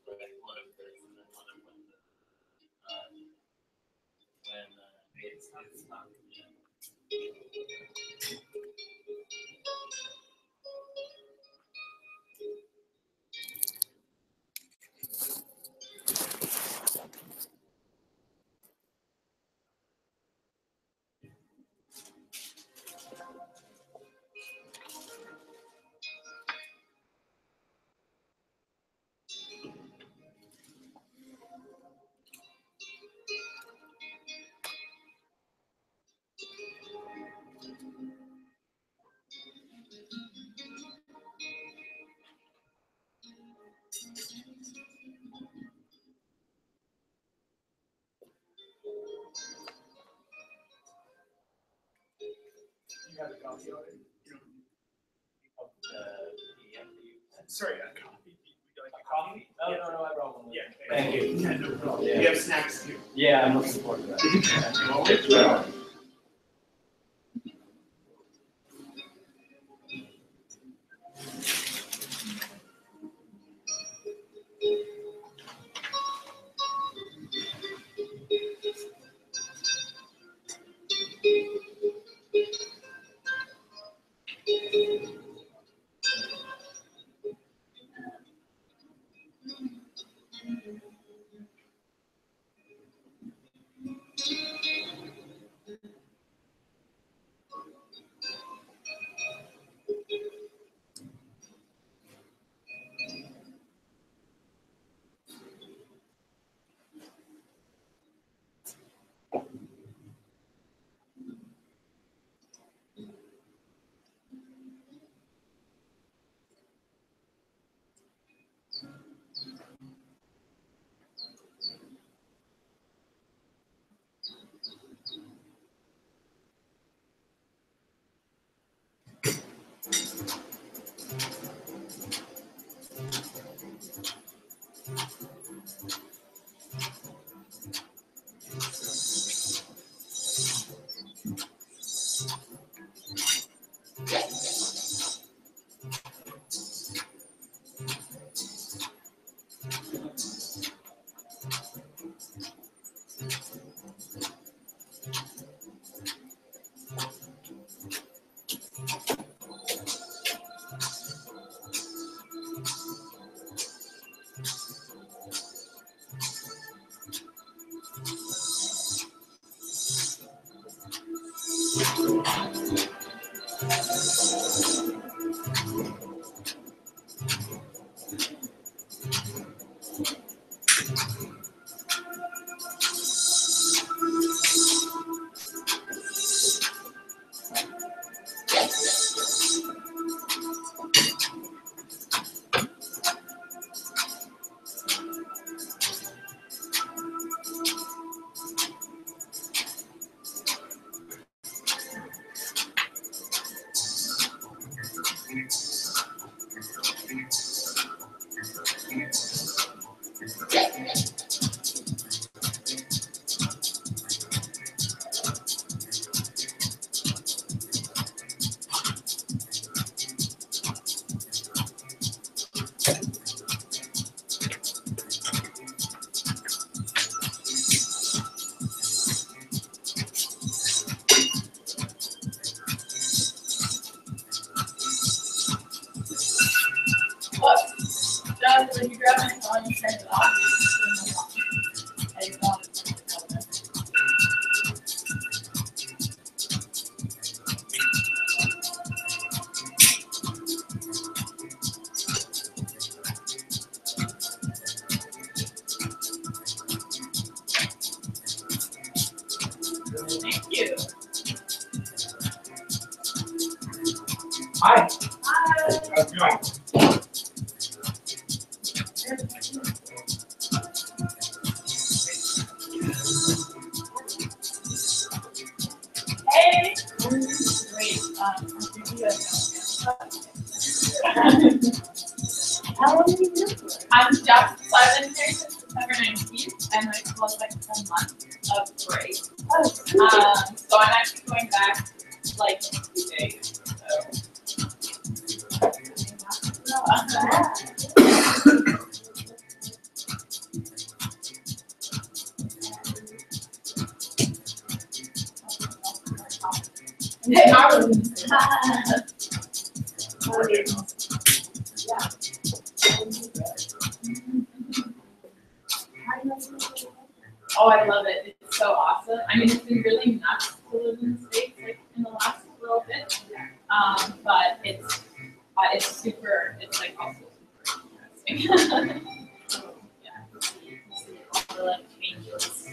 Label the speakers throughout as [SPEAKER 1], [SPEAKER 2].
[SPEAKER 1] Right, one of the and then one of when it's not.
[SPEAKER 2] You have a copy of it?
[SPEAKER 1] Of the PDF that you sent.
[SPEAKER 2] Sorry, a copy. Would you like
[SPEAKER 1] A copy? Oh,
[SPEAKER 2] Yeah.
[SPEAKER 1] no, I brought one.
[SPEAKER 2] Yeah.
[SPEAKER 1] Thank you.
[SPEAKER 2] Yeah, no problem.
[SPEAKER 1] Yeah.
[SPEAKER 2] We have snacks too.
[SPEAKER 1] Yeah, I'm looking forward to that.
[SPEAKER 3] Doug, when you grab my phone, you turn it off. I don't. Thank you.
[SPEAKER 2] Hi.
[SPEAKER 3] Hi.
[SPEAKER 2] How's it going?
[SPEAKER 3] Hey. Wait, I'm thinking how long have you been for? I'm just, so I've been here since September 19th, and I closed like 10 months of break. So I'm actually going back like in a few days. So. Hey, I was. Oh, I love it. It's so awesome. I mean, it's been really nuts to live in the States like in the last little bit. But it's super, it's like also super interesting. Yeah. All the like changes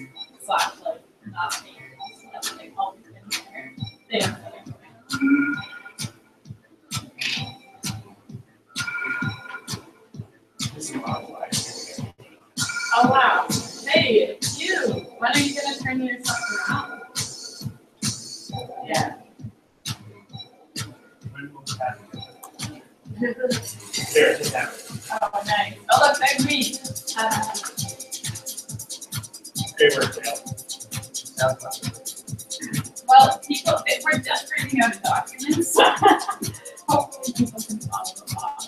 [SPEAKER 3] slash like not changes that like all the things there. They don't really know. Oh wow. Hey, you. When are you gonna turn yourself around? Yeah.
[SPEAKER 1] There, just have it.
[SPEAKER 3] Oh, nice. Oh, look, there's me.
[SPEAKER 1] Great work, Dale.
[SPEAKER 3] Well, people, if we're just reading out documents, hopefully people can follow along.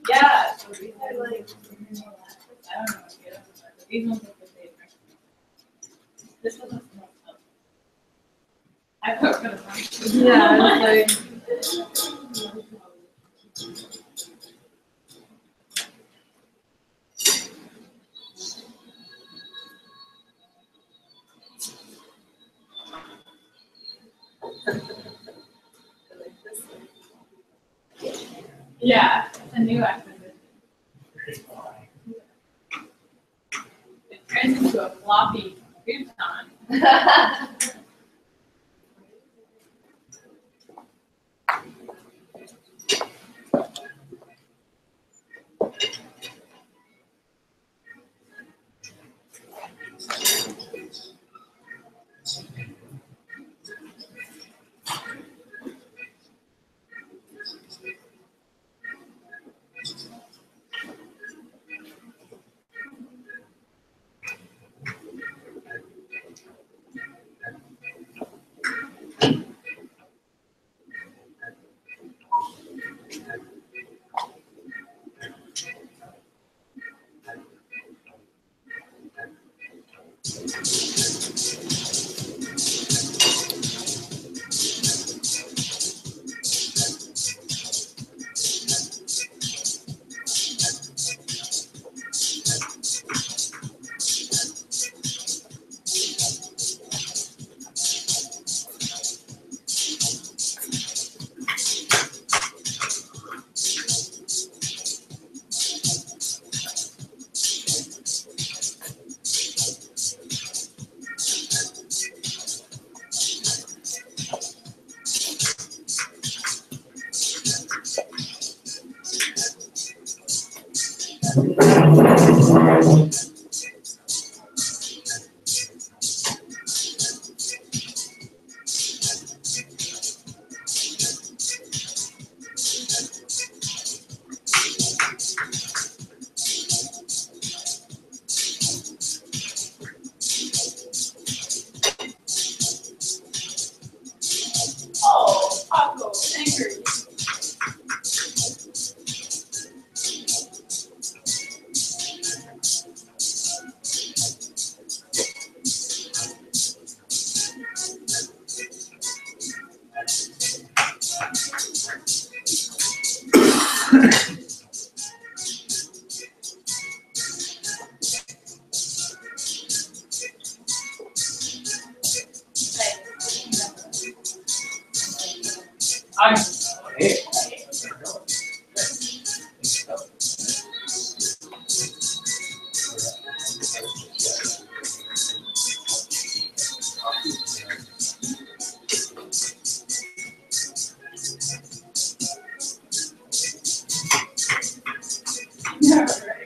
[SPEAKER 3] Yeah, so these are like, I don't know what the others are, but these ones look the same. This one looks more fun. I put for the front.
[SPEAKER 4] Yeah, it's
[SPEAKER 3] Yeah, it's a new acquisition. It turns into a floppy futon. Oh, Paco, angry. I'm never ready.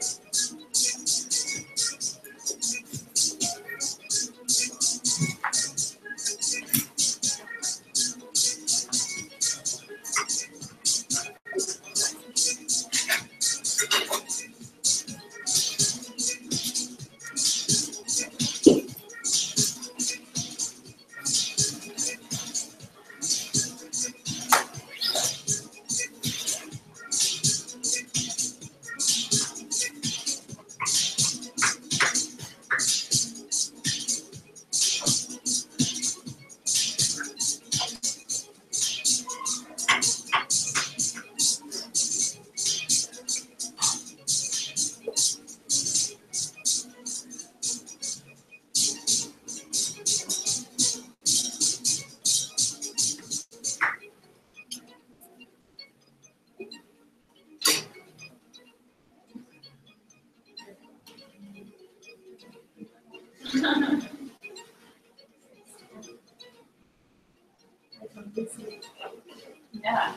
[SPEAKER 3] Yeah.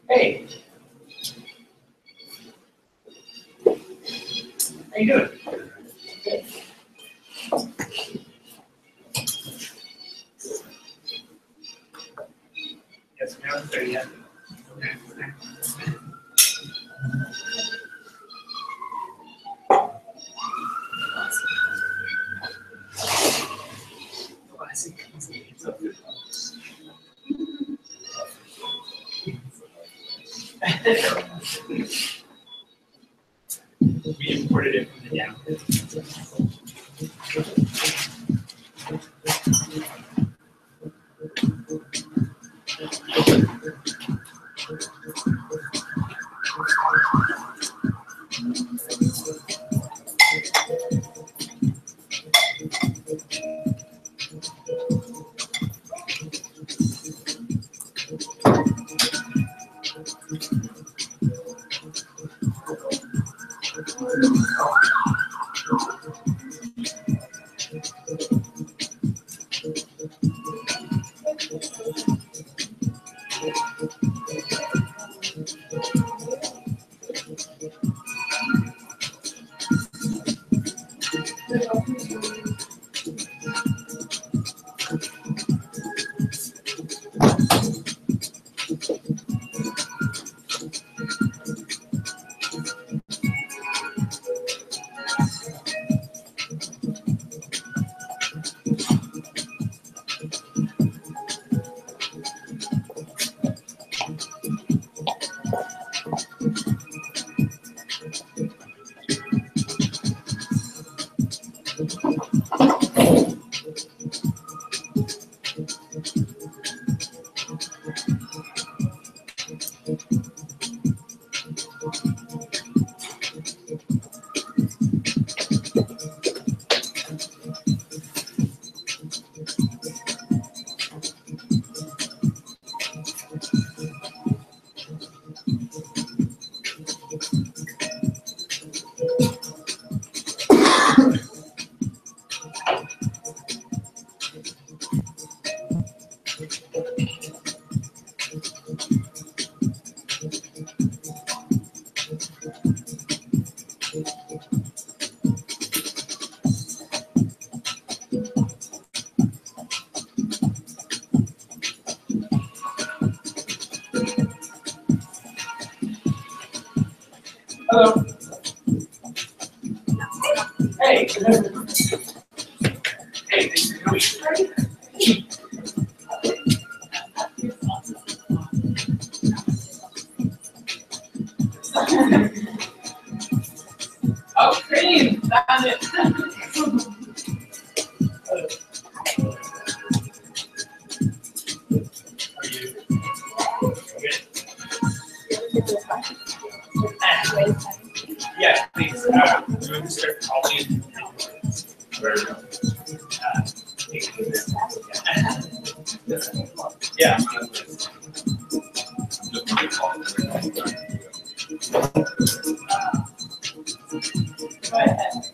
[SPEAKER 2] Hey. How you doing? Yes, now it's 30 yet. We imported it from the down. Hello. Hey. Hey, thanks for coming.
[SPEAKER 3] Oh, cream, found it.
[SPEAKER 2] Are you? Good. Yeah, please. We're going to start calling. Yeah.
[SPEAKER 3] Go ahead.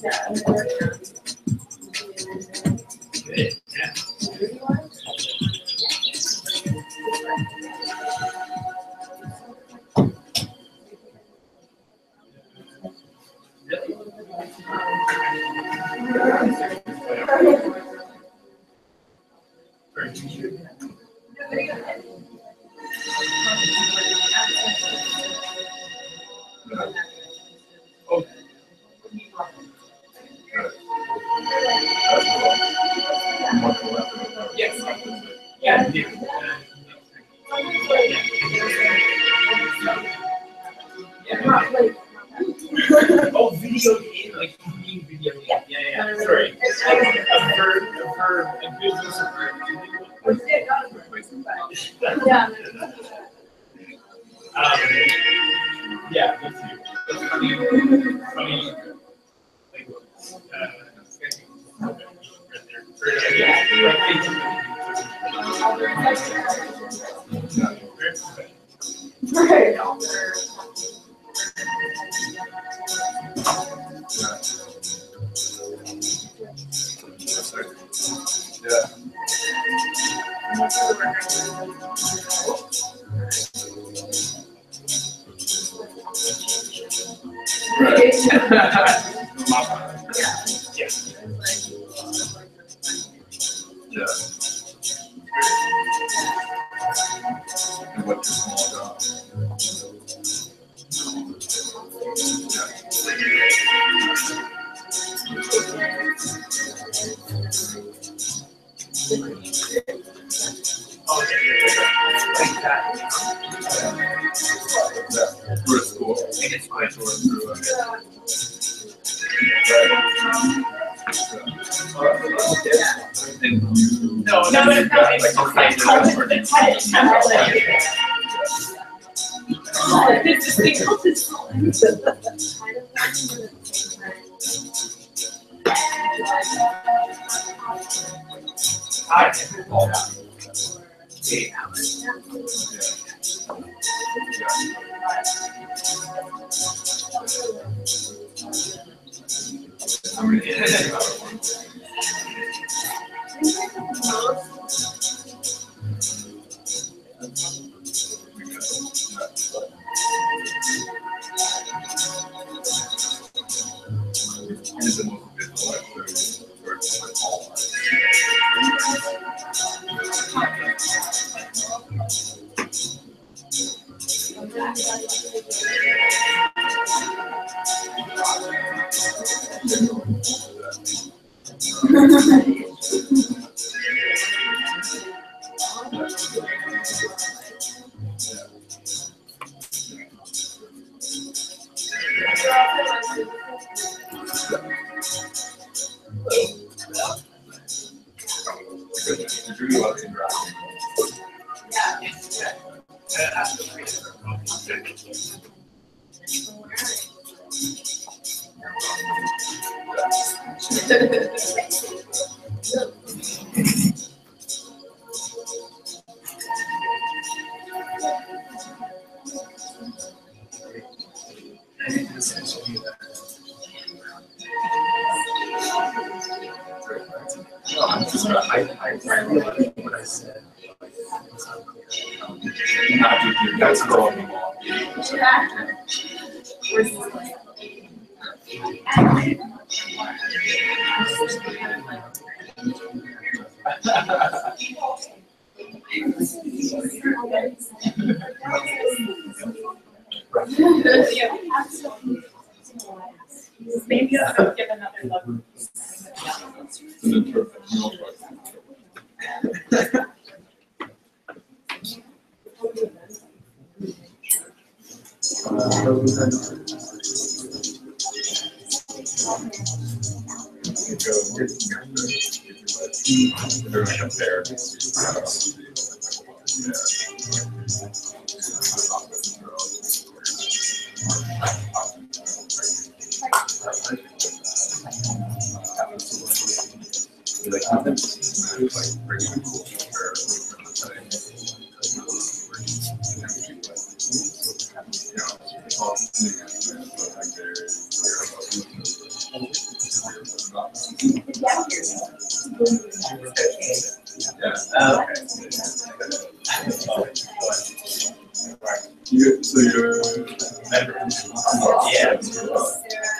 [SPEAKER 2] Good. Yeah. Yeah. Oh, video game, like being video game. Yeah. Sorry. I've heard a business of
[SPEAKER 4] Yeah.
[SPEAKER 2] Yeah, me too. That's funny, like,
[SPEAKER 4] Right.
[SPEAKER 5] And what's your small job? Through school. And it's fine.
[SPEAKER 2] No, it's just like color for the
[SPEAKER 3] This is the closest
[SPEAKER 5] I realized what I said. That's going on.
[SPEAKER 3] Maybe I'll give another look.
[SPEAKER 5] So you're
[SPEAKER 2] Yeah.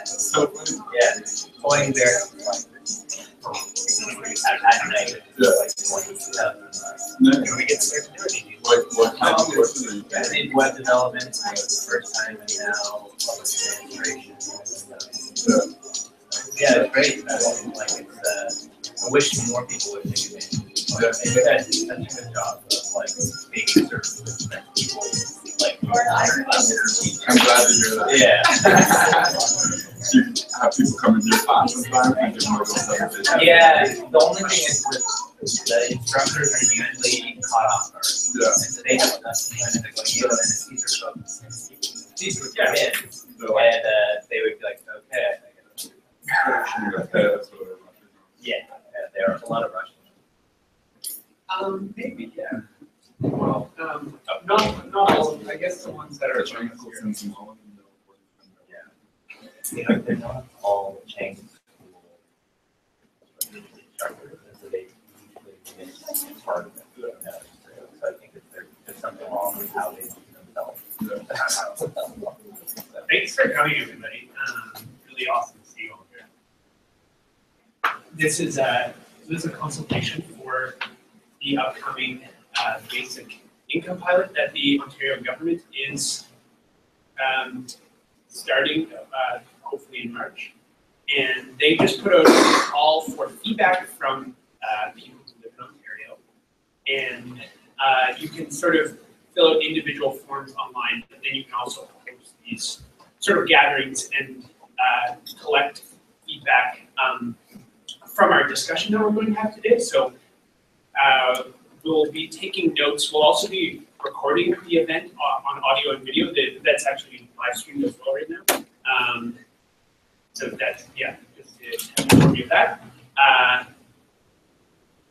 [SPEAKER 5] so funny.
[SPEAKER 2] Yeah. Going there. At night.
[SPEAKER 5] Yeah.
[SPEAKER 2] When we get started doing it.
[SPEAKER 5] What kind of courses are you
[SPEAKER 2] I
[SPEAKER 5] taking?
[SPEAKER 2] did web development for the first time, and now public administration. Yeah, it's great. Like it's, I wish more people would take advantage. But you guys do such a good job of like making services that people like.
[SPEAKER 5] I'm glad to hear that.
[SPEAKER 2] Yeah.
[SPEAKER 5] Do you have people come into your class sometimes and give them a real presentation?
[SPEAKER 2] Yeah. The only thing is that the instructors are usually caught off guard.
[SPEAKER 5] Yeah.
[SPEAKER 2] And so they have nothing and they're going, yo, and it's these are folks. These would come in,
[SPEAKER 5] They're like,
[SPEAKER 2] and they would be like, okay, I gotta do that.
[SPEAKER 5] yeah, that's what I'm
[SPEAKER 2] Yeah, there are a lot of Russians.
[SPEAKER 1] Maybe, yeah. Well, not all, I guess the ones that are
[SPEAKER 5] trying
[SPEAKER 1] Chinese
[SPEAKER 5] to
[SPEAKER 1] here.
[SPEAKER 5] send some home.
[SPEAKER 2] You know, they're not all Chinese school instructors, and so they usually miss part of it. So I think that there's something wrong with how they do themselves.
[SPEAKER 1] Thanks for coming, everybody. Really awesome to see you all here. This is a consultation for the upcoming basic income pilot that the Ontario government is starting hopefully in March. And they just put out a call for feedback from people who live in Ontario. And you can sort of fill out individual forms online, but then you can also host these sort of gatherings and collect feedback from our discussion that we're going to have today. So we'll be taking notes. We'll also be recording the event on audio and video. That's actually live streamed as well right now. So that's, yeah, just to inform you of that.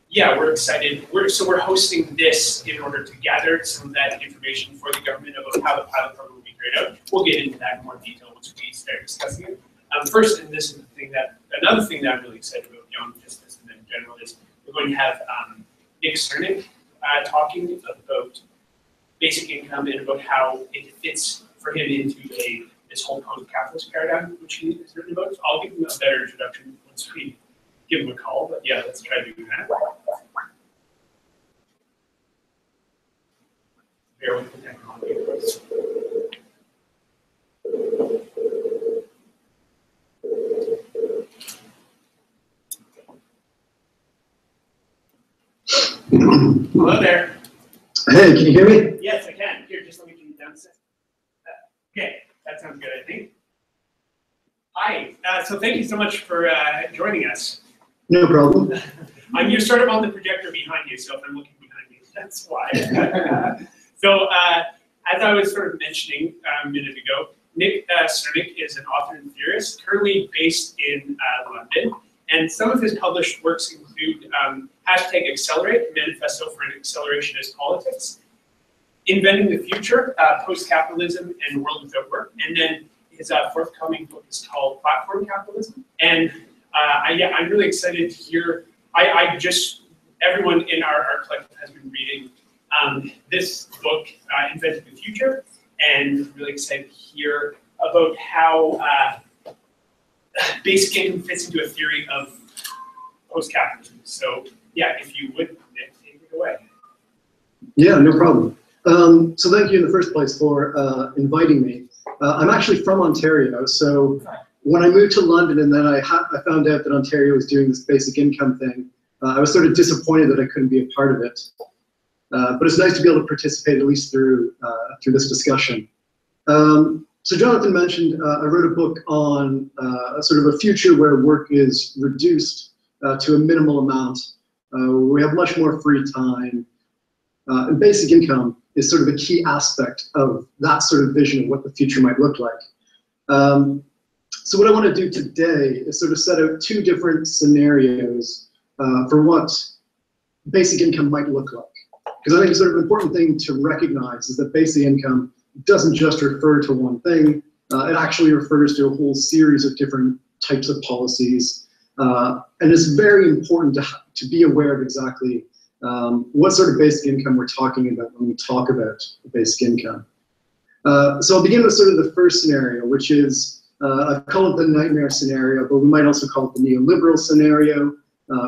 [SPEAKER 1] Yeah, we're excited. We're hosting this in order to gather some of that information for the government about how the pilot program will be carried out. We'll get into that in more detail once we start discussing it. First, and this is the thing another thing that I'm really excited about beyond just this and in general is we're going to have Nick Srnicek talking about basic income and about how it fits for him into this whole post-capitalist paradigm, which he is written about. So I'll give him a better introduction once we give him a call, but yeah, let's try doing that. Bear with the technology, of course. Hello there.
[SPEAKER 6] Hey, can you hear me?
[SPEAKER 1] Yes, I can. Here, just let me turn it down a second. Okay, that sounds good, I think. Hi, so thank you so much for joining us.
[SPEAKER 6] No problem.
[SPEAKER 1] You're sort of on the projector behind you, so if I'm looking behind you, that's why. So as I was sort of mentioning a minute ago, Nick Srnicek is an author and theorist, currently based in London, and some of his published works include #Accelerate, Manifesto for an Accelerationist Politics, Inventing the Future, Post-Capitalism and World Without Work, and then his forthcoming book is called Platform Capitalism. And I'm really excited to hear, everyone in our collective has been reading this book, Inventing the Future, and really excited to hear about how basic income fits into a theory of post-capitalism. So yeah, if you would, Nick, take it away.
[SPEAKER 6] Yeah, no problem. So thank you in the first place for inviting me. I'm actually from Ontario, so when I moved to London and then I found out that Ontario was doing this basic income thing, I was sort of disappointed that I couldn't be a part of it. But it's nice to be able to participate at least through this discussion. So Jonathan mentioned I wrote a book on sort of a future where work is reduced to a minimal amount. We have much more free time. And basic income is sort of a key aspect of that sort of vision of what the future might look like. So what I want to do today is sort of set out two different scenarios for what basic income might look like. Because I think sort of an important thing to recognize is that basic income doesn't just refer to one thing. It actually refers to a whole series of different types of policies, and And it's very important to be aware of exactly what sort of basic income we're talking about when we talk about basic income. So I'll begin with sort of the first scenario, which is, I call it the nightmare scenario, but we might also call it the neoliberal scenario,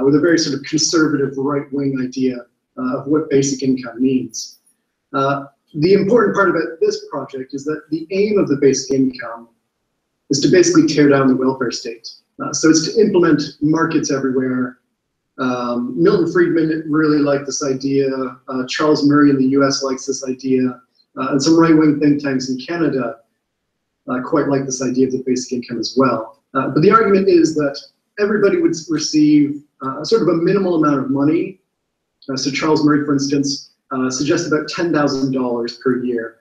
[SPEAKER 6] with a very sort of conservative right-wing idea of what basic income means. The important part about this project is that the aim of the basic income is to basically tear down the welfare state. So it's to implement markets everywhere. Milton Friedman really liked this idea. Charles Murray in the US likes this idea. And some right-wing think tanks in Canada quite like this idea of the basic income as well. But the argument is that everybody would receive sort of a minimal amount of money. So Charles Murray, for instance, suggests about $10,000 per year.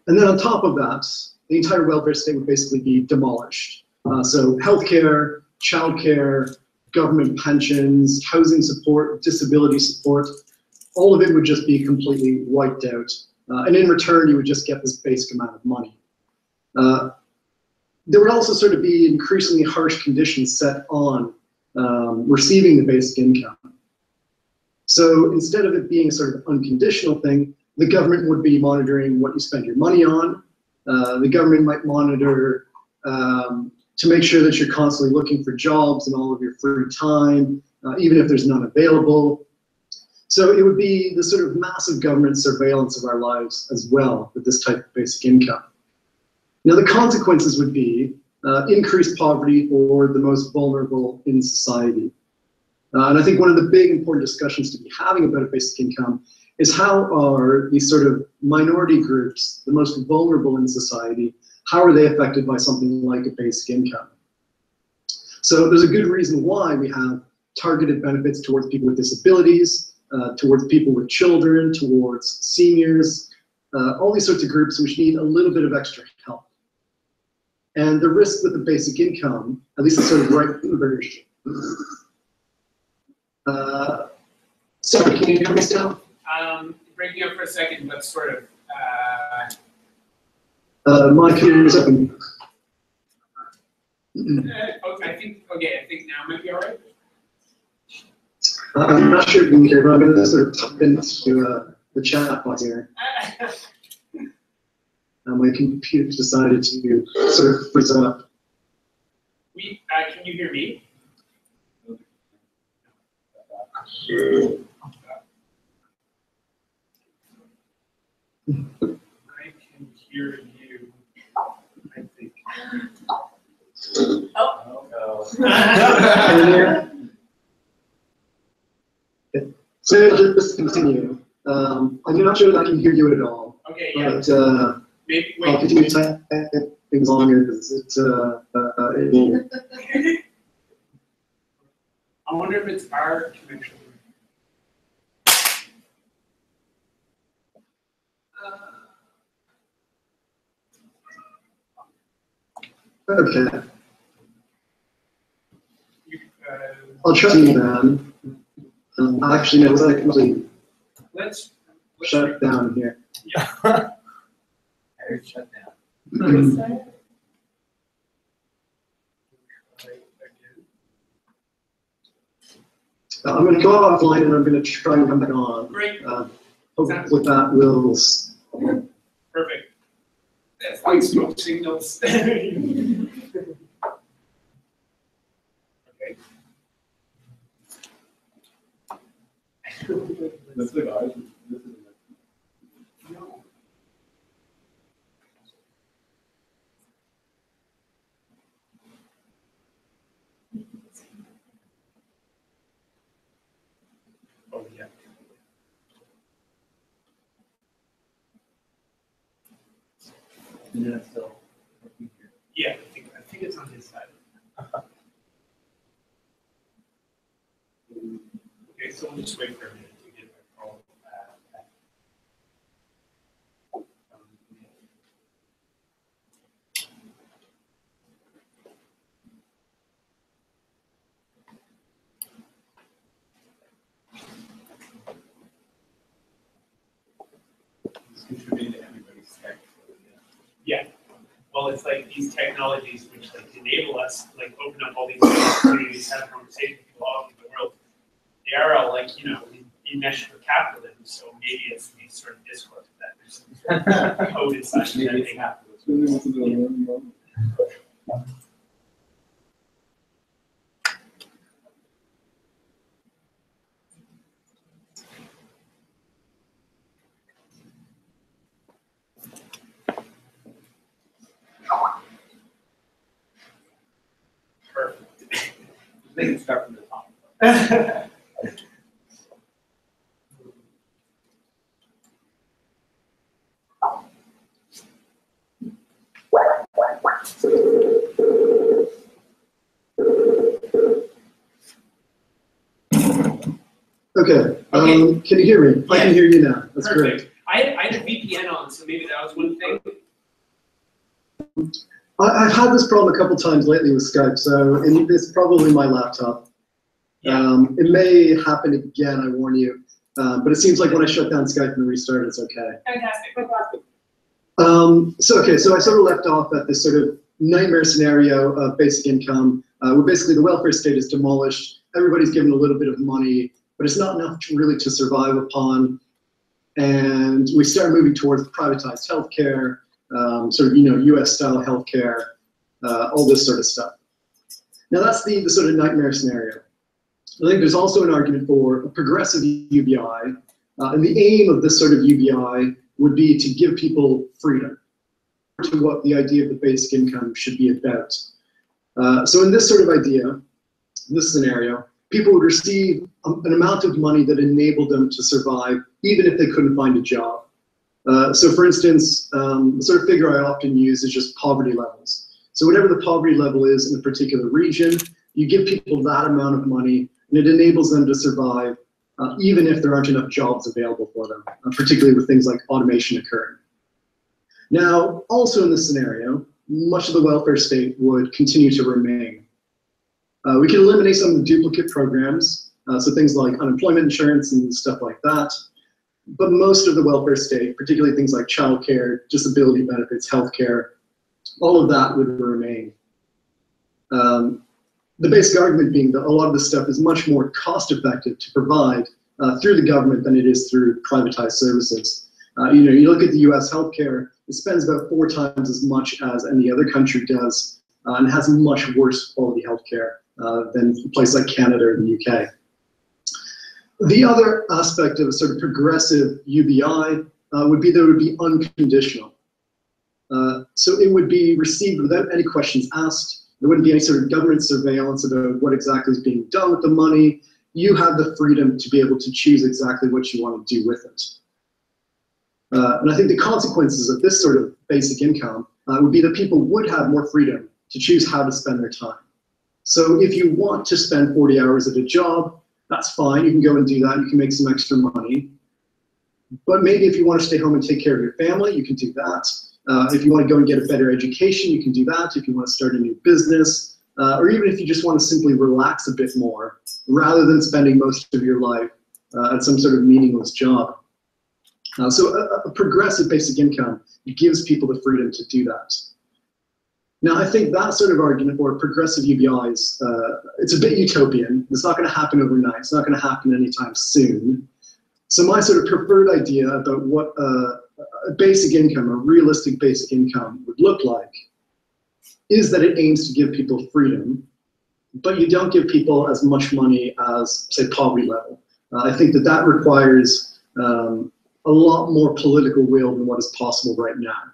[SPEAKER 6] And then on top of that, the entire welfare state would basically be demolished. So healthcare, childcare, government pensions, housing support, disability support, all of it would just be completely wiped out. And in return, you would just get this basic amount of money. There would also sort of be increasingly harsh conditions set on receiving the basic income. So instead of it being a sort of unconditional thing, the government would be monitoring what you spend your money on. The government might monitor to make sure that you're constantly looking for jobs in all of your free time, even if there's none available. So it would be the sort of massive government surveillance of our lives as well with this type of basic income. Now the consequences would be increased poverty for the most vulnerable in society. And I think one of the big important discussions to be having about a basic income is how are these sort of minority groups, the most vulnerable in society, how are they affected by something like a basic income? So there's a good reason why we have targeted benefits towards people with disabilities, towards people with children, towards seniors, all these sorts of groups which need a little bit of extra help. And the risk with the basic income, at least the sort of right version. Sorry, can you hear me still?
[SPEAKER 1] Breaking up for a second, but sort of.
[SPEAKER 6] My computer is open.
[SPEAKER 1] Okay, I think now might be all right.
[SPEAKER 6] I'm not sure if you can hear, but I'm going to sort of type into the chat box here. My computer decided to sort of freeze up.
[SPEAKER 1] Can you hear me? I can hear you, I think.
[SPEAKER 6] Can you hear? Okay. So just continue. I'm not sure that I can hear you at all.
[SPEAKER 1] Okay, yeah.
[SPEAKER 6] But
[SPEAKER 1] Maybe,
[SPEAKER 6] I'll
[SPEAKER 1] wait.
[SPEAKER 6] continue typing things longer because it's
[SPEAKER 1] I wonder if it's our connection.
[SPEAKER 6] okay.
[SPEAKER 1] Uh,
[SPEAKER 6] I'll try to then. Actually, no, I can
[SPEAKER 1] let's
[SPEAKER 6] shut it down here.
[SPEAKER 1] Yeah.
[SPEAKER 2] I heard shut down.
[SPEAKER 6] I'm going to go offline and I'm going to try and come back on.
[SPEAKER 1] Great.
[SPEAKER 6] Hopefully that will.
[SPEAKER 1] Perfect. That's like smoke signals. Okay.
[SPEAKER 5] That's the guys.
[SPEAKER 1] No. Oh, yeah.
[SPEAKER 2] Yeah, still.
[SPEAKER 1] Yeah, I think it's on his side. Okay, so we'll just wait for a minute to get my call back.
[SPEAKER 5] It's contributing to everybody's tech.
[SPEAKER 1] Yeah, well, it's like these technologies which like enable us to like open up all these opportunities, have conversations with people all over the world. They are all like, you know, enmeshed with capitalism, so maybe it's these sort of discourse that there's some sort of code inside of that thing. Perfect.
[SPEAKER 2] They can start from the top.
[SPEAKER 6] Okay, can you hear me? I can hear you now. That's
[SPEAKER 1] Perfect.
[SPEAKER 6] great.
[SPEAKER 1] I had a VPN on, so maybe that was one thing.
[SPEAKER 6] I've had this problem a couple times lately with Skype, so it's probably my laptop.
[SPEAKER 1] Yeah.
[SPEAKER 6] It may happen again, I warn you. But it seems like when I shut down Skype and restart, it's okay.
[SPEAKER 3] Fantastic.
[SPEAKER 6] So I sort of left off at this sort of nightmare scenario of basic income, where basically the welfare state is demolished. Everybody's given a little bit of money, but it's not enough really to survive upon. And we start moving towards privatized healthcare, sort of, US style healthcare, all this sort of stuff. Now that's the sort of nightmare scenario. I think there's also an argument for a progressive UBI, and the aim of this sort of UBI would be to give people freedom to what the idea of the basic income should be about. So in this sort of idea, this scenario, people would receive an amount of money that enabled them to survive even if they couldn't find a job. So for instance, the sort of figure I often use is just poverty levels. So whatever the poverty level is in a particular region, you give people that amount of money and it enables them to survive even if there aren't enough jobs available for them, particularly with things like automation occurring. Now, also in this scenario, much of the welfare state would continue to remain. We can eliminate some of the duplicate programs, so things like unemployment insurance and stuff like that. But most of the welfare state, particularly things like childcare, disability benefits, healthcare, all of that would remain. The basic argument being that a lot of this stuff is much more cost effective to provide through the government than it is through privatized services. You look at the US healthcare, it spends about 4 times as much as any other country does, and has much worse quality healthcare than a place like Canada or the UK. The other aspect of a sort of progressive UBI would be that it would be unconditional. So it would be received without any questions asked. There wouldn't be any sort of government surveillance about what exactly is being done with the money. You have the freedom to be able to choose exactly what you want to do with it. And I think the consequences of this sort of basic income would be that people would have more freedom to choose how to spend their time. So if you want to spend 40 hours at a job, that's fine. You can go and do that. You can make some extra money. But maybe if you want to stay home and take care of your family, you can do that. If you want to go and get a better education, you can do that. If you want to start a new business, or even if you just want to simply relax a bit more, rather than spending most of your life at some sort of meaningless job. So a progressive basic income gives people the freedom to do that. Now, I think that sort of argument for progressive UBIs, it's a bit utopian. It's not going to happen overnight. It's not going to happen anytime soon. So my sort of preferred idea about what a basic income, a realistic basic income would look like, is that it aims to give people freedom, but you don't give people as much money as, say, poverty level. I think that that requires a lot more political will than what is possible right now.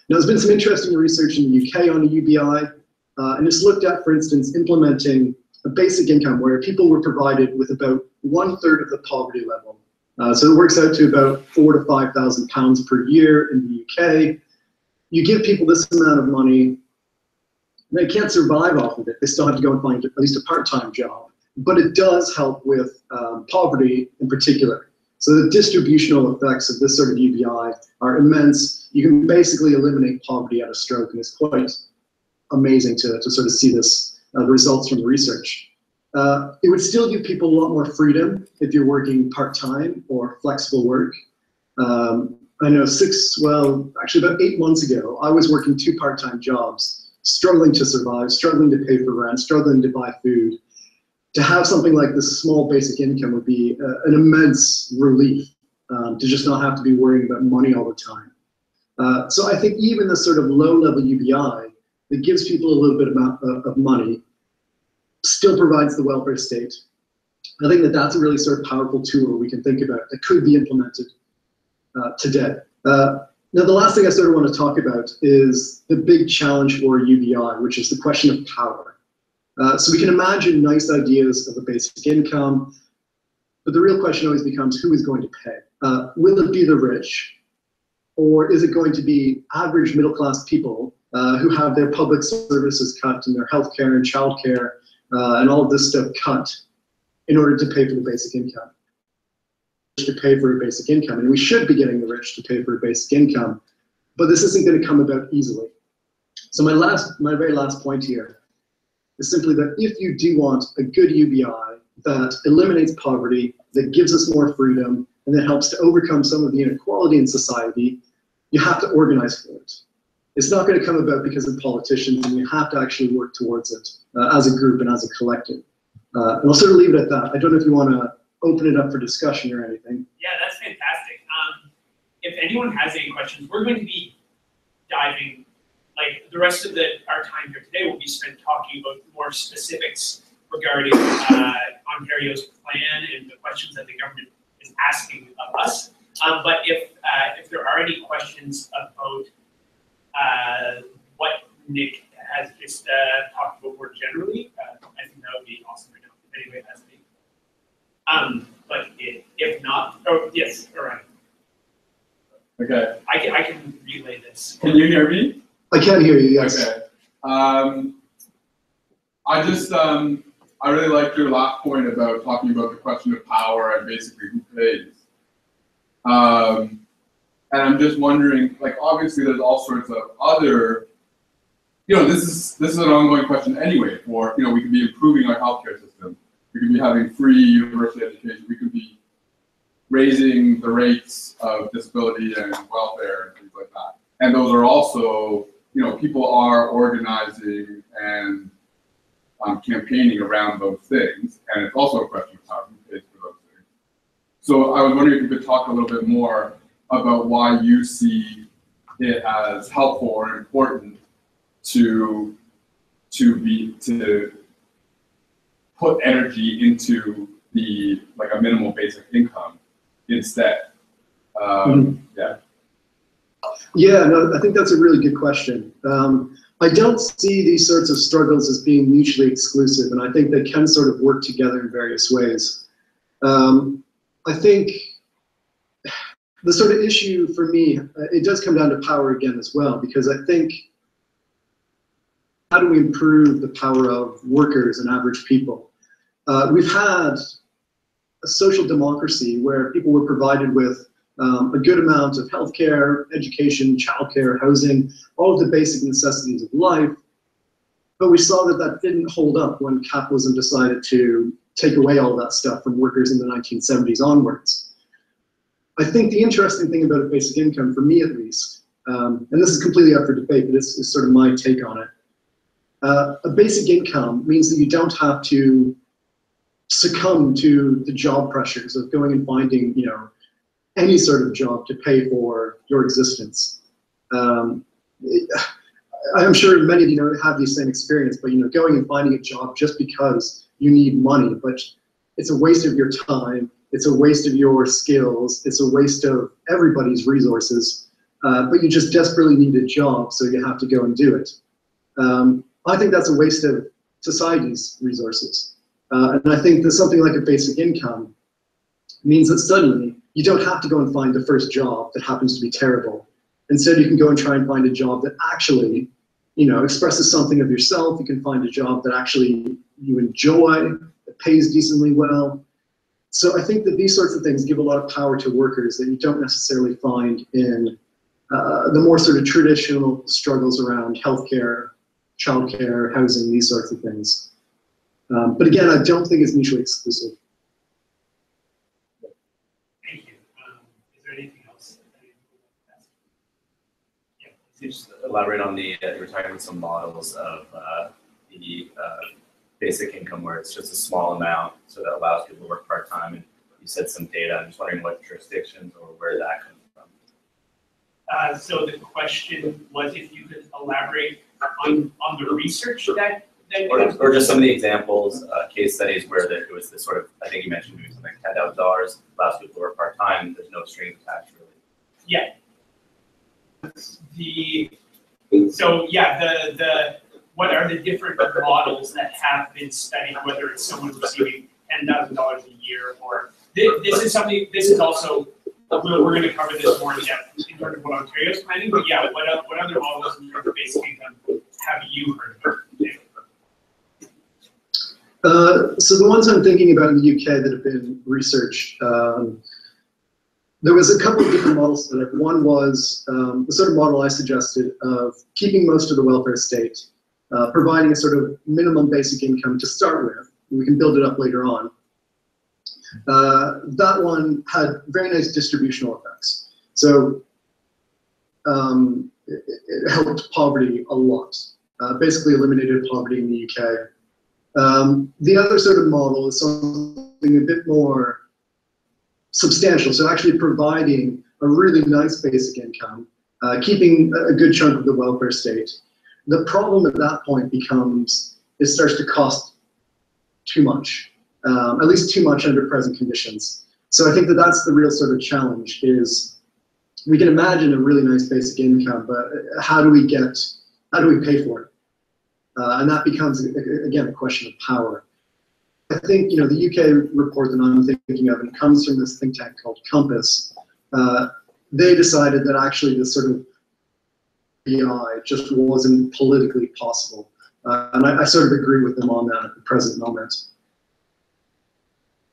[SPEAKER 6] Now, there's been some interesting research in the UK on a UBI, and it's looked at, for instance, implementing a basic income where people were provided with about 1/3 of the poverty level. So it works out to about £4,000 to £5,000 per year in the UK. You give people this amount of money, they can't survive off of it. They still have to go and find at least a part-time job. But it does help with poverty in particular. So the distributional effects of this sort of UBI are immense. You can basically eliminate poverty at a stroke, and it's quite amazing to sort of see this, the results from the research. It would still give people a lot more freedom if you're working part-time or flexible work. I know actually about 8 months ago, I was working 2 part-time jobs. struggling to survive, struggling to pay for rent, struggling to buy food, to have something like this small basic income would be an immense relief, to just not have to be worrying about money all the time. So I think even the sort of low-level UBI that gives people a little bit of money still provides the welfare state. I think that that's a really sort of powerful tool we can think about that could be implemented today. Now, the last thing I sort of want to talk about is the big challenge for UBI, which is the question of power. So we can imagine nice ideas of a basic income, but the real question always becomes, who is going to pay? Will it be the rich? Or is it going to be average middle-class people who have their public services cut and their healthcare and childcare and all of this stuff cut in order to pay for the basic income? To pay for a basic income, and we should be getting the rich to pay for a basic income, but this isn't going to come about easily. So my very last point here is simply that if you do want a good UBI that eliminates poverty, that gives us more freedom, and that helps to overcome some of the inequality in society, you have to organize for it. It's not going to come about because of politicians, and you have to actually work towards it as a group and as a collective. And I'll sort of leave it at that. I don't know if you want to open it up for discussion or anything.
[SPEAKER 1] Yeah, that's fantastic. If anyone has any questions, we're going to be diving, like the rest of our time here today will be spent talking about more specifics regarding Ontario's plan and the questions that the government is asking of us. But if there are any questions about what Nick has just talked about more generally, I think that would be awesome right now, if anybody has any. But if not, oh yes, all right.
[SPEAKER 7] Okay.
[SPEAKER 1] I can relay this.
[SPEAKER 7] Can you hear me?
[SPEAKER 6] I can hear you, yes.
[SPEAKER 7] Okay. I really liked your last point about talking about the question of power and basically who pays. And I'm just wondering, like, obviously there's all sorts of other, this is an ongoing question anyway. For we could be improving our healthcare system. We could be having free university education. We could be raising the rates of disability and welfare and things like that. And those are also, people are organizing and campaigning around those things. And it's also a question of how who pays for those things. So I was wondering if you could talk a little bit more about why you see it as helpful or important to put energy into a minimal basic income instead. Yeah.
[SPEAKER 6] Yeah, no, I think that's a really good question. I don't see these sorts of struggles as being mutually exclusive, and I think they can sort of work together in various ways. I think the sort of issue for me, it does come down to power again as well, because I think, how do we improve the power of workers and average people? We've had a social democracy where people were provided with a good amount of healthcare, education, childcare, housing, all of the basic necessities of life. But we saw that that didn't hold up when capitalism decided to take away all that stuff from workers in the 1970s onwards. I think the interesting thing about a basic income, for me at least, and this is completely up for debate, but this is sort of my take on it. A basic income means that you don't have to succumb to the job pressures of going and finding, any sort of job to pay for your existence. I'm sure many of you have the same experience, but going and finding a job just because you need money, but it's a waste of your time, it's a waste of your skills, it's a waste of everybody's resources, but you just desperately need a job, so you have to go and do it. I think that's a waste of society's resources. And I think that something like a basic income means that suddenly you don't have to go and find the first job that happens to be terrible. Instead, you can go and try and find a job that actually, expresses something of yourself. You can find a job that actually you enjoy, that pays decently well. So I think that these sorts of things give a lot of power to workers that you don't necessarily find in the more sort of traditional struggles around healthcare, childcare, housing, these sorts of things. But again, I don't think it's mutually exclusive.
[SPEAKER 1] Thank you. Is there anything else? Yeah.
[SPEAKER 2] you just elaborate on the, you were talking about some models of the basic income where it's just a small amount, so that allows people to work part-time, and you said some data. I'm just wondering what jurisdictions or where that comes from.
[SPEAKER 1] So the question was if you could elaborate on the research that
[SPEAKER 2] or just some of the examples, case studies where it was this sort of, I think you mentioned doing something like $10,000, allows people to work part-time, there's no strings attached really.
[SPEAKER 1] Yeah. What are the different models that have been studied, whether it's someone receiving $10,000 a year or this is also, we're going to cover this more in depth in terms of what Ontario's planning, but yeah, what other models in terms of basic income have you heard about?
[SPEAKER 6] So the ones I'm thinking about in the UK that have been researched, there was a couple of different models set up. One was the sort of model I suggested of keeping most of the welfare state, providing a sort of minimum basic income to start with. We can build it up later on. That one had very nice distributional effects. So it helped poverty a lot, basically eliminated poverty in the UK. The other sort of model is something a bit more substantial, so actually providing a really nice basic income, keeping a good chunk of the welfare state. The problem at that point becomes it starts to cost too much, at least too much under present conditions. So I think that that's the real sort of challenge is we can imagine a really nice basic income, but how do we pay for it? And that becomes, again, a question of power. I think, the UK report that I'm thinking of, and it comes from this think tank called Compass, they decided that actually this sort of BI just wasn't politically possible. And I sort of agree with them on that at the present moment.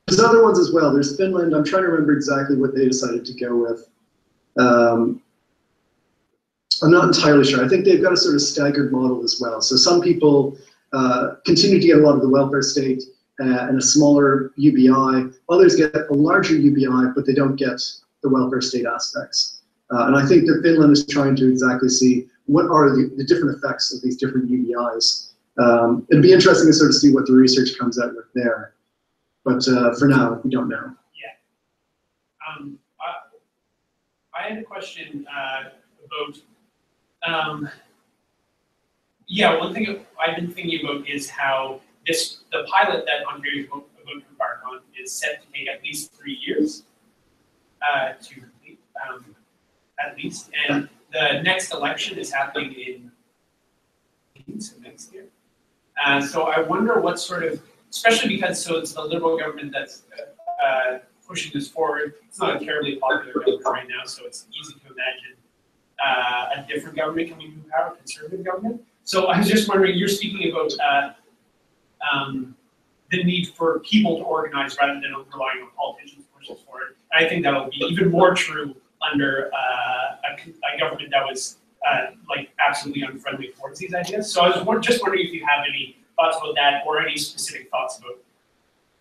[SPEAKER 6] There's other ones as well. There's Finland. I'm trying to remember exactly what they decided to go with. I'm not entirely sure. I think they've got a sort of staggered model as well. So some people continue to get a lot of the welfare state and a smaller UBI. Others get a larger UBI, but they don't get the welfare state aspects. And I think that Finland is trying to exactly see what are the different effects of these different UBIs. It'd be interesting to sort of see what the research comes out with there. But for now, we don't know.
[SPEAKER 1] Yeah. I had a question about, one thing I've been thinking about is how the pilot that Ontario is about to embark on is set to take at least 3 years to complete, at least. And the next election is happening in next year. So I wonder what sort of, especially because it's the Liberal government that's pushing this forward. It's not a terribly popular government right now, so it's easy to imagine a different government coming to power, a conservative government. So I was just wondering, you're speaking about the need for people to organize rather than relying on politicians to push this forward. I think that'll be even more true under a government that was absolutely unfriendly towards these ideas. So I was just wondering if you have any thoughts about that or any specific thoughts about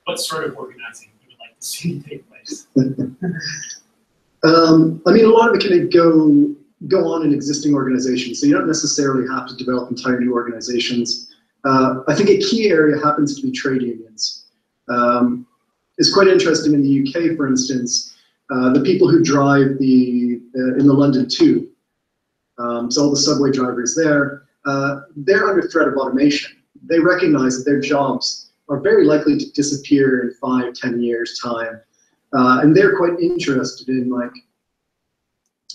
[SPEAKER 1] what sort of organizing you would like to see take place.
[SPEAKER 6] I mean, a lot of it can go on in existing organizations, so you don't necessarily have to develop entire new organizations. I think a key area happens to be trade unions. It's quite interesting in the UK, for instance, the people who drive in the London Tube, so all the subway drivers there, they're under threat of automation. They recognize that their jobs are very likely to disappear in 5-10 years' time. And they're quite interested in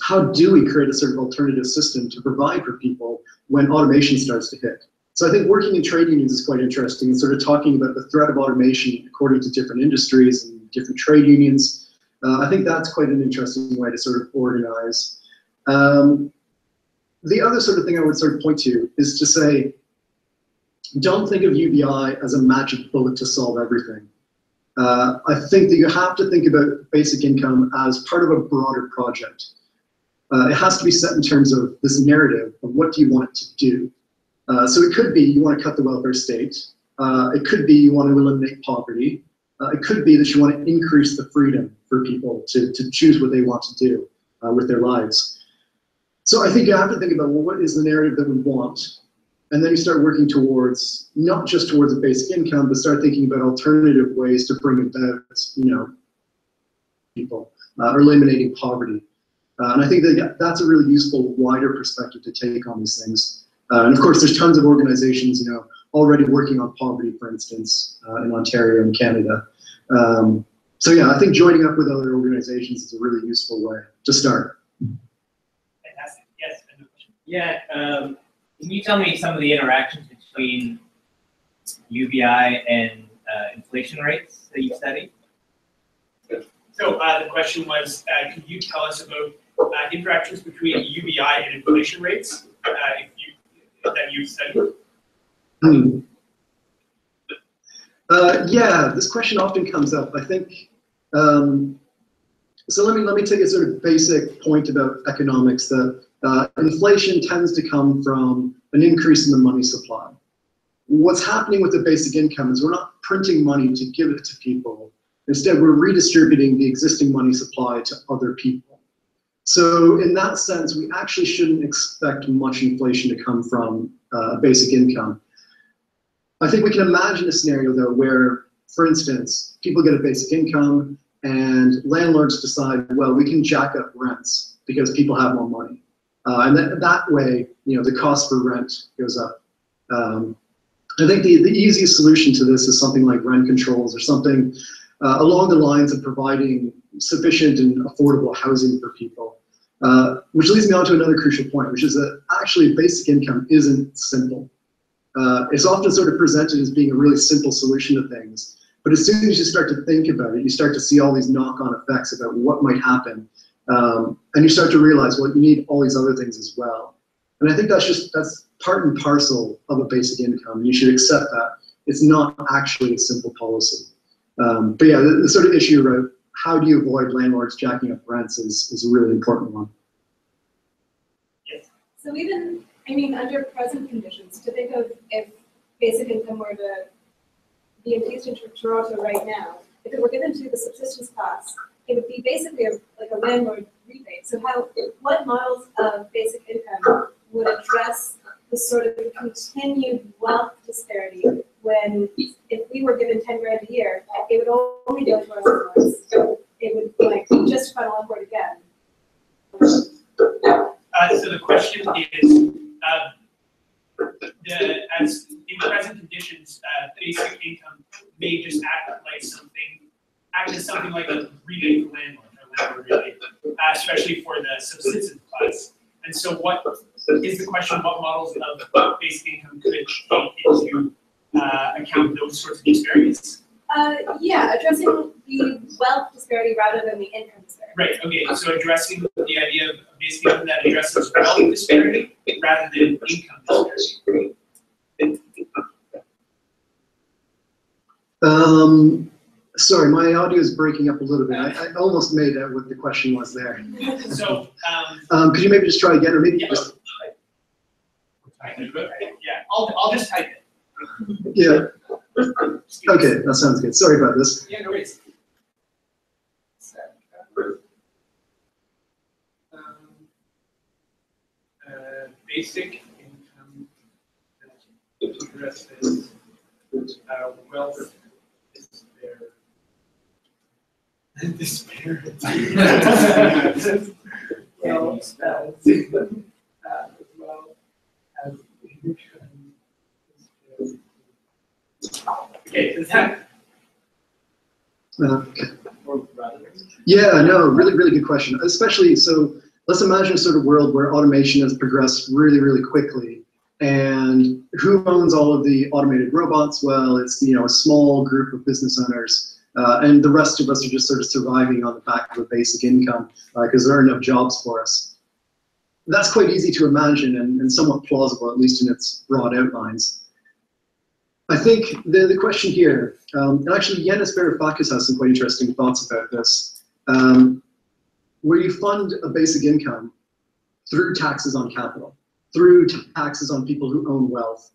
[SPEAKER 6] how do we create a sort of alternative system to provide for people when automation starts to hit. So I think working in trade unions is quite interesting and sort of talking about the threat of automation according to different industries and different trade unions. I think that's quite an interesting way to sort of organize. The other sort of thing I would sort of point to is to say, don't think of UBI as a magic bullet to solve everything. I think that you have to think about basic income as part of a broader project. It has to be set in terms of this narrative of what do you want it to do. So it could be you want to cut the welfare state. It could be you want to eliminate poverty. It could be that you want to increase the freedom for people to choose what they want to do with their lives. So I think you have to think about, well, what is the narrative that we want? And then you start working towards, not just towards a basic income, but start thinking about alternative ways to bring about, people, or eliminating poverty. And I think that that's a really useful, wider perspective to take on these things. And of course, there's tons of organizations, already working on poverty, for instance, in Ontario and Canada. So yeah, I think joining up with other organizations is a really useful way to start.
[SPEAKER 1] Fantastic. Yes.
[SPEAKER 8] Yeah. Can you tell me some of the interactions between UBI and inflation rates that you studied?
[SPEAKER 1] So the question was, could you tell us about interactions between UBI and inflation rates that you've studied?
[SPEAKER 6] Yeah, this question often comes up. I think, so let me take a sort of basic point about economics, that inflation tends to come from an increase in the money supply. What's happening with the basic income is we're not printing money to give it to people. Instead, we're redistributing the existing money supply to other people. So in that sense, we actually shouldn't expect much inflation to come from basic income. I think we can imagine a scenario, though, where, for instance, people get a basic income and landlords decide, well, we can jack up rents because people have more money. And that way, the cost for rent goes up. I think the easiest solution to this is something like rent controls, or something along the lines of providing sufficient and affordable housing for people. Which leads me on to another crucial point, which is that actually basic income isn't simple. It's often sort of presented as being a really simple solution to things, but as soon as you start to think about it, you start to see all these knock-on effects about what might happen, and you start to realize, well, you need all these other things as well. And I think that's part and parcel of a basic income. You should accept that it's not actually a simple policy. But yeah, the sort of issue around how do you avoid landlords jacking up rents is a really important one.
[SPEAKER 1] Yes.
[SPEAKER 4] So even, under present conditions, to think of if basic income were to be infused into Toronto right now, if it were given to the subsistence class, it would be basically like a landlord rebate. So what models of basic income would address the sort of continued wealth disparity when, if we were given 10 grand a year, it would only go to our landlords. It would just funnel upward again.
[SPEAKER 1] So the question is, as in present conditions, basic income may just act as something like a rebate for landlord rebate, especially for the subsistence class. And so what is the question, what models of basic income could take into account those sorts of disparities?
[SPEAKER 4] Yeah, addressing the wealth disparity rather than the income disparity.
[SPEAKER 1] Right, okay, so addressing the idea of basic income that addresses wealth disparity rather than income disparity.
[SPEAKER 6] Sorry, my audio is breaking up a little bit. I almost made out what the question was there.
[SPEAKER 1] So,
[SPEAKER 6] could you maybe just try again, or maybe just?
[SPEAKER 1] Yeah, I'll just type it.
[SPEAKER 6] Yeah. Okay, that sounds good. Sorry about this.
[SPEAKER 1] Yeah, no worries. Basic income that addresses wealth disparity. Well, as well as income disparity. Okay, does that?
[SPEAKER 6] Yeah, no, really, really good question. Especially, so let's imagine a sort of world where automation has progressed really, really quickly. And who owns all of the automated robots? Well, it's a small group of business owners, and the rest of us are just sort of surviving on the back of a basic income because there aren't enough jobs for us. That's quite easy to imagine and somewhat plausible, at least in its broad outlines. I think the question here, and actually Yanis Varoufakis has some quite interesting thoughts about this, where you fund a basic income through taxes on capital, through taxes on people who own wealth,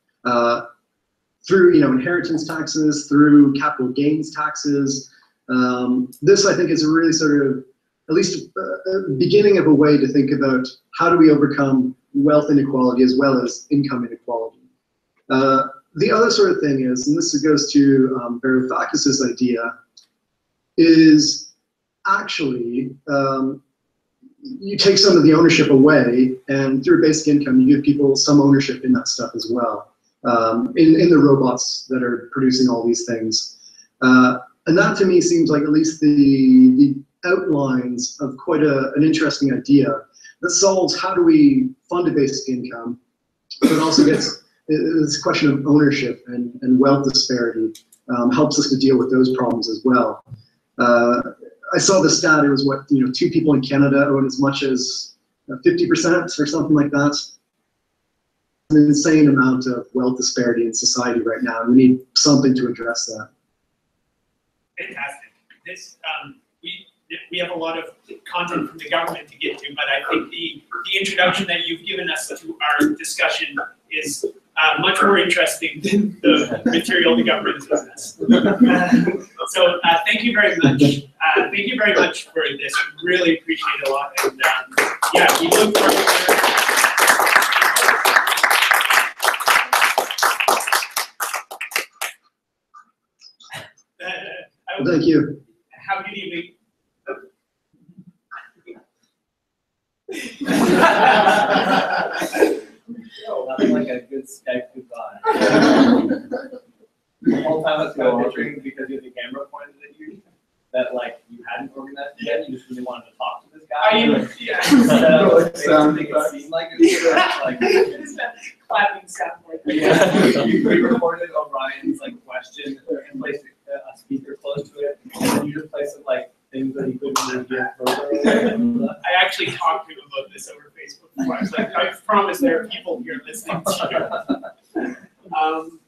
[SPEAKER 6] through inheritance taxes, through capital gains taxes. This, I think, is a really sort of at least a beginning of a way to think about how do we overcome wealth inequality as well as income inequality. The other sort of thing is, and this goes to Varoufakis's idea, is actually you take some of the ownership away, and through basic income, you give people some ownership in that stuff as well, in the robots that are producing all these things. And that to me seems like at least the outlines of quite an interesting idea that solves how do we fund a basic income, but also gets this question of ownership and wealth disparity, helps us to deal with those problems as well. I saw the stat, it was what, 2 people in Canada own as much as 50% or something like that. An insane amount of wealth disparity in society right now, and we need something to address that.
[SPEAKER 1] Fantastic. This, we have a lot of content from the government to get to, but I think the introduction that you've given us to our discussion is much more interesting than the material the government has given us. So thank you very much. Thank you very much for this. Really appreciate it a lot. And yeah, we look forward to
[SPEAKER 6] Thank you.
[SPEAKER 1] Have a good evening.
[SPEAKER 8] Nothing like a good Skype goodbye. The whole time I was kind of picturing, because you had the camera pointed at you, that like you hadn't organized it yet, you just really wanted to talk to this guy.
[SPEAKER 7] Sound
[SPEAKER 8] Make it seem like it was like
[SPEAKER 1] Clapping soundboard.
[SPEAKER 8] yeah. You pre-recorded O'Brien's like question and placed a speaker close to it, and then you just placed it like things that he couldn't really get further.
[SPEAKER 1] I actually talked to him about this over Facebook before. I was like, I promise there are people here listening to you.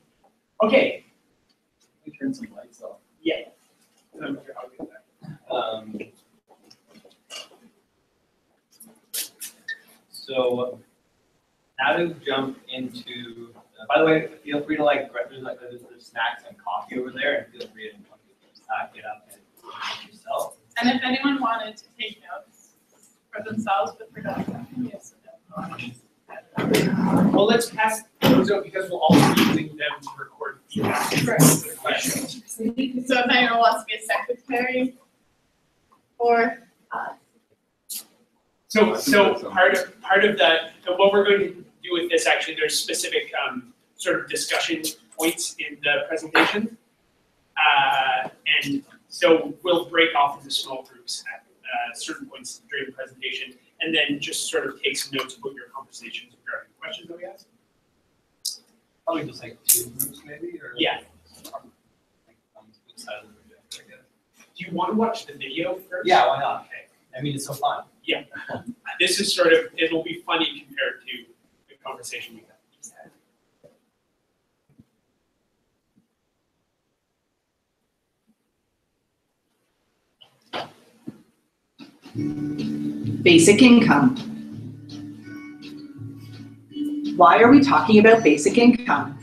[SPEAKER 1] Okay.
[SPEAKER 8] We turned some lights off.
[SPEAKER 1] Yeah. I'm sure I'll get that.
[SPEAKER 8] So now to jump into, by the way, feel free to like, there's snacks and coffee over there, and feel free to get up and make yourself.
[SPEAKER 3] And if anyone wanted to take notes for themselves with regard to yes,
[SPEAKER 1] Well, let's pass those out because we'll also be using them to record feedback.
[SPEAKER 3] Yes. So if anyone wants to be a secretary or
[SPEAKER 1] So part of that, what we're going to do with this, actually, there's specific sort of discussion points in the presentation. And so we'll break off into small groups at certain points during the presentation, and then just sort of take some notes about your conversations regarding the questions that we asked.
[SPEAKER 8] Probably just like 2 groups maybe, or
[SPEAKER 1] Yeah.
[SPEAKER 8] like on each side of the project, I guess.
[SPEAKER 1] Do you want to watch the video first?
[SPEAKER 8] Yeah, why not? Okay. I mean, it's so fun.
[SPEAKER 1] Yeah. This is sort of, it'll be funny compared to the conversation we had.
[SPEAKER 9] Basic income. Why are we talking about basic income?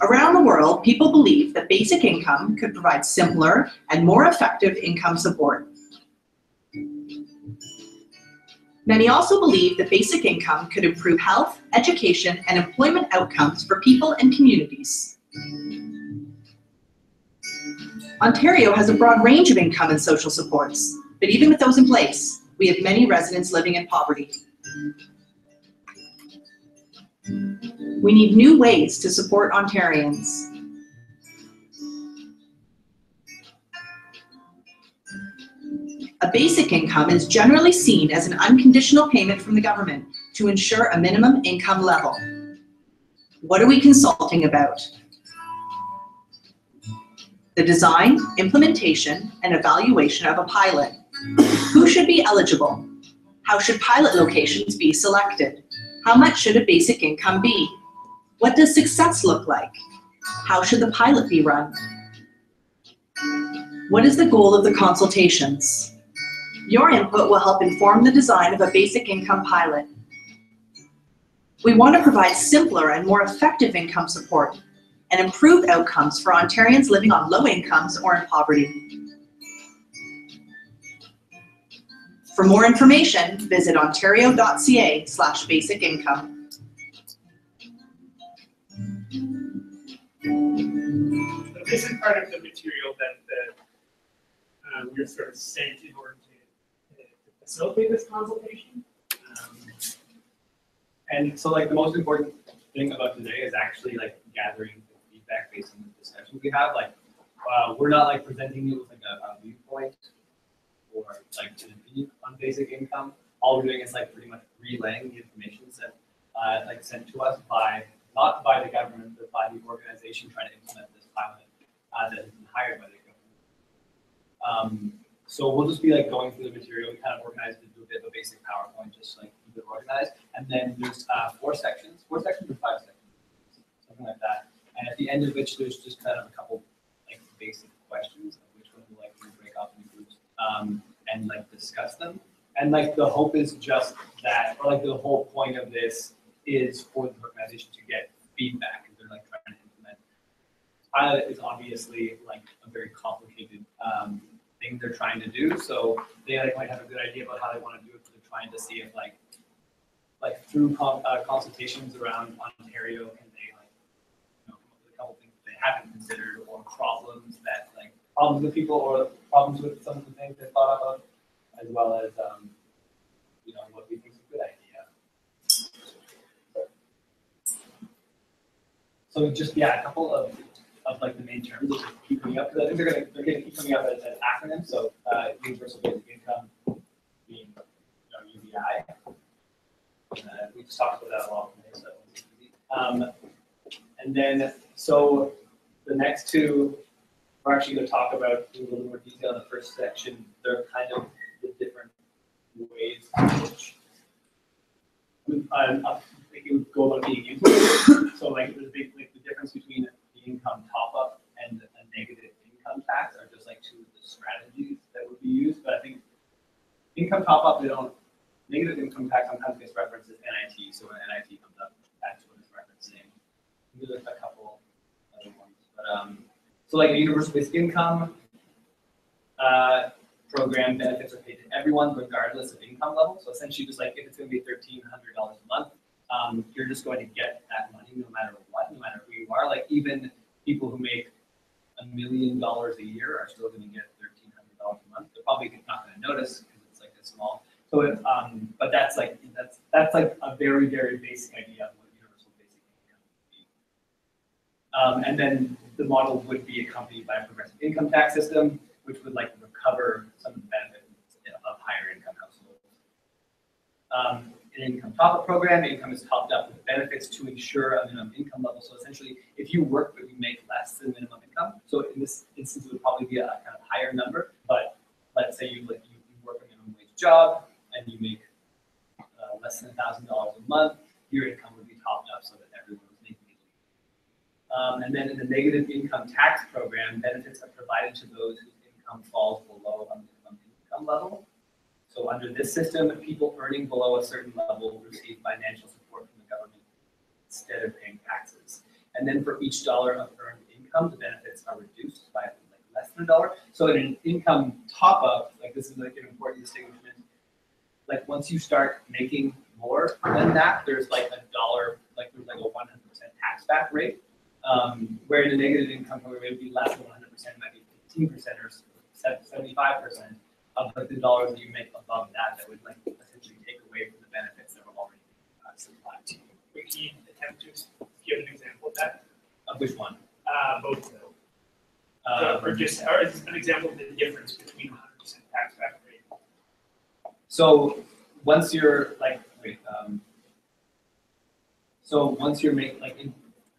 [SPEAKER 9] Around the world, people believe that basic income could provide simpler and more effective income support. Many also believe that basic income could improve health, education, and employment outcomes for people and communities. Ontario has a broad range of income and social supports, but even with those in place, we have many residents living in poverty. We need new ways to support Ontarians. A basic income is generally seen as an unconditional payment from the government to ensure a minimum income level. What are we consulting about? The design, implementation, and evaluation of a pilot. Who should be eligible? How should pilot locations be selected? How much should a basic income be? What does success look like? How should the pilot be run? What is the goal of the consultations? Your input will help inform the design of a basic income pilot. We want to provide simpler and more effective income support and improve outcomes for Ontarians living on low incomes or in poverty. For more information, visit ontario.ca/basic income.
[SPEAKER 1] So this is part of the material that we're sort of sent in order to facilitate this consultation.
[SPEAKER 8] And so like the most important thing about today is actually like gathering feedback based on the discussions we have. Like we're not like presenting you with like a viewpoint or like an opinion on basic income. All we're doing is like pretty much relaying the information that like sent to us by not by the government but by the organization trying to implement this pilot that has been hired by the government. So we'll just be like going through the material. We kind of organized it into a bit of a basic PowerPoint, just like keep it organized. And then there's 4 sections or 5 sections, something like that. And at the end of which there's just kind of a couple like basic questions of which one we like to break up into groups and like discuss them. And like the hope is just that, or like the whole point of this is for the organization to get feedback. They're like trying to implement. Pilot is obviously like a very complicated thing they're trying to do. So they like might have a good idea about how they want to do it, but they're trying to see if like through consultations around Ontario, can they like come up with a couple things that they haven't considered, or problems with people, or problems with some of the things they thought about, as well as what we think is a good idea. So just a couple of like the main terms that keep coming up, because I think they're gonna keep coming up as acronyms. So universal basic income being UBI. We just talked about that a lot today, so that was easy. And then so the next two we're actually going to talk about in a little more detail in the first section. They're kind of the different ways in which it would go about being implemented. So like there's big like the difference between the income top up and a negative income tax are just like 2 of the strategies that would be used. But I think income top up, negative income tax sometimes gets referenced as NIT. So when NIT comes up, that's what it's referencing. There's a couple other ones, but so like a universal basic income program, benefits are paid to everyone regardless of income level. So essentially, just like if it's going to be $1,300 a month, you're just going to get that money no matter what, no matter who you are. Like even people who make $1 million a year are still going to get $1,300 a month. They're probably not going to notice because it's like a small. So but that's like a very, very basic idea of what universal basic income would be. And then the model would be accompanied by a progressive income tax system, which would like recover some of the benefits of higher income households. An income top-up program, income is topped up with benefits to ensure a minimum income level. So essentially, if you work but you make less than minimum income, so in this instance it would probably be a kind of higher number. But let's say you work a minimum wage job and you make less than $1,000 a month, your income would be topped up so that everyone was making it. And then in the negative income tax program, benefits are provided to those whose income falls below a minimum income level. So under this system, people earning below a certain level receive financial support from the government instead of paying taxes. And then for each dollar of earned income, the benefits are reduced by like less than $1. So in an income top up, like this is like an important distinction. Like once you start making more than that, there's like a $1, like there's like a 100% tax back rate. Where in a negative income program, it would be less than 100%, it might be 15% or 75% of like the dollars that you make above that would like essentially take away from the benefits that were already supplied to you.
[SPEAKER 1] Can you attempt to give an example of that?
[SPEAKER 8] Of which one?
[SPEAKER 1] Both of them. Or just an example of the difference between 100% tax back rate.
[SPEAKER 8] So once you're like, so once you're making like,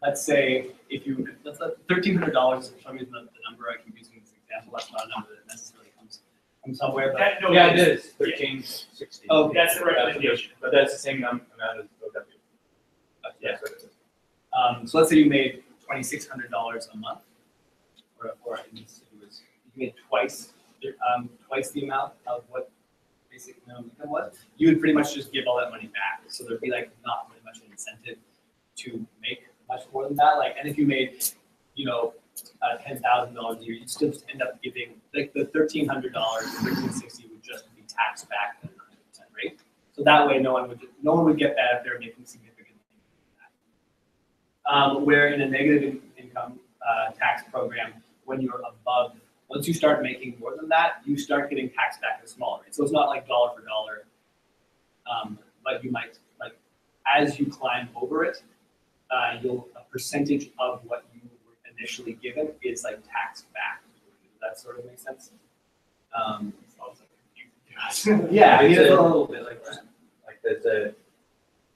[SPEAKER 8] let's say if you $1,300 is for some reason the number I keep using this example. That's not a number that necessarily comes from somewhere. But
[SPEAKER 2] Yeah, it is 1360.
[SPEAKER 8] Oh,
[SPEAKER 1] that's the recommendation.
[SPEAKER 2] But that's the same amount as OW.
[SPEAKER 8] Yeah. So let's say you made $2,600 a month, or you made twice the amount of what basic minimum income was. You would pretty much just give all that money back. So there'd be like not really much of an incentive to make much more than that. Like, and if you made, $10,000 a year, you'd still just end up giving like the $1,300, $1,360 would just be taxed back, and So that way, no one would get that if they're making significantly more than that. Where in a negative income tax program, when you're above, once you start making more than that, you start getting taxed back at a smaller rate. So it's not like dollar for dollar, but you might, like, as you climb over it, a percentage of what you were initially given is like taxed back. Does that sort of make sense? Yeah, I mean, it's a little bit like that.
[SPEAKER 2] Like there's a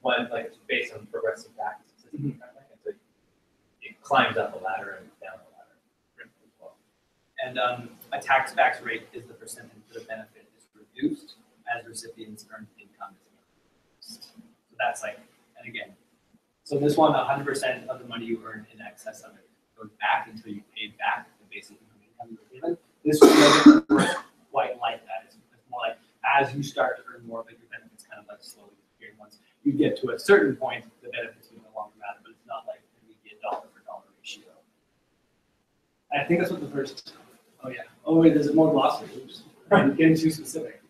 [SPEAKER 2] one, like it's based on progressive tax system, kind of thing. It's like it climbs up the ladder and down the ladder as well.
[SPEAKER 8] And a tax back rate is the percentage the benefit is reduced as recipients earn income is increased. So that's like, and again, so this one, 100% of the money you earn in excess of it goes back until you pay back the basic income you were given. This one doesn't work quite like that. It's more like as you start to earn more, like your benefits kind of like slowly disappear. Once you get to a certain point, the benefits will no longer matter, but it's not like we get dollar for dollar ratio. I think that's what the first, oh yeah. Oh wait, there's more glossary. Oops. I'm getting too specific.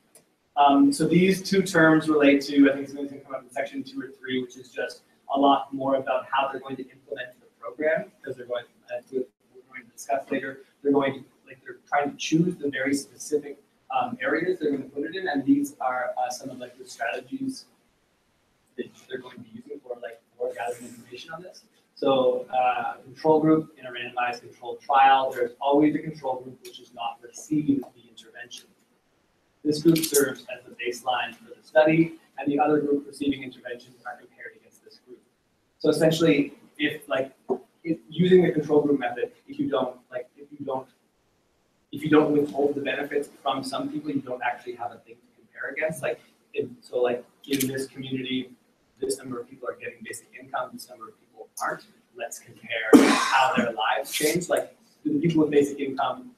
[SPEAKER 8] So these two terms relate to, I think it's going to come up in section 2 or 3, which is just a lot more about how they're going to implement the program, because they're going to, we're going to discuss later, they're going to, like, they're trying to choose the very specific areas they're going to put it in, and these are some of like the strategies that they're going to be using for gathering information on this. So control group in a randomized controlled trial, there's always a control group which does not receive the intervention. This group serves as the baseline for the study, and the other group receiving interventions are compared against this group. So essentially, if using the control group method, if you don't withhold the benefits from some people, you don't actually have a thing to compare against. In this community, this number of people are getting basic income, this number of people aren't. Let's compare how their lives change. Like, do the people with basic income,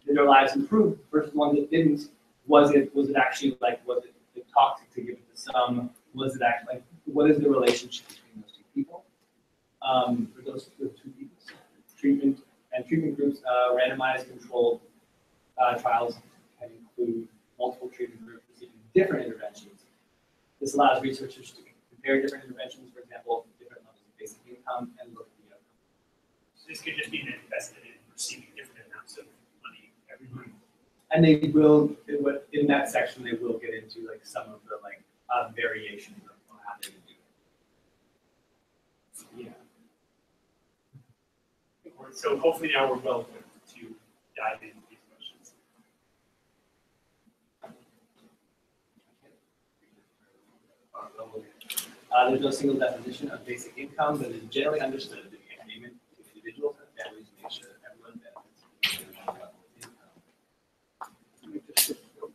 [SPEAKER 8] did their lives improve versus the ones that didn't? Was it actually was it toxic to give it to some? Was it actually what is the relationship between those two people? For those two people, treatment groups, randomized controlled trials can include multiple treatment groups receiving different interventions. This allows researchers to compare different interventions, for example, different levels of basic income, and look at the outcome.
[SPEAKER 1] So this could just be invested in receiving different amounts of money every month.
[SPEAKER 8] And they will, in that section, they will get into like some of the variations of how they would do it. Yeah.
[SPEAKER 1] So hopefully now we're well equipped to dive into these questions.
[SPEAKER 8] There's no single definition of basic income, but it is generally understood to be a payment to individuals and families to make sure that everyone benefits from a level of income. Let me just shift over.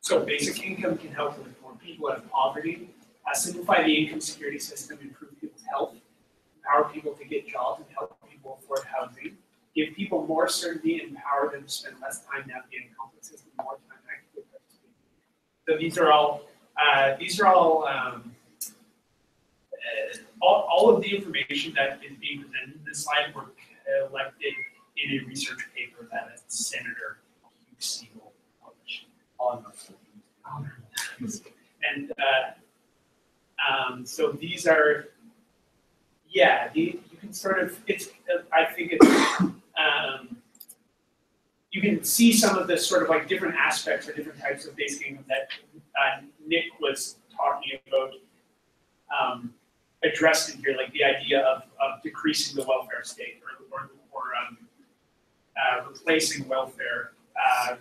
[SPEAKER 1] So basic income can help to reform people out of poverty, simplify the income security system, improve people's health, empower people to get jobs and help people afford housing, give people more certainty and empower them to spend less time navigating complex systems, more time actively participating. So these are all of the information that is being presented in this slide were collected in a research paper that Senator Hugh Siegel published on and so these are, you can sort of, I think you can see some of the sort of like different aspects or different types of basic income that Nick was talking about addressed in here, like the idea of decreasing the welfare state or replacing welfare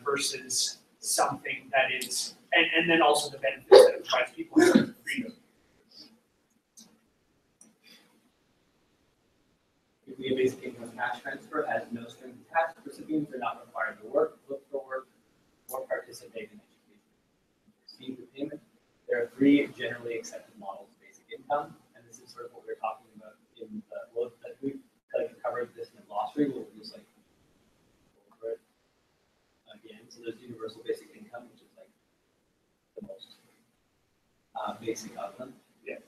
[SPEAKER 1] versus something that is, and then also the benefits that it provides people with freedom.
[SPEAKER 8] If we have basic income cash transfer has no strings attached, recipients are not required to work, look for work, or participate in education. To receive the payment, there are 3 generally accepted models of basic income, and this is sort of what we're talking about in the that we covered this in the glossary. We'll just go over it again. So there's universal basic income, which is like the most basic of them.
[SPEAKER 1] Yeah,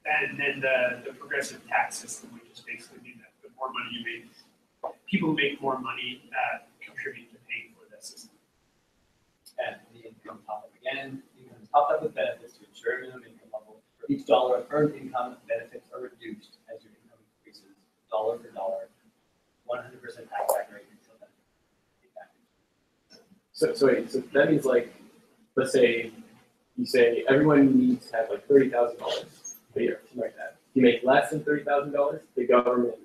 [SPEAKER 1] And then the progressive tax system, which is basically mean that the more money you make, people who make more money contribute to paying for that system.
[SPEAKER 8] And the income top up again, income topped up with benefits to ensure minimum income level. For each dollar of earned income, benefits are reduced as your income increases, dollar for dollar, 100% tax back rate until then.
[SPEAKER 5] So that means like, let's say, you say everyone needs to have like $30,000 a year, something like that. If you make less than $30,000, the government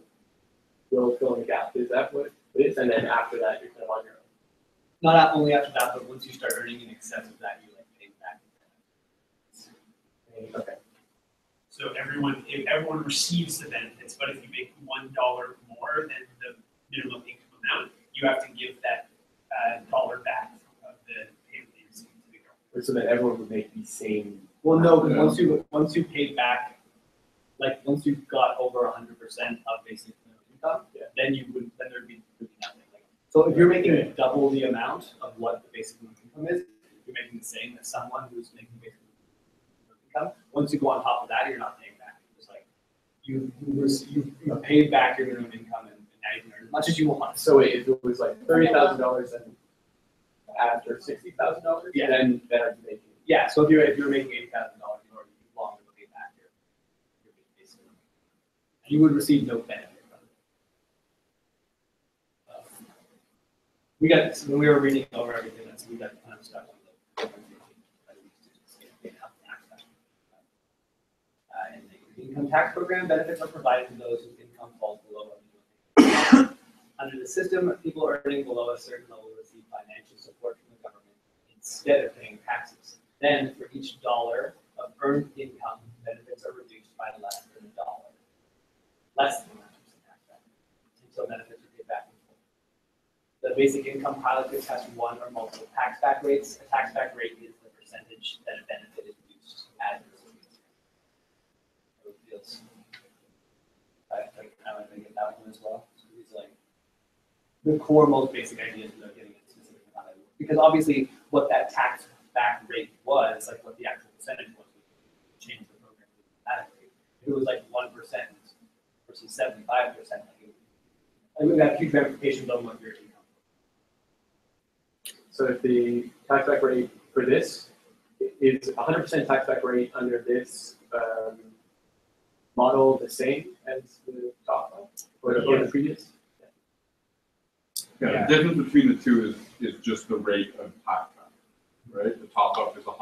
[SPEAKER 5] will fill in the gap. Is that what it is? And then after that, you're kind of on your own.
[SPEAKER 8] Not only after that, but once you start earning in excess of that, you like pay back.
[SPEAKER 5] Okay.
[SPEAKER 1] So if everyone receives the benefits, but if you make $1 more than the minimum income amount, you have to give that dollar back of the payment that you received to the government.
[SPEAKER 5] So that everyone would make the same.
[SPEAKER 8] Well, no, because once you paid back, like once you got over 100% of basic minimum income, then there'd be nothing. Like, so if you're making double the amount of what the basic minimum income is, you're making the same as someone who's making basic minimum income. Once you go on top of that, you're not paying back. It's like you paid back your minimum income and now you can earn as much as you want.
[SPEAKER 5] So if it was like $30,000 and after $60,000, then I'd be making.
[SPEAKER 8] Yeah, so if you're making $80,000, you already longer to pay back your basic income. You would receive no benefit from it. We got this when we were reading over everything. We got kind of stuck on the in the income tax program, benefits are provided to those whose income falls below a minimum income. Under the system, people earning below a certain level receive financial support from the government instead of paying taxes. Then, for each dollar of earned income, benefits are reduced by less than $1. Less than 1% tax back, until benefits are paid back in full. The basic income pilot could test one or multiple tax back rates. A tax back rate is the percentage that a benefit is reduced as a recipient. It feels. I want to get that one as well. So these like the core, most basic ideas without getting into specific amount of work. Because obviously, what that tax back rate was, like what the actual percentage was, we changed the program automatically. If it was like 1% versus 75%, like we got huge ramifications on what your income.
[SPEAKER 5] So if the tax back rate for this is 100% tax back rate under this model the same as the top one or the previous?
[SPEAKER 7] Yeah, the difference between the two is just the rate of tax back, right? The top up is 100%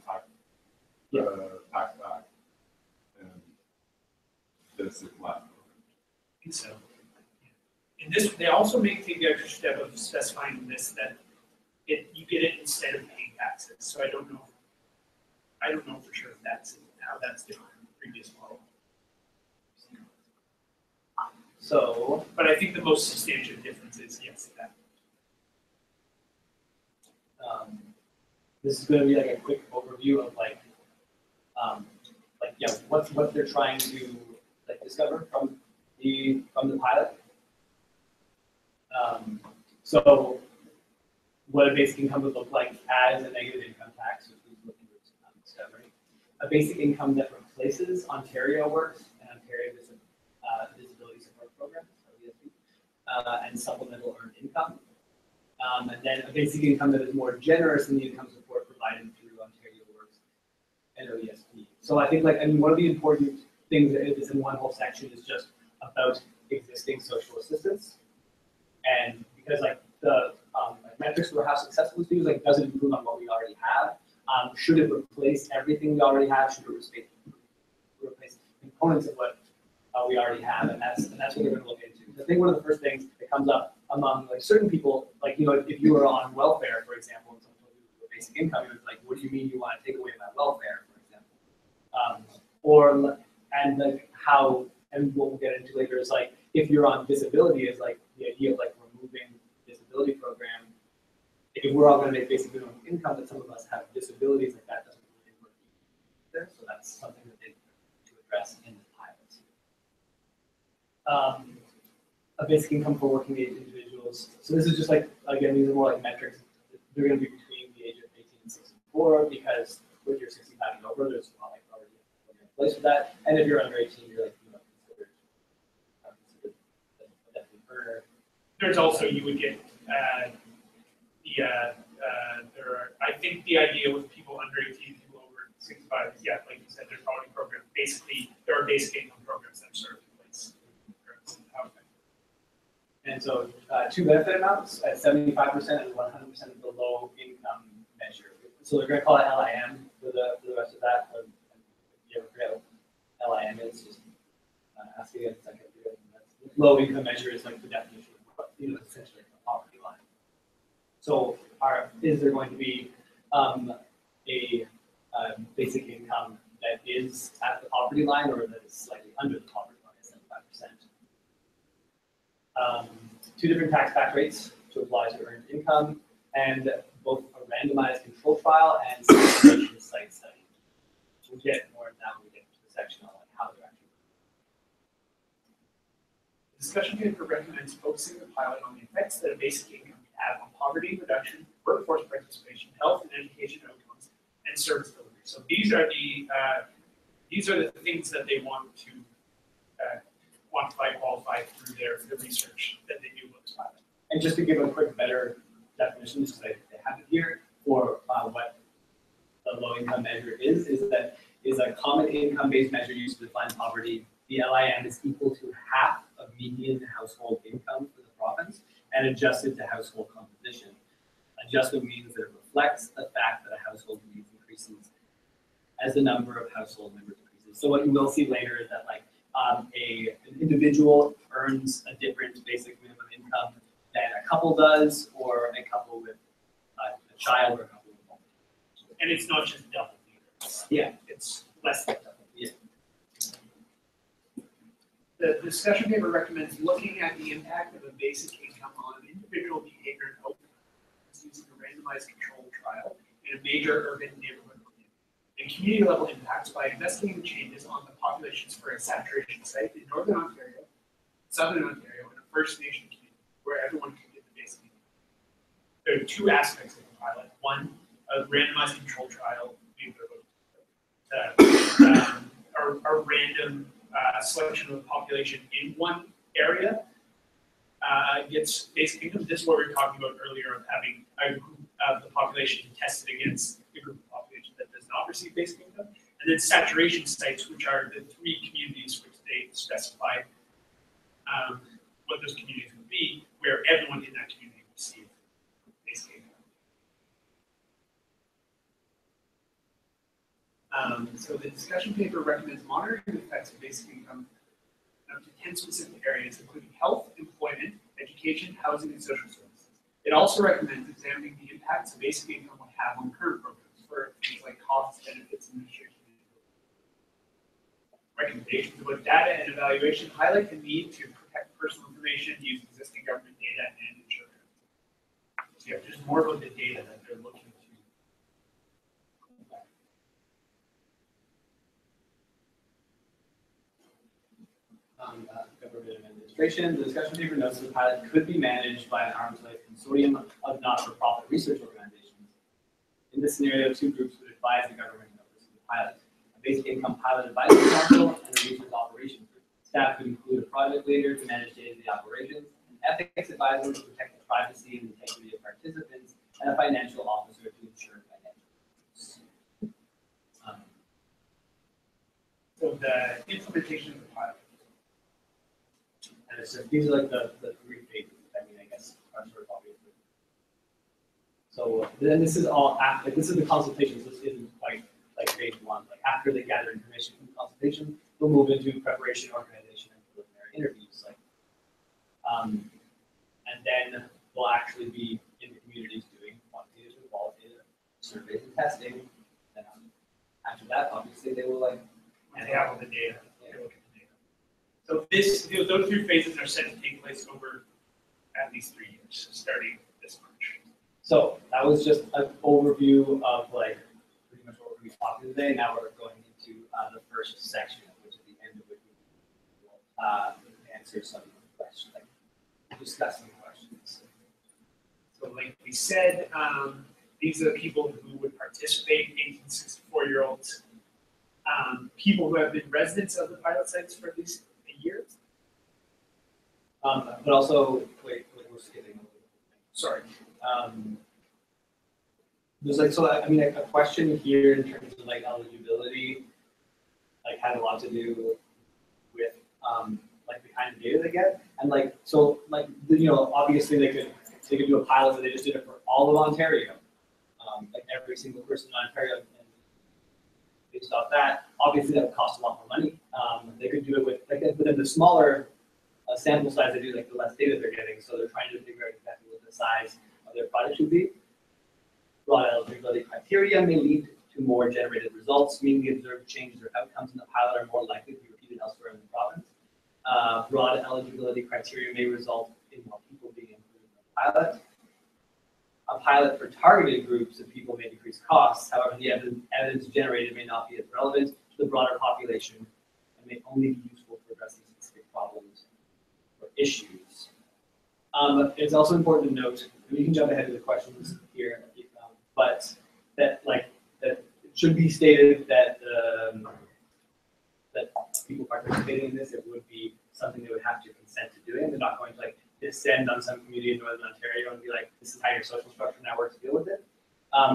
[SPEAKER 7] tax tax back, and this is less.
[SPEAKER 1] I think so. And this, they also make the extra step of specifying this that you get it instead of paying taxes. So I don't know for sure if that's how that's different from the previous model.
[SPEAKER 8] So,
[SPEAKER 1] but I think the most substantial difference is yes, that.
[SPEAKER 8] This is going to be like a quick overview of what they're trying to like discover from the pilot. So what a basic income would look like as a negative income tax, which we're looking at discovering. A basic income that replaces Ontario Works and Ontario Disability Support Programs, and supplemental earned income. And then a basic income that is more generous than the income support provided through Ontario Works and OESP. So I think one of the important things that is in one whole section is just about existing social assistance. And because the metrics for how successful this is, does it improve on what we already have? Should it replace everything we already have? Should it replace components of what we already have? And that's what we're going to look into. I think one of the first things that comes up among certain people, if you were on welfare, for example, and someone told you your basic income, it was like, what do you mean you want to take away my welfare, for example? And what we'll get into later is if you're on disability, is the idea of removing the disability program. If we're all going to make basic minimum income, that some of us have disabilities, that doesn't really work either. So that's something that they to address in the pilots. A basic income for working age individuals. So this is just again, these are more metrics. They're going to be between the age of 18 and 64 because when you're 65 and over, there's already place for that. And if you're under 18, you're like, considered a definite earner.
[SPEAKER 1] There's also, you would get, I think the idea with people under 18, people over 65 is, yeah, like you said, there's already programs. Basically, there are basic income programs that are sort of in place.
[SPEAKER 8] And so, two benefit amounts at 75% and 100% of the low income measure. So they're going to call it LIM for the rest of that. If you ever forget what LIM is, just ask again in a second. Low income measure is like the definition of what, essentially a poverty line. So is there going to be a basic income that is at the poverty line or that is slightly under the poverty line at 75%? Two different tax back rates to apply to earned income, and both a randomized control trial and simulation site study. We'll get more of that when we get to the section on how they're actually.
[SPEAKER 1] The discussion paper recommends focusing the pilot on the effects that a basic income can have on poverty reduction, workforce participation, health and education outcomes, and service delivery. So these are the things that they want to quantify, qualify through the research that they do with this pilot.
[SPEAKER 8] And just to give a quick better definition, just because they have it here, for what the low income measure is that is a common income based measure used to define poverty. The LIM is equal to half of median household income for the province and adjusted to household composition. Adjustment means that it reflects the fact that a household needs increases as the number of household members increases. So what you will see later is that an individual earns a different basic minimum income than a couple does, or a couple with a child, or a couple with multiple.
[SPEAKER 1] And it's not just double either.
[SPEAKER 8] Yeah.
[SPEAKER 1] It's less than double.
[SPEAKER 8] Yeah.
[SPEAKER 1] The discussion paper recommends looking at the impact of a basic income on individual behavior and outcomes using a randomized controlled trial in a major urban neighborhood and community level impacts by investigating the changes on the populations for a saturation site in Northern Ontario, Southern Ontario, and a First Nation community where everyone can get the basic income. There are two aspects of the pilot. One, a randomized control trial, a random selection of the population in one area gets basic income. This is what we were talking about earlier of having a group of the population tested against the group of population that does not receive basic income. And then saturation sites, which are the three communities which they specify what those communities would be, where everyone in that community receives basic income. So the discussion paper recommends monitoring the effects of basic income up to 10 specific areas, including health, employment, education, housing, and social services. It also recommends examining the impacts of basic income will have on current programs for things like costs, benefits, administration. Recommendations about data and evaluation highlight the need to protect personal information, use existing government data, and ensure. So yeah, just more about the data that they're looking to.
[SPEAKER 8] Government administration. The discussion paper notes the pilot could be managed by an arm's length consortium of not-for-profit research organizations. In this scenario, two groups would advise the government of the pilot: a basic income pilot advisory council and a research operations group. Staff would include a project leader to manage day-to-day operations, an ethics advisor to protect the privacy and integrity of participants, and a financial officer to ensure financial use.
[SPEAKER 1] So the implementation of the pilot.
[SPEAKER 8] And it's just, these are like the three phases. I mean, I guess are sort of obvious. So then this is all after. This is the consultation. So this isn't quite like phase one. Like after they gather information from the consultation, they'll move into preparation, organization, and preliminary interviews. And then we'll actually be in the communities doing quantitative and qualitative surveys and testing. And after that, obviously, they will when
[SPEAKER 1] they have all the data. They look at the data. So those three phases are set to take place over at least 3 years, starting this March.
[SPEAKER 8] So that was just an overview of pretty much what we're talking today. Now we're going into the first section, which is the end of which we will answer some questions, discuss some questions.
[SPEAKER 1] So like we said, these are the people who would participate, 18 to 64-year-olds. people who have been residents of the pilot sites for at least a year.
[SPEAKER 8] But also, wait, we're skipping.
[SPEAKER 1] Sorry.
[SPEAKER 8] There's like, so I mean, a question here in terms of like eligibility, like had a lot to do with like the kind of data they get, and like so like you know obviously they could do a pilot where they just did it for all of Ontario, like every single person in Ontario, and based off that, obviously that would cost a lot more money. They could do it with like within the smaller sample size they do, like the less data they're getting, so they're trying to figure out exactly what the size of their product should be. Broad eligibility criteria may lead to more generated results, meaning the observed changes or outcomes in the pilot are more likely to be repeated elsewhere in the province. Broad eligibility criteria may result in more people being included in the pilot. A pilot for targeted groups of people may decrease costs. However, the evidence generated may not be as relevant to the broader population and may only be useful for addressing specific problems or issues. It's also important to note, and we can jump ahead to the questions here, but that it should be stated that that people participating in this, it would be something they would have to consent to doing. They're not going to like descend on some community in Northern Ontario and be like, this is how your social structure now works, deal with it.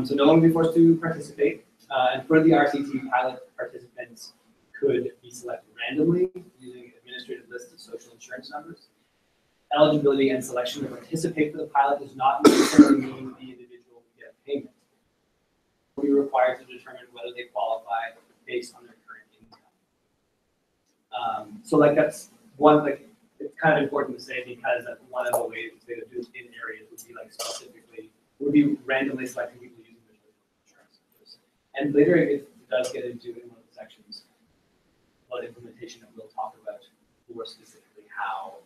[SPEAKER 8] So no one will be forced to participate. And for the RCT, pilot participants could be selected randomly using an administrative list of social insurance numbers. Eligibility and selection to participate for the pilot does not necessarily mean the individual will get a payment. We'll be required to determine whether they qualify based on their current income. So like that's one, like it's kind of important to say because one of the ways they would do it in areas would be like specifically, would be randomly selecting people using visual insurance numbers. And later it does get into in one of the sections about implementation, and we'll talk about more specifically how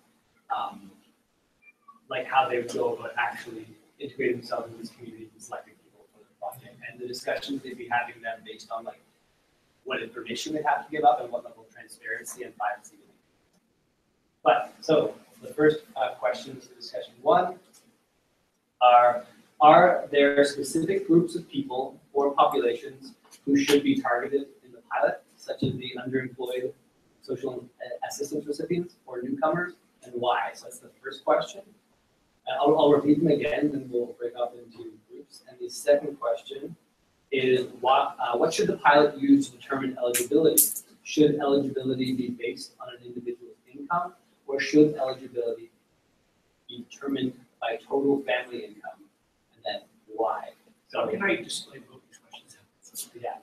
[SPEAKER 8] like how they would go about actually integrating themselves in this community and selecting people for the project, and the discussions they'd be having them based on like what information they have to give up and what level of transparency and privacy. But so the first question to discussion one are there specific groups of people or populations who should be targeted in the pilot, such as the underemployed social assistance recipients or newcomers, and why? So that's the first question. I'll repeat them again, then we'll break up into groups. And the second question is what should the pilot use to determine eligibility? Should eligibility be based on an individual's income, or should eligibility be determined by total family income? And then why?
[SPEAKER 1] So can I just like both these questions?
[SPEAKER 8] Yeah.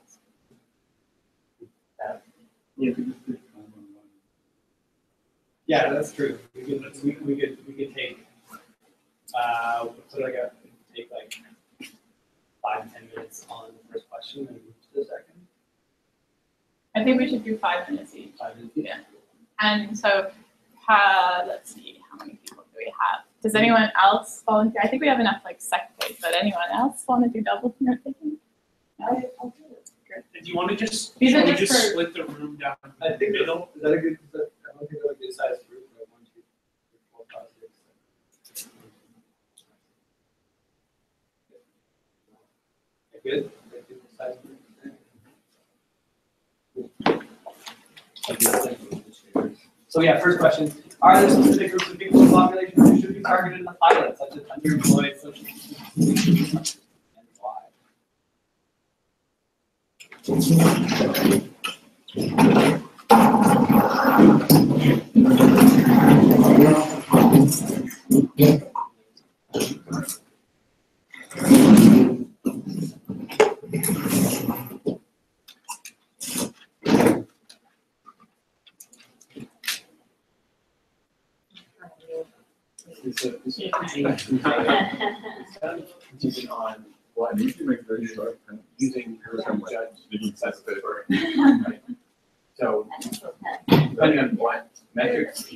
[SPEAKER 8] Yeah, that's true. We could take take like 5-10 minutes on the first question and move to the second.
[SPEAKER 3] I think we should do 5 minutes each.
[SPEAKER 8] 5 minutes.
[SPEAKER 3] Yeah. And so, let's see, how many people do we have? Does anyone else volunteer? I think we have enough like secretaries, but anyone else want to do double note taking? I'll do it. Great.
[SPEAKER 1] And do you want to just,
[SPEAKER 3] These are
[SPEAKER 1] shall we
[SPEAKER 3] just
[SPEAKER 1] just
[SPEAKER 3] for-
[SPEAKER 1] split the room down
[SPEAKER 8] I
[SPEAKER 1] the
[SPEAKER 8] think
[SPEAKER 1] middle?
[SPEAKER 8] is that a good? I don't think that's a good sized group. Like 1, 2, 3, 4, 5, 6. Good. Good size group. So yeah, first question: are there specific groups of people in the population who should be targeted in the pilot, such as underemployed, social security, and why?
[SPEAKER 5] Continuing on what
[SPEAKER 7] You can make very short.
[SPEAKER 5] using judge sensitive. Right? So depending on what metrics.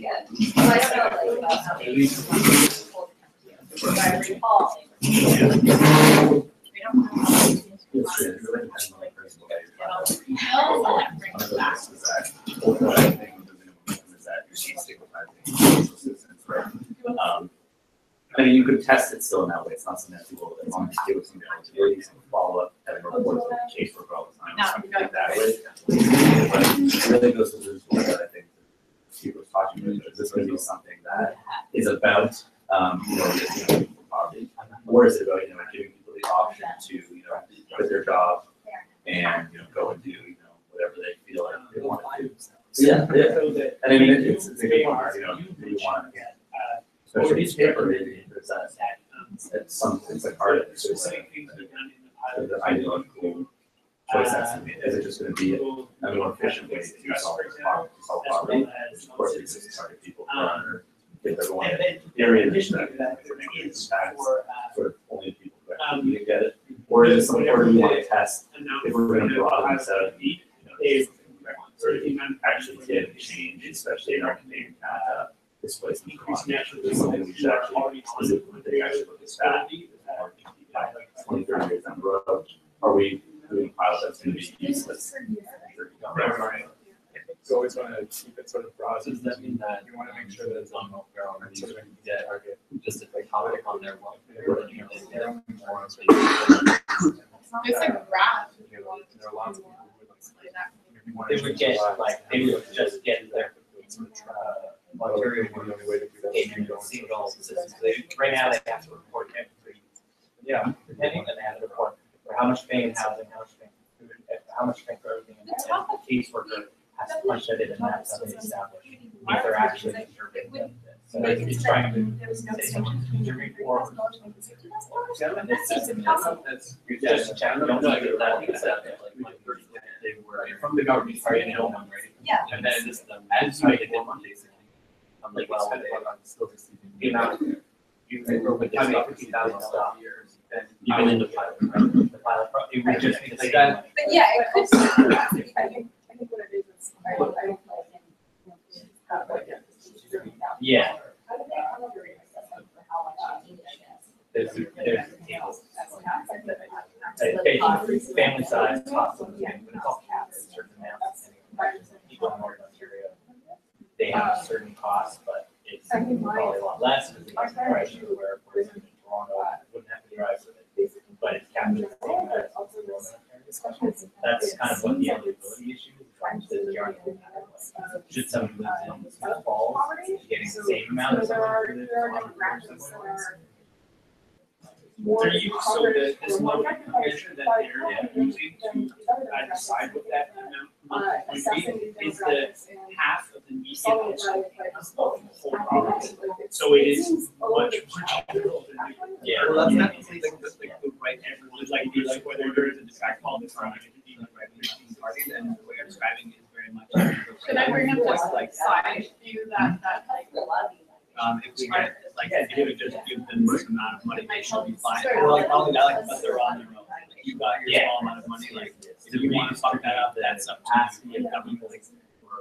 [SPEAKER 2] I mean, you could test it still in that way. It's not something that people, as long as you give it some eligibility, some follow up, having reports with the caseworker all the time. something like that with. But it really goes to this one that I think Steve was talking about. Is this going to be something that is about, poverty, or is it about, giving people the option to, quit their job and, go and do, whatever they feel like they want to do. Yeah, yeah. And I mean, it's a good one, do you want to get, especially in paper, maybe there's that, it's like art, it's just like, the ideological choice that's to be, is it just going to be a more efficient way to solve poverty, which of course exists to target people who are get everyone areas that sort of only people who actually need to get it, or is it something where we want to test if we're going to broaden this out, actually get change, especially in our Canadian displaced economy. Is something we should actually, is it one thing actually look at that 20, 30 years down the road? Are we doing a pilot that's going to be useless?
[SPEAKER 10] Right. So always want to keep it sort of broad. So does that mean that you want to make sure that it's on welfare on so that you get target just to comment on their welfare?
[SPEAKER 3] It's a graph.
[SPEAKER 10] There are lots of people who would
[SPEAKER 8] They would get, like, they would just get their, Ontario single systems. Right now, they have to report every, depending on that report, for how much paying in housing, how much paying for food, how much paying for everything. And the caseworker has to punch that in and that's how they establish if they're actually contributing benefits. So it's trying to say someone's contributing or.
[SPEAKER 10] That's just a challenge.
[SPEAKER 8] Don't know that except like they were from the government, sorry, and no one, right?
[SPEAKER 3] Yeah.
[SPEAKER 8] And then this as you make it more basically. I'm like, well, the amount you with this about $50,000 years, even in the pilot, right? The pilot, it would just be like that.
[SPEAKER 4] But yeah, it could. I think what it is I don't
[SPEAKER 8] Yeah.
[SPEAKER 4] How do they collaborate for how much you
[SPEAKER 8] There's family size, cost of living, but it's all capped at certain amounts. People in Northern Ontario, they have a certain cost, but it's probably a lot less because it's price where a person in Toronto wouldn't have to drive with it, but it's capped at the same as that's kind of what the eligibility issue is. Should someone live in Small Falls, getting the same amount as someone who lives in
[SPEAKER 1] So this monthly measure that they're using to decide what that amount would be is the half of the median household income of the whole province. So it is much general than
[SPEAKER 8] Yeah,
[SPEAKER 1] well, that's definitely the right answer. It's like whether there is a de facto politics or not, parties, and the way I'm describing it is very much.
[SPEAKER 3] Should I bring up this like side view that
[SPEAKER 1] If we get, like, if you would just give them this amount of money, they should be fine.
[SPEAKER 3] Sure.
[SPEAKER 1] Well, probably not, like, but they're on their own. Like, you got your small amount of money, like, if you want to fuck that up, that's up to you.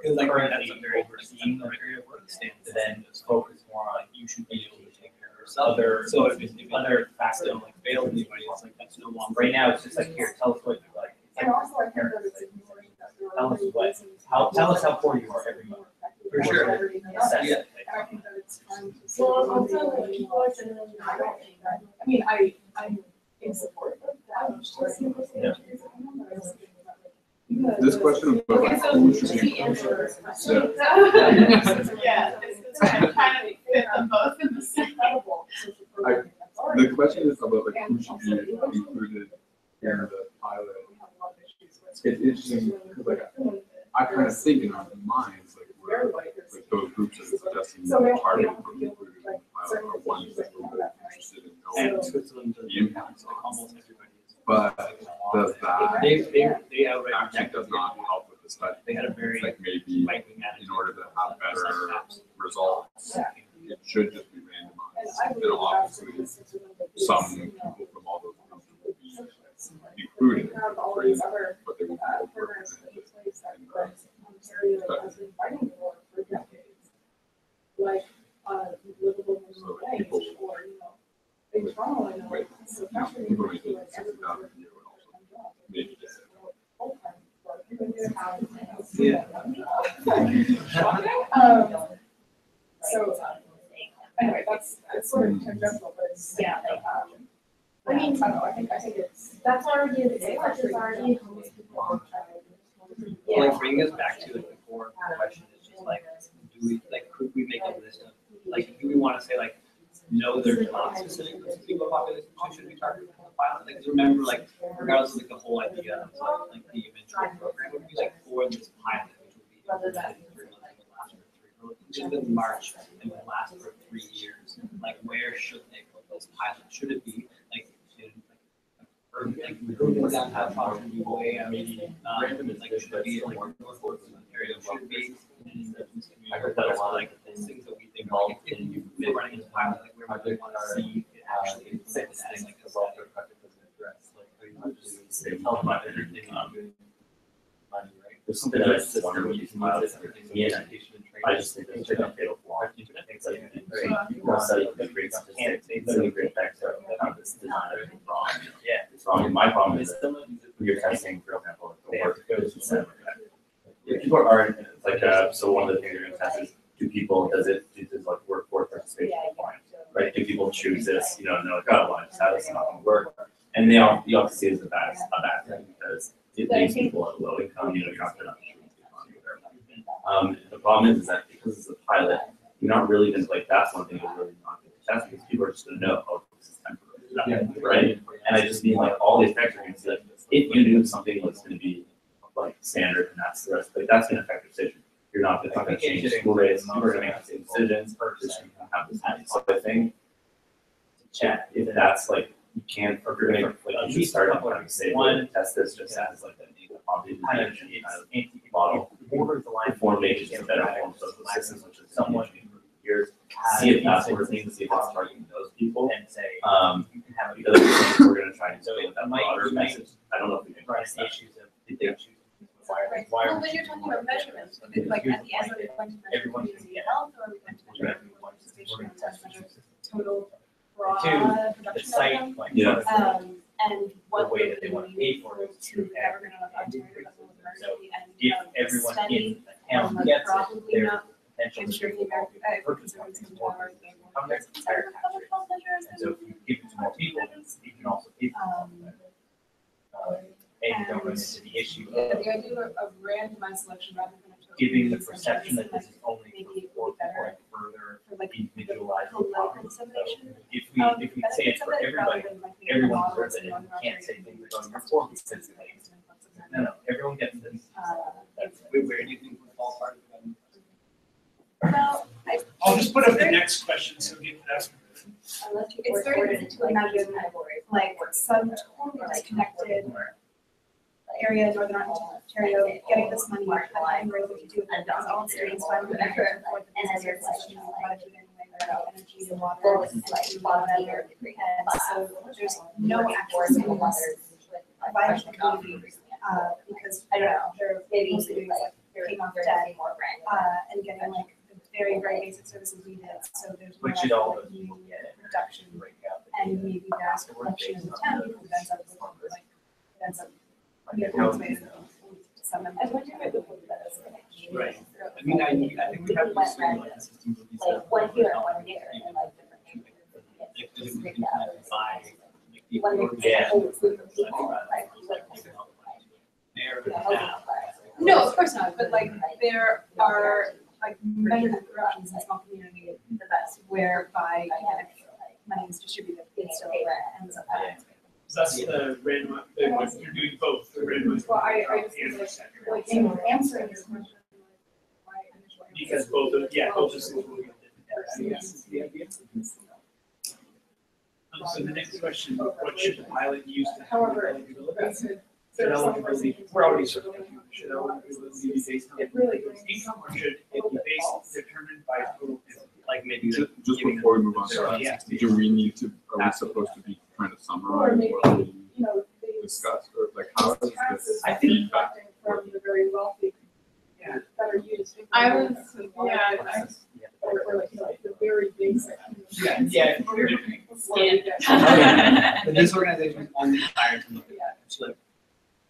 [SPEAKER 1] Because like, that's a very routine area of work stance.
[SPEAKER 8] Then focus more on
[SPEAKER 1] You should be able to take care of yourself. So if other facts don't like fail anybody, it's like, that's no longer.
[SPEAKER 8] right now, it's just like, here, tell us what you like. It's
[SPEAKER 4] And
[SPEAKER 8] like,
[SPEAKER 4] also, I think that it's ignoring that there are.
[SPEAKER 8] Tell us what, tell us how poor you are every month.
[SPEAKER 1] For sure.
[SPEAKER 8] Assess it.
[SPEAKER 4] And I think that it's time to.
[SPEAKER 11] Well, also, people are generally not getting that. I mean, I'm in support of that.
[SPEAKER 7] This question about
[SPEAKER 3] Okay,
[SPEAKER 7] like
[SPEAKER 3] so
[SPEAKER 7] who should be
[SPEAKER 3] the answer
[SPEAKER 7] included.
[SPEAKER 3] is
[SPEAKER 7] Yeah.
[SPEAKER 3] yeah, this is kind of fit them both in the same.
[SPEAKER 7] The question is about like who should be included in the pilot. It's interesting because like I kind of think in our minds like we're like those groups that are suggesting that targeted for included in the pilot are ones that we're really interested in knowing
[SPEAKER 1] And Switzerland,
[SPEAKER 7] the impacts on.
[SPEAKER 1] almost everybody is.
[SPEAKER 7] But does that
[SPEAKER 1] They outright
[SPEAKER 7] actually
[SPEAKER 1] rejected
[SPEAKER 7] does not help with the study?
[SPEAKER 1] They had a very
[SPEAKER 7] Like maybe
[SPEAKER 1] right-wing attitude.
[SPEAKER 7] in order to have better results, it should just be randomized. And obviously, some people from all those groups would be included, but they would be overrepresented in the study.
[SPEAKER 11] Like, livable
[SPEAKER 7] So
[SPEAKER 11] wage,
[SPEAKER 7] people
[SPEAKER 11] or, in Toronto, I know.
[SPEAKER 7] Wait,
[SPEAKER 11] so
[SPEAKER 7] people making 60,000 a year would also maybe get
[SPEAKER 11] Yeah. So, anyway, that's sort of tangential, but it's, I I mean, I think that's already in the day, which is already homeless people on
[SPEAKER 8] Well, like bringing us back to like the core question is just like, could we make a list of, like, do we want to say like, no, there's not specific people population who should be targeted for the pilot? Like, 'cause remember, like, regardless of like the whole idea of like the eventual program would be like for this pilot, which would be like 3 months, it would last for 3 months, which is in March and would last for 3 years. Like, where should they put this pilot? Should it be like in like downtown Toronto, way out, like should it be like northward Ontario? Should it be in the community? I heard that a lot. Like things that we think like if you've been running this pilot, like where we want to see it actually implemented as like a software project as an address. Like are you just tell them about everything money, right?
[SPEAKER 2] There's something that I just wonder when you smile at everything. I just think there's a fatal flaw. It's like, people study the great statistics, it's a great effect of how this design is wrong. Yeah, it's wrong. And my problem is that when you're testing, for example, the work goes to center. If people aren't, it's like, so one of the things you're gonna test is, do people, does like workforce participation decline? Right? Do people choose this, no, like, oh, well, I just have this, not gonna work. And you have to see it as a bad thing because it leaves people at low income, you're not gonna the problem is that because it's a pilot, you're not really going to, like, that's one thing that's really not going to test because people are just going to know, oh, this is temporary, right? And I just mean, like, all the effects are going to be, like, if you do something that's going to be, like, standard and that's the rest, like, that's going to affect your decision. You're not going to change school rates, you're going to make the same decisions, just you can have this other thing. Check if that's, like, you can't, or if you're going to, like, you should start on having to say, one, test this just as, like, a model. Before making a better form of social systems, which is someone years, see if that's what we're thinking, see if it's targeting those people. And say, you can have the other thing we're going to try and do that broader message. I don't know if we can address the issues of
[SPEAKER 4] Well, when you're talking about measurements, like at the end, are we going to measure community health, or are we going to measure participation in total broad production outcome? And what
[SPEAKER 8] way that they want to pay for it
[SPEAKER 4] to the government of Ontario,
[SPEAKER 8] so if everyone in the town gets it, their potential come there, higher tax rates. And so if you give it to more people, you can also pay for it. And you don't run into the issue
[SPEAKER 4] the
[SPEAKER 8] of
[SPEAKER 4] idea of randomized selection rather than a total.
[SPEAKER 8] giving the perception that this is only
[SPEAKER 4] maybe
[SPEAKER 8] for
[SPEAKER 4] better
[SPEAKER 8] further
[SPEAKER 4] for like
[SPEAKER 8] individualized
[SPEAKER 4] political
[SPEAKER 8] problems. So
[SPEAKER 4] dissemination.
[SPEAKER 8] if we say it's for everybody, everyone deserves it, and you can't say things like, oh, you're poor because it's like, no, everyone gets this. Where do you think we fall apart?
[SPEAKER 4] Well,
[SPEAKER 1] I'll just put up the next question, so get that.
[SPEAKER 4] it's very easy to imagine like some totally disconnected area in Northern Ontario getting this money and we're able to do it because all it's doing is finding the effort for the business system budget anyway, for energy and water and better. And so there's no access to viable community because I don't know, they're mostly doing like paying off debt and getting like the very, very basic services we did. So there's no like community reduction and maybe there's collection in the town because it ends up with like
[SPEAKER 8] Right. I mean, I think we have to assume like systems will be set up.
[SPEAKER 12] One here, one there, and like different.
[SPEAKER 8] Like, because we can kind of buy, like, the
[SPEAKER 12] One
[SPEAKER 8] order,
[SPEAKER 12] mix a whole group of people, like,
[SPEAKER 8] narrow it down.
[SPEAKER 4] No, of course not, but like there are like measurement corrections in small community the best whereby even if money is distributed, it still ends up at.
[SPEAKER 1] That's the random, you're doing both, the randomized.
[SPEAKER 11] Well, I
[SPEAKER 1] and
[SPEAKER 11] just
[SPEAKER 1] the
[SPEAKER 11] like in answering your question. Why initially-
[SPEAKER 1] because both of, yeah, both of them will be so the next question, what should the pilot use to?
[SPEAKER 11] However,
[SPEAKER 1] Should eligibility, we're already sort of, should eligibility be based on
[SPEAKER 11] It really
[SPEAKER 1] income or should it be based, determined by total?
[SPEAKER 8] Like maybe
[SPEAKER 7] Just before we move on,
[SPEAKER 1] Yeah.
[SPEAKER 7] do we need to, are we supposed to be trying to
[SPEAKER 11] Or
[SPEAKER 7] summarize
[SPEAKER 11] maybe,
[SPEAKER 7] what we
[SPEAKER 11] they
[SPEAKER 7] discussed, or like how is
[SPEAKER 11] taxes
[SPEAKER 7] this
[SPEAKER 1] I think-
[SPEAKER 7] feedback?
[SPEAKER 11] from the very wealthy.
[SPEAKER 1] Yeah.
[SPEAKER 11] That are used.
[SPEAKER 3] I was,
[SPEAKER 11] Or like, the very basic.
[SPEAKER 1] Yeah.
[SPEAKER 8] But this organization is only hired to look at that, it's like,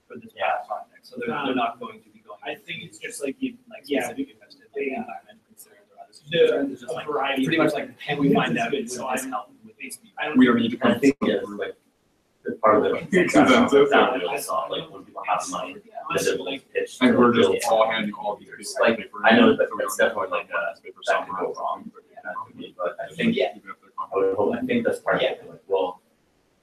[SPEAKER 8] for this project, so they're not going to be going.
[SPEAKER 1] I think it's just like, you,
[SPEAKER 8] Like,
[SPEAKER 1] yeah,
[SPEAKER 8] specific invested, like, environmental concerns or other
[SPEAKER 1] the,
[SPEAKER 8] concerns, it's just
[SPEAKER 1] a
[SPEAKER 8] like,
[SPEAKER 1] variety.
[SPEAKER 8] pretty much like, can we find out,
[SPEAKER 1] Good,
[SPEAKER 8] would
[SPEAKER 1] so
[SPEAKER 8] this
[SPEAKER 1] I'm,
[SPEAKER 8] help with these people?
[SPEAKER 1] I don't.
[SPEAKER 7] We don't need to
[SPEAKER 2] I
[SPEAKER 7] come
[SPEAKER 2] think
[SPEAKER 7] up
[SPEAKER 2] it's
[SPEAKER 7] with
[SPEAKER 2] like, part of the
[SPEAKER 7] Consensus.
[SPEAKER 2] down to saw, like when people have money, they like pitch.
[SPEAKER 7] And we're
[SPEAKER 2] to
[SPEAKER 7] just all handing all these.
[SPEAKER 2] Like, I know that that's definitely like that could go wrong, but I think, I think that's part of it, like, well,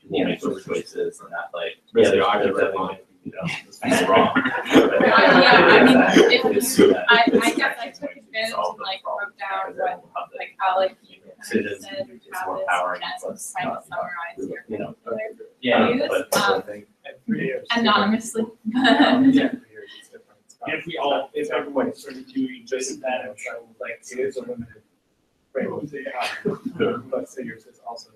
[SPEAKER 2] people make those choices and that like, yeah, there's definitely, you know, it's wrong.
[SPEAKER 3] I mean, I guess I took advantage and like wrote down what, like how like you kind of said, how this was trying to summarize your
[SPEAKER 2] You know,
[SPEAKER 3] views,
[SPEAKER 2] I think.
[SPEAKER 3] anonymously.
[SPEAKER 1] If everyone started doing just that,
[SPEAKER 10] Like, it is a limited. Right, but say yours is also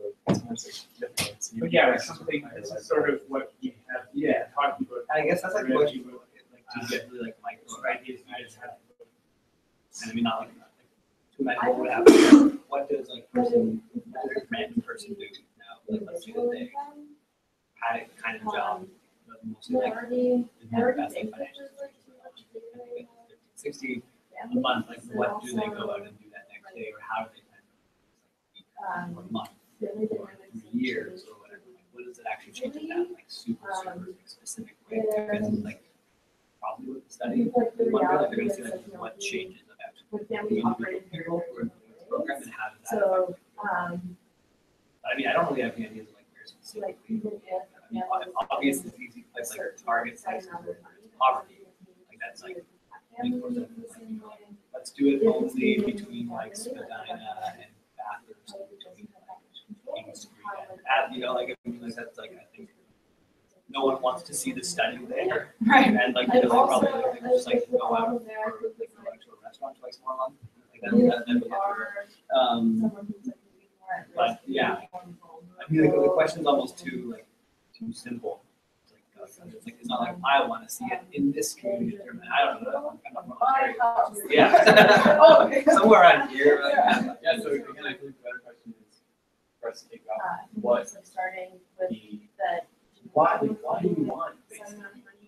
[SPEAKER 10] different.
[SPEAKER 1] but yeah, something, this is sort of what we have, talking about.
[SPEAKER 8] I guess that's like what you would like to get really like micro ideas you guys have. And I mean, not like too many people would have. What does like random person do now? Like, let's say that they had a kind of job, but mostly like didn't have the best like financial situation. 60 a month, like what do they go out and do that next day, or how do they plan for a month, or 3 years, or whatever? Like, what does it actually change in that like super specific way? Because like probably with the study, one thing like they're gonna see like what changes about individual people who are in the program and how does that affect them. But I mean, I don't really have any ideas of like where specifically. I mean, obviously it's easy place like target sites for poverty, like that's like. Let's do it only between like Spadina and Bathurst, between King Street and you know, like I mean, like that's like I think no one wants to see the study there,
[SPEAKER 3] Right.
[SPEAKER 8] and like you know, they probably like, they just like go out for like go out to a restaurant twice a month, like that would get but yeah, I mean, like, the question's almost too simple. It's like, it's not like I want to see it in this community. I don't know. I'm not from Ontario. Yeah.
[SPEAKER 11] Oh, okay.
[SPEAKER 8] Somewhere around here. Like,
[SPEAKER 5] Yeah, so again, I think the better question is for us to think about what
[SPEAKER 12] Starting with
[SPEAKER 5] the,
[SPEAKER 12] the.
[SPEAKER 5] why do you want basically,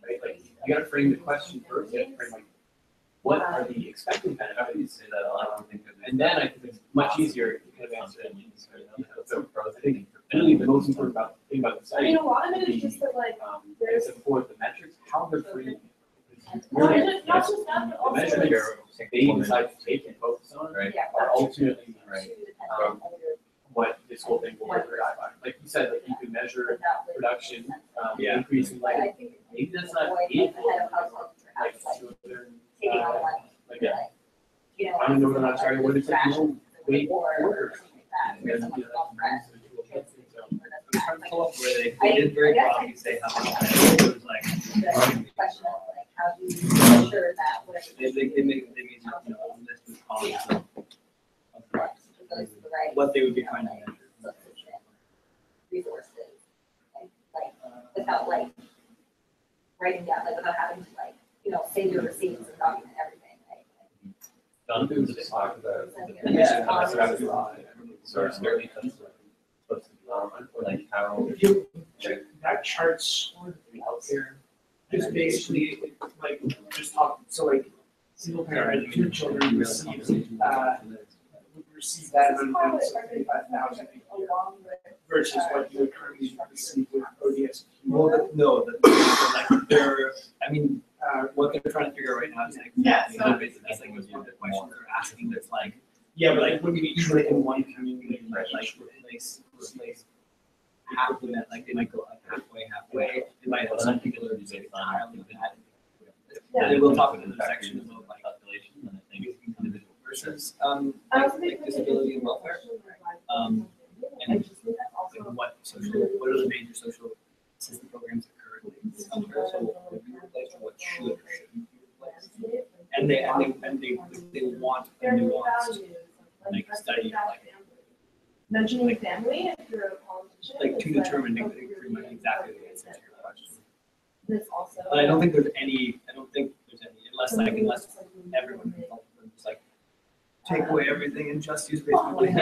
[SPEAKER 5] right? Like, you gotta frame the question first, you gotta frame like, what are the expected benefits? And then I think it's much easier to kind of answer that. So I think really the most important thing about the
[SPEAKER 11] I
[SPEAKER 5] study
[SPEAKER 11] mean, a lot of it is just that like, there's.
[SPEAKER 5] is for the metrics, how they're framed.
[SPEAKER 11] Not
[SPEAKER 5] Really,
[SPEAKER 11] just that, but
[SPEAKER 5] the
[SPEAKER 11] also
[SPEAKER 5] measurements
[SPEAKER 11] like.
[SPEAKER 5] they decide to take and focus on
[SPEAKER 2] Right.
[SPEAKER 5] are ultimately
[SPEAKER 2] Right.
[SPEAKER 5] what this whole thing will work out on. Like you said, like you can measure production,
[SPEAKER 8] Yeah.
[SPEAKER 5] increase in like, maybe that's not equal. Like children, like I'm in Northern Ontario, what is it, no weight order?
[SPEAKER 8] I'm trying to pull up where they did very broadly say how much it was like.
[SPEAKER 12] How do you ensure that when
[SPEAKER 8] They made you know a list of columns of
[SPEAKER 12] right
[SPEAKER 8] what they would be trying to measure.
[SPEAKER 12] resources, like without like writing down, like without having to like, you know, save your receipts and document everything, right?
[SPEAKER 2] Done things that talk about. Like how.
[SPEAKER 1] If you check that chart scored healthcare, just basically like just talk, so like single parent, 2 children receive that amount of $75,000 versus what you would currently receive with ODS.
[SPEAKER 8] Well, no, like they're, I mean, what they're trying to figure out right now is like, that's like was one of the questions they're asking that's like,
[SPEAKER 1] Yeah, but
[SPEAKER 8] like, wouldn't it be easily in one community, like replace half of that, like they might go up halfway, they might have some people that are just entirely bad. And then we'll talk in the section about like population, and I think individual versus, like disability and welfare. And what are the major social assistance programs that currently exist? So what be replaced or what should or shouldn't be replaced? And they want a nuanced, like study, like
[SPEAKER 11] Mentioning family if you're a politician.
[SPEAKER 8] like to
[SPEAKER 11] is
[SPEAKER 8] determine
[SPEAKER 11] like
[SPEAKER 8] pretty much exactly the answer to your question.
[SPEAKER 11] This also.
[SPEAKER 8] But I don't think there's any, unless everyone just like take away everything and just use basically.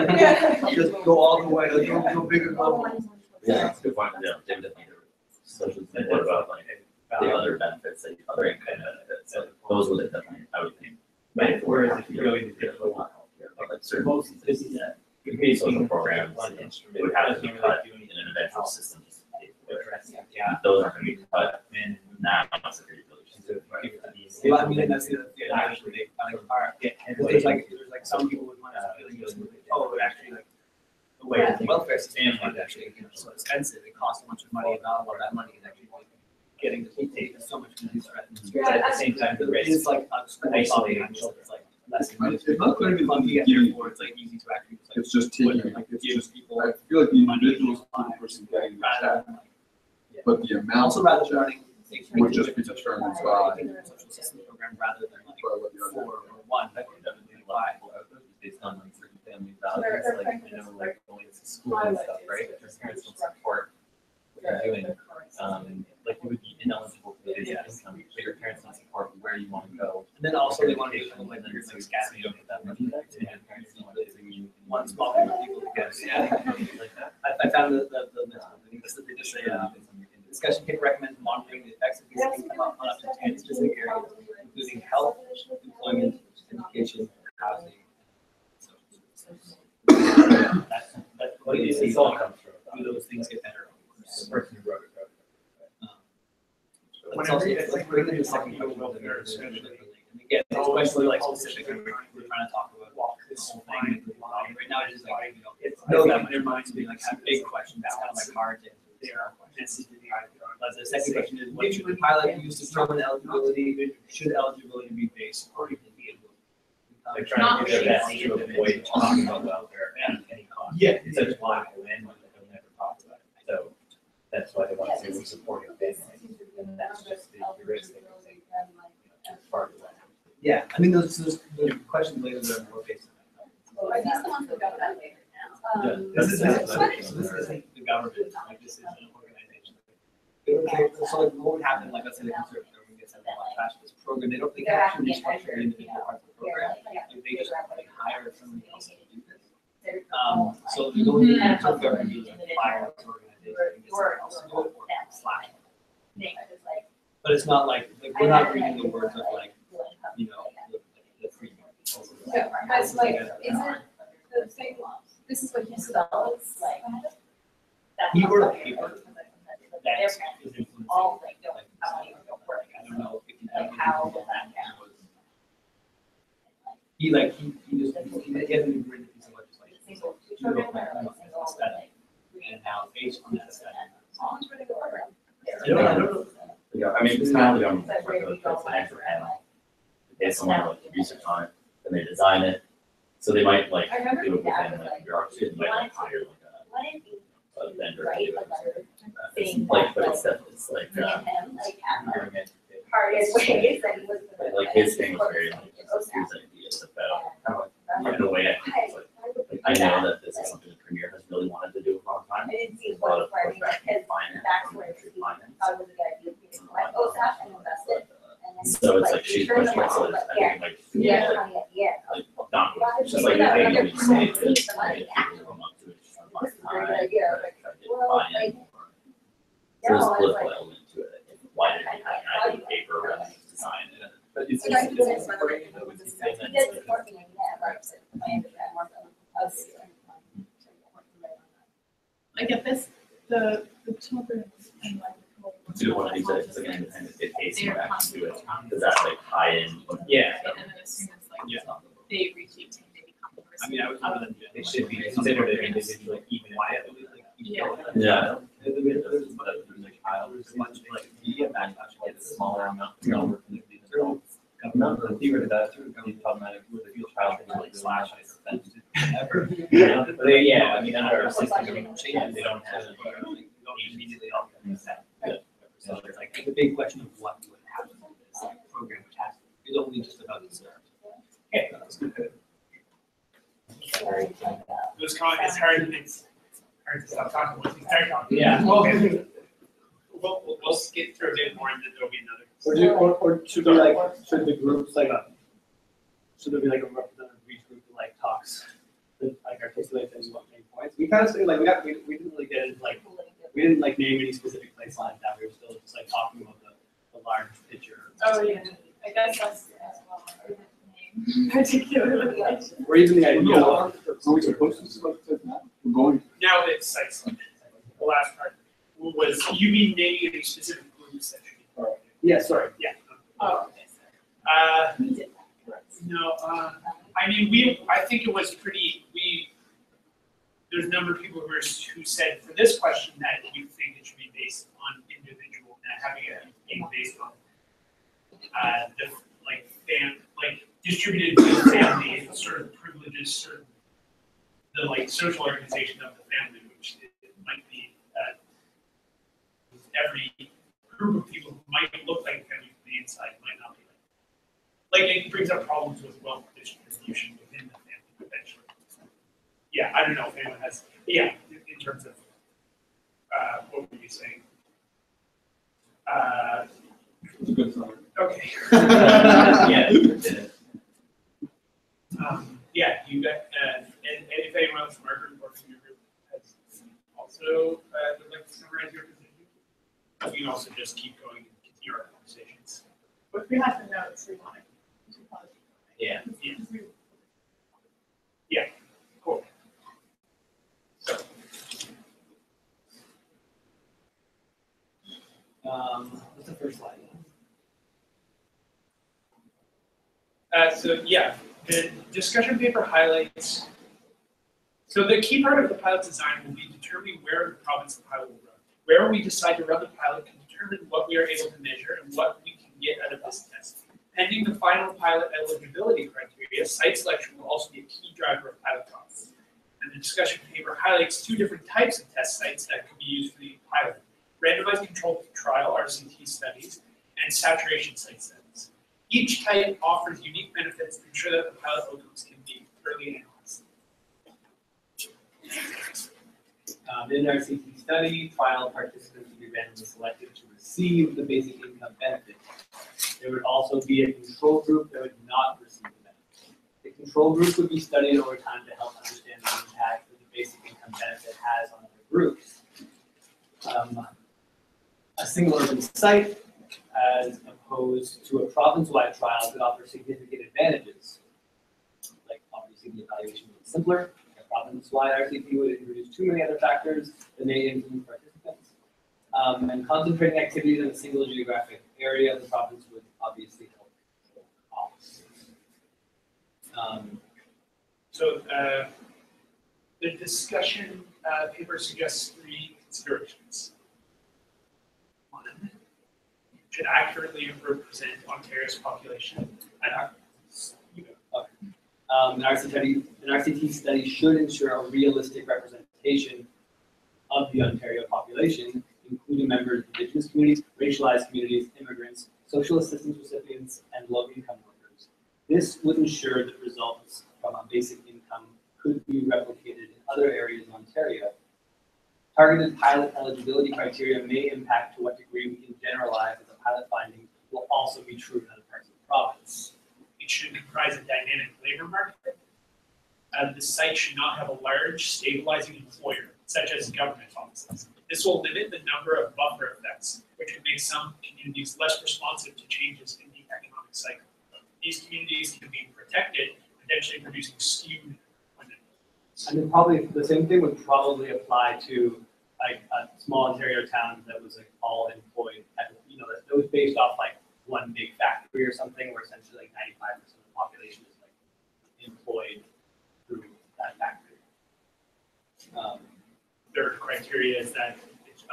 [SPEAKER 8] Just go all the way, like go bigger level.
[SPEAKER 2] Yeah, that's a good point. Yeah, David, social, and what about like the other benefits, like other income benefits? So those would definitely, I would think. Right, whereas if you really need to go on healthcare, like certain pieces, yeah, social programs, it would have to be cut in an eventual system.
[SPEAKER 8] Yeah.
[SPEAKER 2] Those aren't gonna be cut in now.
[SPEAKER 8] Well, I mean, that's the actually they there's like some people would want to oh, actually like the way the welfare system is actually so expensive. It costs so much money, and not a lot of that money is actually getting to be taken so much money but at the same time, the rate is like isolating. So it's like less money. It's not going to be fun to get there for. It's like easy to actually.
[SPEAKER 7] It's just taking,
[SPEAKER 8] like
[SPEAKER 7] it's
[SPEAKER 8] give
[SPEAKER 7] just,
[SPEAKER 8] people.
[SPEAKER 7] I feel like the individual person getting the check, but the amount
[SPEAKER 8] Also, rather
[SPEAKER 7] of
[SPEAKER 8] than
[SPEAKER 7] the
[SPEAKER 8] running.
[SPEAKER 7] would just be determined by
[SPEAKER 8] Social assistance program rather than like
[SPEAKER 7] what the other.
[SPEAKER 8] 4 or 1, that could definitely apply.
[SPEAKER 2] Based on like certain family values, like, I know, like going to school and stuff, right? If your parents don't support what you're doing, like you would be ineligible for the income, but your parents don't support where you want to go.
[SPEAKER 8] And then also they want to make them like you're like scattering that money back to your parents. One small group of people to get like that. I found the they just say discussion paper recommends monitoring the effects of these income on up to 10 specific areas, including health, employment, education, housing. That's what you see. Do those things get better? The person who wrote it. It's also it's like bringing the second welfare, especially. And again, especially like specific, we're trying to talk about this whole thing. Right now, it's just like, know that their minds being like have big questions. That's kind of like hard to the second question is, what should the pilot use to determine eligibility? Should eligibility be based on the
[SPEAKER 2] They're trying to do their best to avoid talking about welfare at any cost.
[SPEAKER 8] Yeah.
[SPEAKER 2] It's such a black and white that they'll never talk about it. So that's why they want to say we're supporting families. And that's just the heuristic of saying, as part of that.
[SPEAKER 8] Yeah, I mean, those questions later that are more basic.
[SPEAKER 12] Are these the ones that got that later now?
[SPEAKER 8] This isn't the government, like this is an organization. So like what would happen, like let's say the conservative government gets a lot of this program, they can actually restructure individual parts of the program. Like they just like hire somebody else to do this. So you don't need to government be like fire this organization and get someone else to do it or slash. But it's not like we're not reading the words of like, you know, the free.
[SPEAKER 4] Yeah, as like, is it the thing, this is what he spells, like.
[SPEAKER 8] He wrote a paper that is influencing.
[SPEAKER 12] All like don't have any work.
[SPEAKER 8] I don't know if you
[SPEAKER 12] Like how will that count?
[SPEAKER 8] He just hasn't agreed to piece of legislation.
[SPEAKER 12] Single two
[SPEAKER 8] You
[SPEAKER 12] children
[SPEAKER 8] wrote like,
[SPEAKER 12] or
[SPEAKER 8] you
[SPEAKER 12] like
[SPEAKER 8] know,
[SPEAKER 12] single
[SPEAKER 8] a study,
[SPEAKER 12] like.
[SPEAKER 8] and now based on that study.
[SPEAKER 12] Someone's running the program.
[SPEAKER 2] I don't know. Yeah, I mean, it's not the government, it's like the extra panel. They have someone like research on it, then they design it. So they might like
[SPEAKER 12] I remember
[SPEAKER 2] do it
[SPEAKER 12] that
[SPEAKER 2] within
[SPEAKER 12] was
[SPEAKER 2] like bureaucracy, they might like hire like
[SPEAKER 12] What if you
[SPEAKER 2] a vendor. to
[SPEAKER 12] write
[SPEAKER 2] do
[SPEAKER 12] a
[SPEAKER 2] it.
[SPEAKER 12] letter
[SPEAKER 2] It's
[SPEAKER 12] saying
[SPEAKER 2] like, but
[SPEAKER 12] that,
[SPEAKER 2] it's that, it's like,
[SPEAKER 12] me and him, like, at my
[SPEAKER 2] doing it.
[SPEAKER 12] hardest ways, and he was.
[SPEAKER 2] Like his thing was very like, his ideas about, kind of like, in a way, I think it's like I know that this is something the premier has really wanted to do for a long time.
[SPEAKER 12] I didn't see
[SPEAKER 2] There's a lot of
[SPEAKER 12] what
[SPEAKER 2] pushback
[SPEAKER 12] because
[SPEAKER 2] from finance,
[SPEAKER 12] that's
[SPEAKER 2] from
[SPEAKER 12] where
[SPEAKER 2] industry
[SPEAKER 12] he
[SPEAKER 2] finance.
[SPEAKER 12] thought it was a good idea. He was like, oh, Sash, I invested. And then
[SPEAKER 2] So it's like
[SPEAKER 12] he
[SPEAKER 2] she's
[SPEAKER 12] turned
[SPEAKER 2] pushing it, so
[SPEAKER 12] around,
[SPEAKER 2] there's,
[SPEAKER 12] but
[SPEAKER 2] I
[SPEAKER 12] yeah,
[SPEAKER 2] think like,
[SPEAKER 12] yeah,
[SPEAKER 2] like,
[SPEAKER 12] money at the end.
[SPEAKER 2] like, not, it's just like, hey, you can say this, and if people come up to it, just a lot of
[SPEAKER 12] This is a very
[SPEAKER 2] time,
[SPEAKER 12] good idea.
[SPEAKER 2] like, try to get
[SPEAKER 12] Well,
[SPEAKER 2] buy-in
[SPEAKER 12] like,
[SPEAKER 2] more. So there's a
[SPEAKER 12] no, it's
[SPEAKER 2] political
[SPEAKER 12] like-
[SPEAKER 2] element to it, why did we have an idea paper rather than just design it? But it's
[SPEAKER 4] So guys,
[SPEAKER 2] just,
[SPEAKER 4] this
[SPEAKER 2] it's
[SPEAKER 4] is
[SPEAKER 2] important that we see that.
[SPEAKER 12] He did support me, yeah, right, so I understand more than us.
[SPEAKER 11] I get this, the children and like.
[SPEAKER 2] Do one of these, it's like an independent, it pays more back to it, does that like tie in?
[SPEAKER 8] Yeah.
[SPEAKER 11] And then as soon as like
[SPEAKER 8] Yeah.
[SPEAKER 11] they reach 18, they become the person.
[SPEAKER 8] I mean, I would rather than they should be considered an individual, even quietly, like.
[SPEAKER 2] Yeah.
[SPEAKER 8] There's like, there's a bunch of like media backlash, like a smaller amount. You know, government, theory that through government problematic with the field trial, they like slash ever. But they, yeah, I mean, under our system, changes, they don't have, they don't immediately help them. So there's like the big question of what would happen to this program, which has is only just about the service. Okay, that's good.
[SPEAKER 1] It's hard to stop talking once you start talking.
[SPEAKER 8] Yeah.
[SPEAKER 1] We'll skip through a bit more and then there'll be another.
[SPEAKER 8] Or should we like, should the groups like, should there be like a representative of each group that like talks, that like articulates any what main points? We kind of say like, we didn't really get into like, we didn't like name any specific place lines down, we were still just like talking about the large picture.
[SPEAKER 11] Oh, yeah, I guess that's as well, name particularly.
[SPEAKER 8] Or even the idea of.
[SPEAKER 7] Are we supposed to select that now? We're going.
[SPEAKER 1] Now it's like the last part. was, you mean naming any specific groups that should be targeted?
[SPEAKER 8] Yeah, sorry.
[SPEAKER 1] Yeah.
[SPEAKER 3] Oh, okay,
[SPEAKER 11] We did that, correct.
[SPEAKER 1] No, I mean, I think it was there's a number of people who said for this question that you think it should be based on individual, not having it being based on the distributed family sort of privileges, sort of the social organization of the family, which it might be every group of people who might look like family from the inside might not be like it brings up problems with wealth distribution within the family eventually. Yeah, I don't know if anyone has, in terms of, what were you saying?
[SPEAKER 7] It's a good summary.
[SPEAKER 1] Okay.
[SPEAKER 2] Yeah.
[SPEAKER 1] You got, and if anyone else from our group or from your group has also, would like to summarize your position, you can also just keep going and continue our conversations.
[SPEAKER 11] But we have the notes, we want it.
[SPEAKER 2] Yeah.
[SPEAKER 1] Cool. So,
[SPEAKER 8] What's the first slide?
[SPEAKER 1] The discussion paper highlights. So the key part of the pilot design will be determining where in the province the pilot will run. Where we decide to run the pilot can determine what we are able to measure and what we can get out of this test. Pending the final pilot eligibility criteria, site selection will also be a key driver of pilot costs. And the discussion paper highlights two different types of test sites that could be used for the pilot: randomized controlled trial (RCT) studies and saturation site studies. Each type offers unique benefits to ensure that the pilot outcomes can be thoroughly analyzed.
[SPEAKER 8] In our RCT study, trial participants would be randomly selected to receive the basic income benefit. There would also be a control group that would not receive the benefit. The control group would be studied over time to help understand the impact that the basic income benefit has on other groups. A single urban site, as opposed to a province-wide trial, could offer significant advantages. Like, obviously, the evaluation would be simpler. A province-wide RCT would introduce too many other factors that may influence participants. And concentrating activities in a single geographic area of the province would obviously help control costs.
[SPEAKER 1] The discussion paper suggests three considerations. One, should accurately represent Ontario's population.
[SPEAKER 8] An RCT study should ensure a realistic representation of the Ontario population, including members of Indigenous communities, racialized communities, immigrants, social assistance recipients, and low-income workers. This would ensure that results from a basic income could be replicated in other areas in Ontario. Targeted pilot eligibility criteria may impact to what degree we can generalize that the pilot findings will also be true in other parts of the province.
[SPEAKER 1] It should comprise a dynamic labor market. The site should not have a large stabilizing employer, such as government offices. This will limit the number of buffer effects, which would make some communities less responsive to changes in the economic cycle. These communities can be protected, potentially producing skewed fundamentals.
[SPEAKER 8] And then probably the same thing would probably apply to like a small Ontario town that was like all employed, that was based off like one big factory or something, where essentially like 95% of the population is like employed through that factory.
[SPEAKER 1] Third criteria is that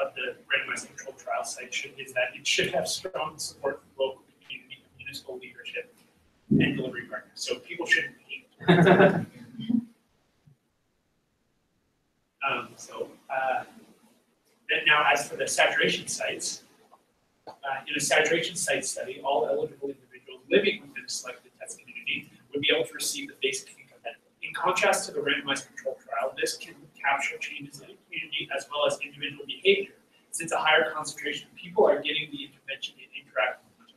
[SPEAKER 1] of the randomized controlled trial site is that it should have strong support from local community, municipal leadership, and delivery partners. So people shouldn't hate. Then now, as for the saturation sites, in a saturation site study, all eligible individuals living within a selected test community would be able to receive the basic income benefit. In contrast to the randomized controlled trial, this can capture changes in the community as well as individual behavior, since a higher concentration of people are getting the intervention and interacting with each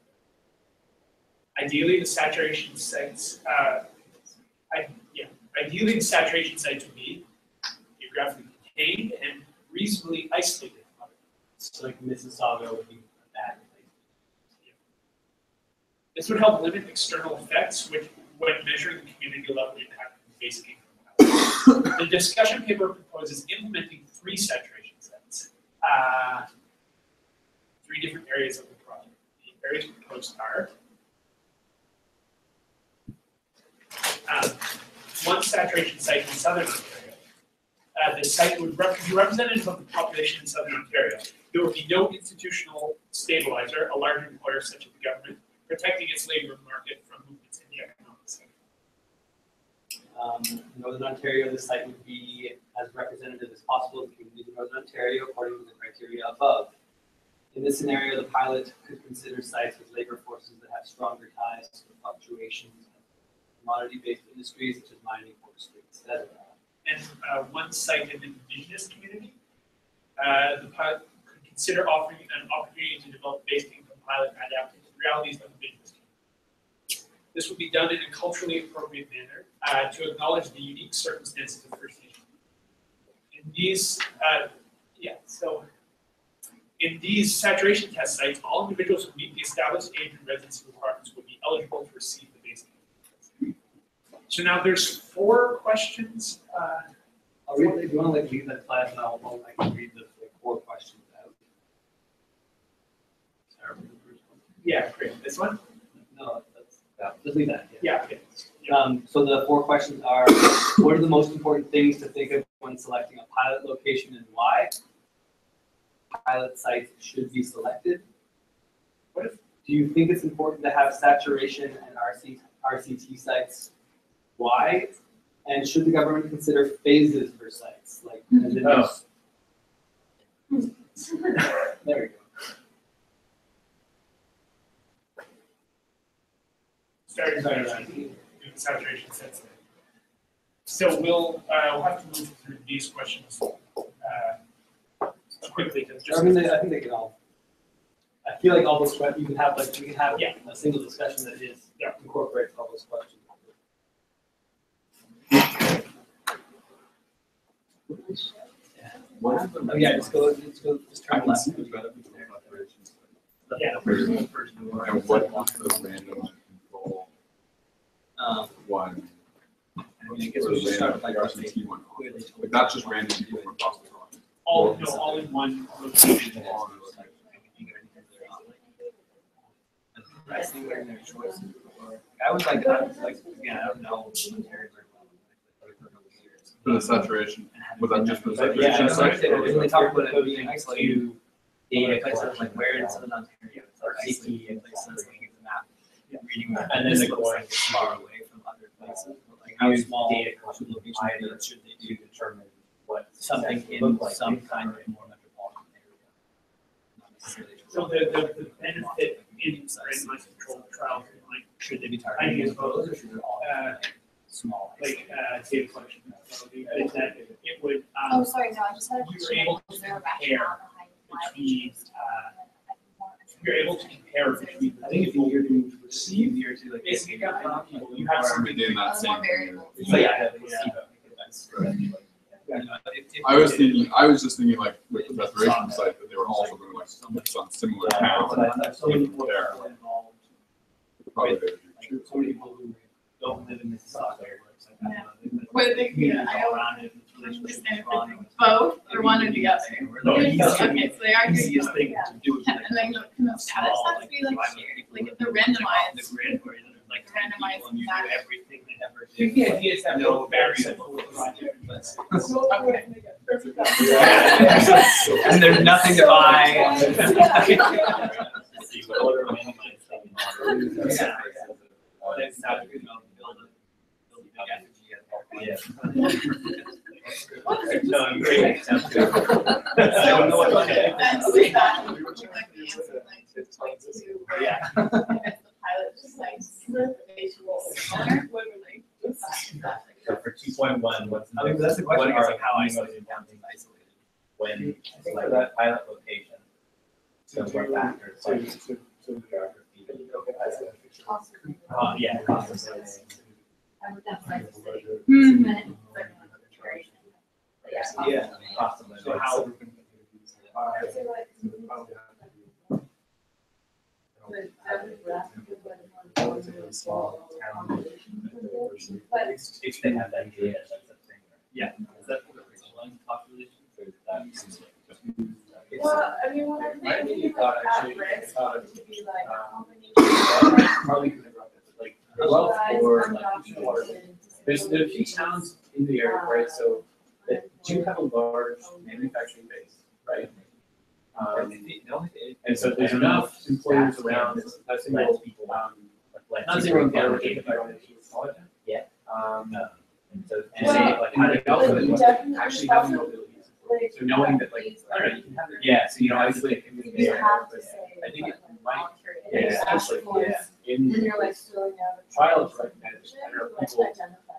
[SPEAKER 1] other. Ideally, the saturation sites, would be geographically contained and reasonably isolated from other places.
[SPEAKER 8] So like Mississauga would be a bad place.
[SPEAKER 1] This would help limit external effects when measuring the community level impact of basic income. The discussion paper proposes implementing 3 saturation sites. three different areas of the project. The areas proposed are one saturation site in southern Ontario. The site would be representative of the population in southern Ontario. There would be no institutional stabilizer, a large employer such as the government, protecting its labor market from movements in the economic sector.
[SPEAKER 8] Northern Ontario, the site would be as representative as possible of the community of Northern Ontario according to the criteria above. In this scenario, the pilot could consider sites with labor forces that have stronger ties to the fluctuations of commodity-based industries such as mining, forestry, etc.
[SPEAKER 1] And one site in an Indigenous community, the pilot could consider offering an opportunity to develop basic income pilot adapted to the realities of the business community. This would be done in a culturally appropriate manner to acknowledge the unique circumstances of First Nations. In these, in these saturation test sites, all individuals who meet the established age and residency requirements would be eligible to receive the basic income. So now there's 4 questions.
[SPEAKER 8] I'll read, if you want to like leave that class, and I can read the 4 questions out. Sorry, the first one.
[SPEAKER 1] Yeah, great. This one?
[SPEAKER 8] No, just leave that.
[SPEAKER 1] Yeah, okay.
[SPEAKER 8] So the 4 questions are, what are the most important things to think of when selecting a pilot location and why? Pilot sites should be selected. Do you think it's important to have saturation and RCT sites? Why? And should the government consider phases for sites? Like, as in there we go.
[SPEAKER 1] Starting with saturation sets. So we'll have to move through these questions quickly.
[SPEAKER 8] I think they can all. I feel like all those questions you can have we can have a single discussion that incorporates all those questions. Just turn left.
[SPEAKER 7] And what is the random control one?
[SPEAKER 8] I guess we should start with like
[SPEAKER 7] RCT one. Like that's just random people from across the province.
[SPEAKER 1] All in one location.
[SPEAKER 8] I was like, again, I don't know.
[SPEAKER 7] For the saturation, was that just for the
[SPEAKER 8] Yeah,
[SPEAKER 7] saturation site?
[SPEAKER 8] they talk about it being isolated. Data places like where in Southern Ontario, it's like isolated places, like it's a map. Reading that, and then the going far away from other places. Like how small should locations should they do to determine what something in some kind of more metropolitan area.
[SPEAKER 1] So the benefit in randomized controlled trials, like
[SPEAKER 8] Should they be targeting those, or should they all small?
[SPEAKER 1] like data collection methodology, is that it would
[SPEAKER 12] Oh, sorry, no, I just had a
[SPEAKER 1] you were
[SPEAKER 12] question.
[SPEAKER 1] able
[SPEAKER 12] Is
[SPEAKER 1] to
[SPEAKER 12] there a
[SPEAKER 1] compare
[SPEAKER 12] rationale behind why we
[SPEAKER 1] between
[SPEAKER 12] choose
[SPEAKER 1] you're able to compare between the people who receive basic income and people you have something
[SPEAKER 7] Within that
[SPEAKER 12] Other
[SPEAKER 7] same
[SPEAKER 12] more variables.
[SPEAKER 7] community. I was just thinking like with the saturation site that they were also going to like some similar towns.
[SPEAKER 8] So many people
[SPEAKER 7] There.
[SPEAKER 8] are involved.
[SPEAKER 7] Probably they would do
[SPEAKER 8] So many people who don't live in Mississauga.
[SPEAKER 11] Where they, yeah, I don't
[SPEAKER 8] around it.
[SPEAKER 11] understand if it's both or one or the other.
[SPEAKER 8] No,
[SPEAKER 11] Okay,
[SPEAKER 8] easiest
[SPEAKER 11] so they are doing
[SPEAKER 8] easiest
[SPEAKER 11] both.
[SPEAKER 8] thing to do is like.
[SPEAKER 11] And then the status has to be like shared, like if they're randomized,
[SPEAKER 8] Like
[SPEAKER 11] randomized
[SPEAKER 8] when you do
[SPEAKER 11] that.
[SPEAKER 8] everything they ever
[SPEAKER 1] The
[SPEAKER 8] did.
[SPEAKER 1] idea is that
[SPEAKER 8] No
[SPEAKER 1] both variables
[SPEAKER 8] variable
[SPEAKER 1] will
[SPEAKER 8] project, but.
[SPEAKER 11] Okay.
[SPEAKER 8] And there's nothing to buy. That's not a good enough to build a effigy at No, I'm great. I don't know what to
[SPEAKER 11] That's
[SPEAKER 8] say.
[SPEAKER 11] that. Like the answer, like, to,
[SPEAKER 8] Yeah.
[SPEAKER 11] I guess the pilot just like visual similar, literally.
[SPEAKER 10] So for 2.1, what's
[SPEAKER 8] I mean, that's the question,
[SPEAKER 10] what
[SPEAKER 8] is
[SPEAKER 10] are
[SPEAKER 8] like how
[SPEAKER 10] the
[SPEAKER 8] isolated counting isolated?
[SPEAKER 10] when for that pilot location? So what factors like geography that you go as yeah, cost of living.
[SPEAKER 12] I would definitely say.
[SPEAKER 11] Hmm.
[SPEAKER 12] But it's like very- Yeah.
[SPEAKER 8] Yeah.
[SPEAKER 10] Cost of living.
[SPEAKER 8] So how?
[SPEAKER 12] But
[SPEAKER 10] If they have that data, that's the thing.
[SPEAKER 8] Yeah. Is that one population?
[SPEAKER 11] Well, I mean, when I'm
[SPEAKER 5] Might be
[SPEAKER 11] thinking
[SPEAKER 5] thought
[SPEAKER 11] like
[SPEAKER 5] actually,
[SPEAKER 11] at risk,
[SPEAKER 5] thought,
[SPEAKER 11] it could be like combination
[SPEAKER 5] Probably could have brought this, like, well, or like, water. There's a few towns in the area, right, so that do have a large manufacturing base, right? And so there's enough employers around, not single, not single employer, college.
[SPEAKER 2] Yeah.
[SPEAKER 10] So,
[SPEAKER 5] And say, like, how to
[SPEAKER 11] But definitely
[SPEAKER 5] actually having
[SPEAKER 11] also,
[SPEAKER 5] mobility.
[SPEAKER 11] like,
[SPEAKER 5] So knowing that, like, all right, you can have, yeah, so you know, isolate community.
[SPEAKER 11] you have to say.
[SPEAKER 5] I think it
[SPEAKER 11] like,
[SPEAKER 5] might,
[SPEAKER 11] voluntary.
[SPEAKER 5] yeah,
[SPEAKER 11] It's
[SPEAKER 5] especially,
[SPEAKER 11] actually
[SPEAKER 5] yeah, in
[SPEAKER 11] And you're like filling out. a
[SPEAKER 5] trials,
[SPEAKER 11] form.
[SPEAKER 5] right, managed, I don't know,
[SPEAKER 11] Like,
[SPEAKER 5] people,
[SPEAKER 11] identify.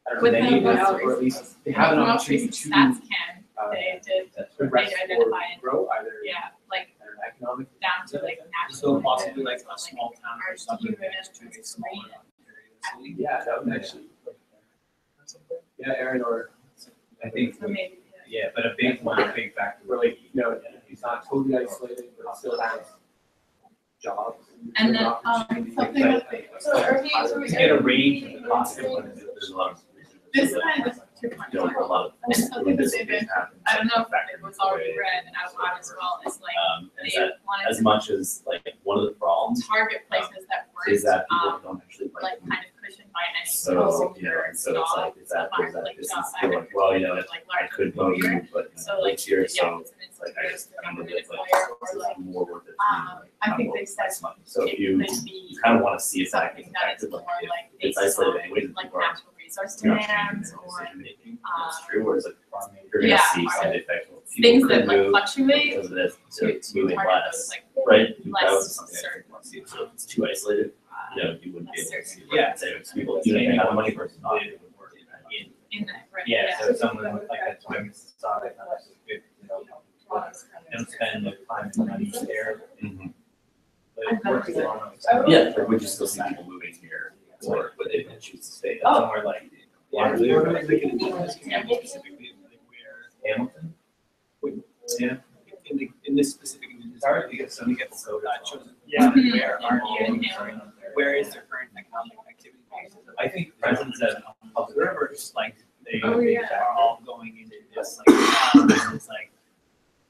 [SPEAKER 5] I don't know,
[SPEAKER 3] With
[SPEAKER 5] they
[SPEAKER 3] the
[SPEAKER 5] need
[SPEAKER 3] most
[SPEAKER 5] now, or at least they have an
[SPEAKER 3] Most
[SPEAKER 5] opportunity
[SPEAKER 3] recent
[SPEAKER 5] to,
[SPEAKER 3] stats can, they did,
[SPEAKER 5] progress
[SPEAKER 3] they
[SPEAKER 5] or
[SPEAKER 3] identify it.
[SPEAKER 5] grow either,
[SPEAKER 3] yeah, like
[SPEAKER 5] I don't know, economic.
[SPEAKER 3] down to like
[SPEAKER 8] So
[SPEAKER 3] national.
[SPEAKER 8] possibly like a small town or
[SPEAKER 3] Our
[SPEAKER 8] something
[SPEAKER 3] student
[SPEAKER 8] next to a
[SPEAKER 3] is
[SPEAKER 8] smaller
[SPEAKER 3] great.
[SPEAKER 8] area.
[SPEAKER 5] Yeah, that would actually. Yeah, Aaron, or,
[SPEAKER 2] I think,
[SPEAKER 3] So maybe,
[SPEAKER 2] yeah, but a big factor.
[SPEAKER 5] or like, you know, he's not totally isolated, but still has jobs.
[SPEAKER 3] And then,
[SPEAKER 5] opportunities,
[SPEAKER 3] something
[SPEAKER 5] like,
[SPEAKER 3] that-
[SPEAKER 11] So are we, so we.
[SPEAKER 2] To get a range of the cost of one, there's a lot of.
[SPEAKER 3] this kind of two points.
[SPEAKER 2] You know, a lot of.
[SPEAKER 3] And something that
[SPEAKER 2] this
[SPEAKER 3] they've been,
[SPEAKER 2] happens,
[SPEAKER 3] I don't know if
[SPEAKER 2] factor
[SPEAKER 3] it was already
[SPEAKER 2] away.
[SPEAKER 3] read out loud as well, is like,
[SPEAKER 2] And
[SPEAKER 3] they
[SPEAKER 2] that
[SPEAKER 3] wanted
[SPEAKER 2] as
[SPEAKER 3] to
[SPEAKER 2] much as like one of the problems
[SPEAKER 3] target places that
[SPEAKER 2] is
[SPEAKER 3] weren't,
[SPEAKER 2] that people don't actually
[SPEAKER 3] like kind of cushioned by any
[SPEAKER 2] So, you know,
[SPEAKER 3] secure
[SPEAKER 2] and so it's like,
[SPEAKER 3] job,
[SPEAKER 2] is that,
[SPEAKER 3] some
[SPEAKER 2] is that,
[SPEAKER 3] like
[SPEAKER 2] this
[SPEAKER 3] job
[SPEAKER 2] is still like, well, you know,
[SPEAKER 3] like
[SPEAKER 2] I
[SPEAKER 3] large
[SPEAKER 2] could vote
[SPEAKER 3] employer.
[SPEAKER 2] you, but
[SPEAKER 3] So
[SPEAKER 2] you know,
[SPEAKER 3] like,
[SPEAKER 2] lives here,
[SPEAKER 3] yeah,
[SPEAKER 2] so
[SPEAKER 3] it's an
[SPEAKER 2] like I just,
[SPEAKER 3] insecure
[SPEAKER 2] I don't know,
[SPEAKER 3] government
[SPEAKER 2] it's like,
[SPEAKER 3] employer or
[SPEAKER 2] it's
[SPEAKER 3] like,
[SPEAKER 2] more worth it to me, like,
[SPEAKER 3] I think
[SPEAKER 2] I'm
[SPEAKER 3] they said
[SPEAKER 2] less money. So if
[SPEAKER 3] it
[SPEAKER 2] you,
[SPEAKER 3] could be
[SPEAKER 2] you kind of want to see if that
[SPEAKER 3] something
[SPEAKER 2] is
[SPEAKER 3] that is
[SPEAKER 2] effective,
[SPEAKER 3] more
[SPEAKER 2] like
[SPEAKER 3] like
[SPEAKER 2] if it's
[SPEAKER 3] based
[SPEAKER 2] isolated
[SPEAKER 3] on
[SPEAKER 2] anyways,
[SPEAKER 3] like
[SPEAKER 2] people are
[SPEAKER 3] natural resource
[SPEAKER 2] not changing
[SPEAKER 3] demands
[SPEAKER 2] their
[SPEAKER 3] or
[SPEAKER 2] decision making, it's true,
[SPEAKER 3] um,
[SPEAKER 2] whereas like you're gonna
[SPEAKER 3] yeah,
[SPEAKER 2] see
[SPEAKER 3] or
[SPEAKER 2] side effects. Well, people
[SPEAKER 3] things
[SPEAKER 2] could
[SPEAKER 3] that like
[SPEAKER 2] move
[SPEAKER 3] fluctuate
[SPEAKER 2] because of this,
[SPEAKER 3] to
[SPEAKER 2] to moving
[SPEAKER 3] target
[SPEAKER 2] less,
[SPEAKER 3] those like
[SPEAKER 2] right? That
[SPEAKER 3] less
[SPEAKER 2] was something I
[SPEAKER 3] certain.
[SPEAKER 2] didn't want to see. So if it's too isolated, you know, you wouldn't be able to see.
[SPEAKER 8] Yeah.
[SPEAKER 2] Say it's people, even if they have money versus not. It would work
[SPEAKER 3] in that, right?
[SPEAKER 10] Yeah, so someone with like a time side, you know, don't spend the time and money there.
[SPEAKER 2] Mhm.
[SPEAKER 10] But it works on.
[SPEAKER 2] Yeah, like would you still see people moving here, or would they then choose to stay somewhere like
[SPEAKER 8] Waterloo, or like in this example specifically, like where
[SPEAKER 2] Hamilton?
[SPEAKER 8] Yeah, in this specific, it's hard because somebody gets chosen.
[SPEAKER 2] Yeah.
[SPEAKER 3] Mhm.
[SPEAKER 8] Where are all,
[SPEAKER 3] Even here.
[SPEAKER 8] where is their current economic activity base?
[SPEAKER 2] I think residents of
[SPEAKER 8] Observers, like, they
[SPEAKER 11] Oh, yeah.
[SPEAKER 8] are all going into this, like, it's like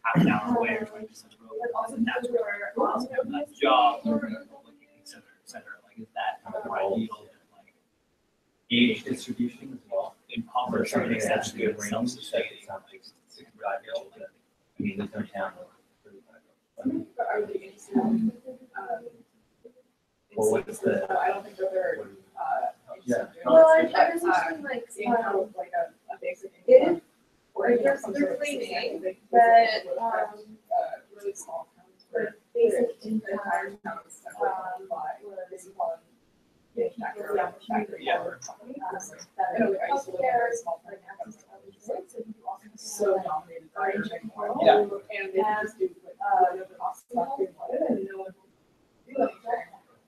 [SPEAKER 8] half an hour away or 20% of the road, and that's where that job, or et cetera, like, is that more ideal than like age distribution as well? Impoverished, or essentially a self-sustaining, like,
[SPEAKER 10] I mean, there's no town.
[SPEAKER 11] But are they interested in,
[SPEAKER 10] Well, what's the?
[SPEAKER 11] I don't think that they're,
[SPEAKER 10] Yeah.
[SPEAKER 11] interested in.
[SPEAKER 4] Well, I was thinking like,
[SPEAKER 11] Income, like a basic
[SPEAKER 4] It
[SPEAKER 11] income. Or
[SPEAKER 4] like,
[SPEAKER 11] even some
[SPEAKER 4] they're
[SPEAKER 11] sort of
[SPEAKER 4] claiming
[SPEAKER 11] system that
[SPEAKER 4] that,
[SPEAKER 11] would affect, really small towns where
[SPEAKER 4] the basic
[SPEAKER 11] the entire
[SPEAKER 4] income,
[SPEAKER 11] town is separated by this one manufacturer,
[SPEAKER 4] the opportunity
[SPEAKER 8] Yeah.
[SPEAKER 11] or company.
[SPEAKER 4] that
[SPEAKER 11] I know, I used to live in a very
[SPEAKER 4] healthcare,
[SPEAKER 11] small town,
[SPEAKER 4] like
[SPEAKER 11] that was
[SPEAKER 4] access to other things, and you also have
[SPEAKER 11] so dominated by oil.
[SPEAKER 8] Yeah.
[SPEAKER 11] And they could just do like, the cost stuff they wanted, and no one would do anything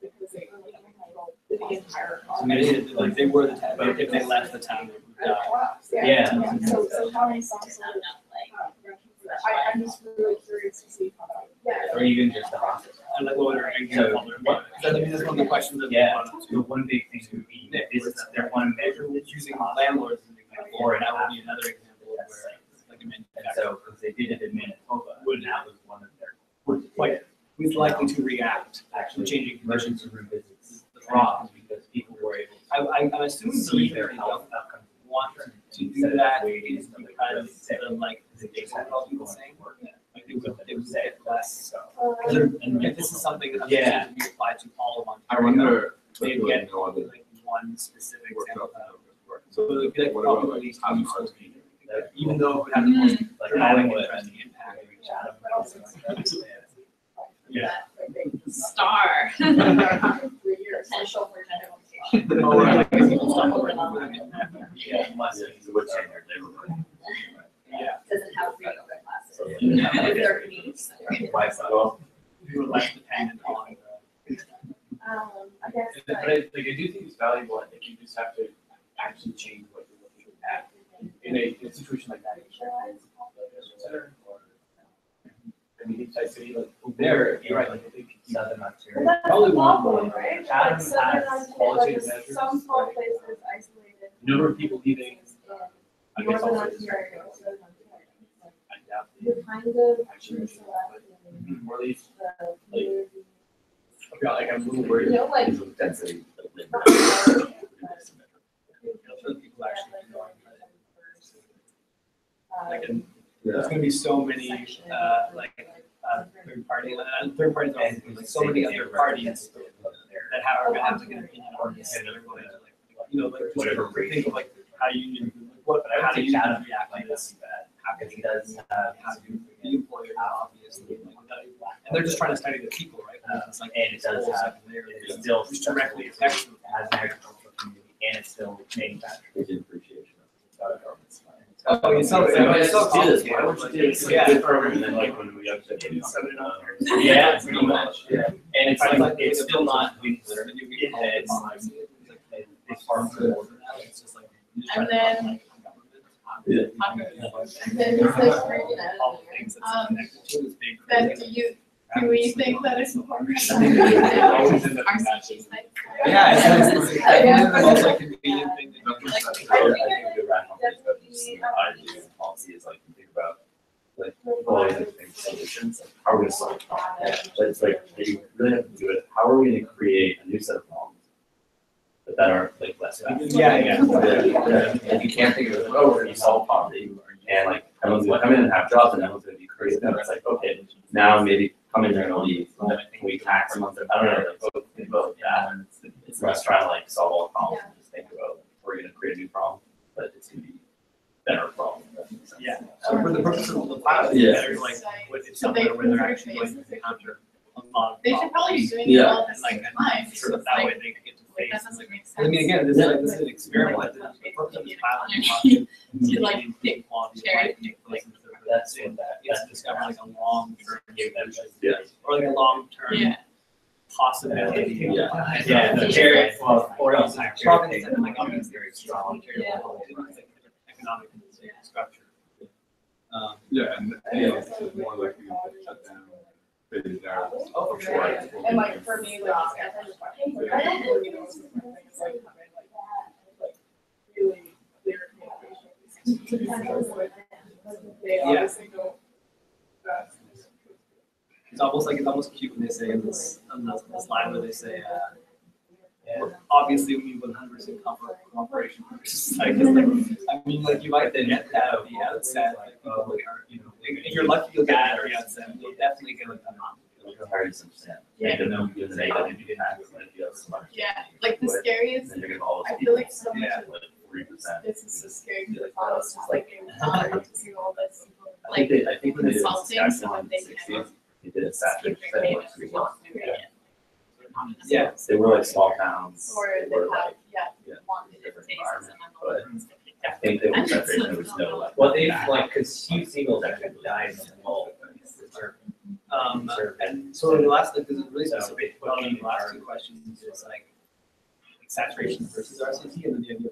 [SPEAKER 11] because they really control the entire cost.
[SPEAKER 8] So maybe, like, they were the town, but if they left the town, they would die.
[SPEAKER 10] Yeah.
[SPEAKER 11] So having some sort of, I'm just really curious to see how that.
[SPEAKER 10] Or even just the hospital.
[SPEAKER 8] And like, what would our example, what, I mean, that's one of the questions that we
[SPEAKER 10] Yeah,
[SPEAKER 8] want
[SPEAKER 10] so one big thing would be, is that there one measure
[SPEAKER 8] it's using landlords as an example, or that would be another example of where, like, a
[SPEAKER 10] and
[SPEAKER 8] manufacturer
[SPEAKER 10] so, because they did it in Manitoba, and that was one of their.
[SPEAKER 8] Like, who's likely to react to
[SPEAKER 10] Actually,
[SPEAKER 8] changing conditions.
[SPEAKER 10] emergency room visits dropped because people were able
[SPEAKER 8] I'm
[SPEAKER 10] to
[SPEAKER 8] assuming the
[SPEAKER 10] see
[SPEAKER 8] reason
[SPEAKER 10] their
[SPEAKER 8] they
[SPEAKER 10] health
[SPEAKER 8] don't
[SPEAKER 10] outcomes.
[SPEAKER 8] want to do that is because the, like, the health people saying, like, they would say it less. And if this is something that
[SPEAKER 10] Yeah.
[SPEAKER 8] to be applied to all of
[SPEAKER 7] I
[SPEAKER 8] Ontario,
[SPEAKER 7] wonder,
[SPEAKER 8] they'd get like one specific example. So it would be like probably useful, even though it would have the most
[SPEAKER 10] Like
[SPEAKER 8] dramatic
[SPEAKER 10] Iowa.
[SPEAKER 8] interesting impact.
[SPEAKER 3] Yeah. Star.
[SPEAKER 11] 3 years.
[SPEAKER 12] Potential for gentrification.
[SPEAKER 8] Oh, right, like, people stop over and
[SPEAKER 10] Yeah, must.
[SPEAKER 2] It would change their neighborhood.
[SPEAKER 8] Yeah.
[SPEAKER 12] Doesn't have free yoga classes.
[SPEAKER 2] Yeah.
[SPEAKER 12] If they're community center.
[SPEAKER 10] Wi-Fi.
[SPEAKER 2] Well,
[SPEAKER 8] We were less dependent on
[SPEAKER 4] I guess
[SPEAKER 5] But I, like, I do think it's valuable, I think you just have to actually change what you're looking at in a situation like that. Center or, I mean, each city, like, there, you're right, like, I think.
[SPEAKER 10] Southern
[SPEAKER 4] Well,
[SPEAKER 10] Ontario.
[SPEAKER 4] that's
[SPEAKER 5] Probably
[SPEAKER 4] the
[SPEAKER 5] one
[SPEAKER 4] problem,
[SPEAKER 5] more.
[SPEAKER 4] right?
[SPEAKER 10] Adam
[SPEAKER 4] Like Southern
[SPEAKER 10] has
[SPEAKER 4] Ontario, like
[SPEAKER 5] qualitative measures,
[SPEAKER 4] some small
[SPEAKER 5] right?
[SPEAKER 4] places isolated.
[SPEAKER 5] Number of people leaving. I guess
[SPEAKER 4] Northern
[SPEAKER 5] also is-
[SPEAKER 4] Ontario, Southern Ontario.
[SPEAKER 5] I doubt
[SPEAKER 11] you're kind of selecting
[SPEAKER 5] Or at least,
[SPEAKER 11] the,
[SPEAKER 5] like, I'm a little worried.
[SPEAKER 11] you know, like.
[SPEAKER 2] Density.
[SPEAKER 8] People actually going. Like,
[SPEAKER 11] Um,
[SPEAKER 8] there's gonna be so many, third party, third parties, like so many other parties that are gonna have like an opinion on this, and they're going to like, you know, like,
[SPEAKER 2] Whatever
[SPEAKER 8] just think of like how you, how do you react like this? How can he does, how do the employer, obviously, like, and they're just trying to study the people, right? It's like,
[SPEAKER 13] And it does
[SPEAKER 8] whole
[SPEAKER 13] have,
[SPEAKER 8] second layer,
[SPEAKER 13] it's still
[SPEAKER 8] which directly affects them.
[SPEAKER 13] has an agricultural community and it's still manufacturing.
[SPEAKER 2] There's appreciation of the government's fine.
[SPEAKER 8] Oh, it's so, it's so
[SPEAKER 2] do this, why
[SPEAKER 8] complicated.
[SPEAKER 2] would you do this? It's
[SPEAKER 8] Yeah.
[SPEAKER 2] a good program, and then like when we actually get it on there.
[SPEAKER 13] Yeah, pretty much.
[SPEAKER 2] Yeah.
[SPEAKER 13] And it's like, it's still not, it's hard to.
[SPEAKER 8] It's just like.
[SPEAKER 3] And then-
[SPEAKER 2] Yeah.
[SPEAKER 3] Then you said,
[SPEAKER 8] All the things that's
[SPEAKER 3] Um,
[SPEAKER 8] connected to this big.
[SPEAKER 3] then do we think that it's important?
[SPEAKER 8] Always in the-
[SPEAKER 3] RCT sites?
[SPEAKER 8] Yeah, it's definitely the most like convenient thing to do.
[SPEAKER 3] Like,
[SPEAKER 2] I think a good rational perspective, I do policy is like, you think about, like, always think solutions, like, how are we gonna solve problems? But it's like, you really have to do it, how are we gonna create a new set of problems? But that are like less bad.
[SPEAKER 8] Yeah.
[SPEAKER 2] If you can't think of it, oh, we're gonna solve poverty, and like, everyone's gonna come in and have jobs, and everyone's gonna be crazy, then it's like, okay, now maybe come in there and only, we tax a month, I don't know, like, think about that, and it's less trying to like solve all the problems, and just think about, we're gonna create a new problem, but it's gonna be better problem. if that makes sense.
[SPEAKER 8] Yeah, so for the purpose of the pilot,
[SPEAKER 2] Yeah.
[SPEAKER 8] they're like, what it's somewhere where they're actually going to encounter a lot of
[SPEAKER 3] They should probably be
[SPEAKER 8] problems.
[SPEAKER 3] doing it
[SPEAKER 2] Yeah.
[SPEAKER 3] all at the same time,
[SPEAKER 8] Sure,
[SPEAKER 3] because
[SPEAKER 8] that way
[SPEAKER 3] like,
[SPEAKER 8] they can get to
[SPEAKER 3] like, that
[SPEAKER 8] face.
[SPEAKER 3] doesn't make sense.
[SPEAKER 8] I mean, again, this is an experiment, the purpose of this pilot is
[SPEAKER 3] To, like,
[SPEAKER 8] take quality of
[SPEAKER 3] cherry
[SPEAKER 8] life, take places that
[SPEAKER 13] That's
[SPEAKER 8] in
[SPEAKER 13] what that,
[SPEAKER 8] it's discover like a long-term solution,
[SPEAKER 2] Yeah.
[SPEAKER 8] or like a long-term
[SPEAKER 3] Yeah.
[SPEAKER 8] possibility.
[SPEAKER 2] Yeah.
[SPEAKER 13] Yeah, the cherry, well, or else
[SPEAKER 8] Province and like obviously very strong
[SPEAKER 3] Yeah.
[SPEAKER 8] economic structure.
[SPEAKER 7] Yeah, and it's more likely to shut down cities there.
[SPEAKER 8] Oh, for sure.
[SPEAKER 11] And like for me, like, I don't believe it's like having like really clear communication. They obviously go fast.
[SPEAKER 8] It's almost cute when they say in this line where they say, well, obviously we need 100% cooperation. It's like, I mean, like you might get that at the outset, like, oh, we are, you know, if you're lucky, you'll get that at the outset. You'll definitely get it.
[SPEAKER 2] Hard to understand.
[SPEAKER 3] Yeah.
[SPEAKER 2] Even though you're the AWD tax, but if you have so much.
[SPEAKER 3] Yeah, like the scariest,
[SPEAKER 2] Then you're gonna always
[SPEAKER 3] I
[SPEAKER 2] be
[SPEAKER 3] feel like so much
[SPEAKER 8] Yeah.
[SPEAKER 3] of
[SPEAKER 2] like 3%.
[SPEAKER 3] this is so scary to the honest, just like to see all this,
[SPEAKER 2] I think
[SPEAKER 3] like,
[SPEAKER 2] they, I think when they did
[SPEAKER 3] consulting,
[SPEAKER 2] Saskatchewan
[SPEAKER 3] so
[SPEAKER 2] in the
[SPEAKER 3] that they can
[SPEAKER 2] 60s, they did a
[SPEAKER 3] keep
[SPEAKER 2] saturation
[SPEAKER 3] their
[SPEAKER 2] study
[SPEAKER 3] data
[SPEAKER 2] like 3
[SPEAKER 3] as well.
[SPEAKER 2] months.
[SPEAKER 8] Yeah.
[SPEAKER 2] They were like small towns,
[SPEAKER 3] Or
[SPEAKER 2] they
[SPEAKER 3] they
[SPEAKER 2] were
[SPEAKER 3] have,
[SPEAKER 2] like,
[SPEAKER 3] yeah, wanted
[SPEAKER 2] different
[SPEAKER 3] tastes
[SPEAKER 2] environment,
[SPEAKER 3] and then all
[SPEAKER 2] but
[SPEAKER 3] that stuff.
[SPEAKER 2] I think they were saturation, there was no like.
[SPEAKER 13] well, they've like, cause Hugh Siegel's actually died in the whole.
[SPEAKER 8] And so the last, like, this is really specific, well, in the last two questions is like saturation versus RCT, and then the idea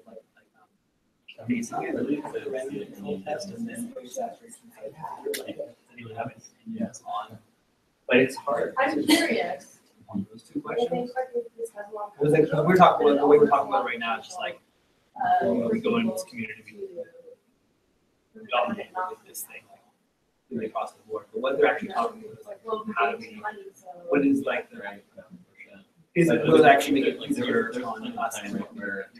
[SPEAKER 8] of basing it, the random control test, and then saturation. Anyone have any opinions on?
[SPEAKER 13] But it's hard.
[SPEAKER 11] I'm curious.
[SPEAKER 8] On those two
[SPEAKER 11] I think
[SPEAKER 8] questions?
[SPEAKER 11] this has a lot.
[SPEAKER 8] Because like, we're talking about, the way we're talking about right now, is just like, we go into this community, we dominate with this thing, like, really across the board, but what they're actually talking about is like, how do we, what is like the, is it, will it actually make it easier on us? And
[SPEAKER 10] Where,
[SPEAKER 8] I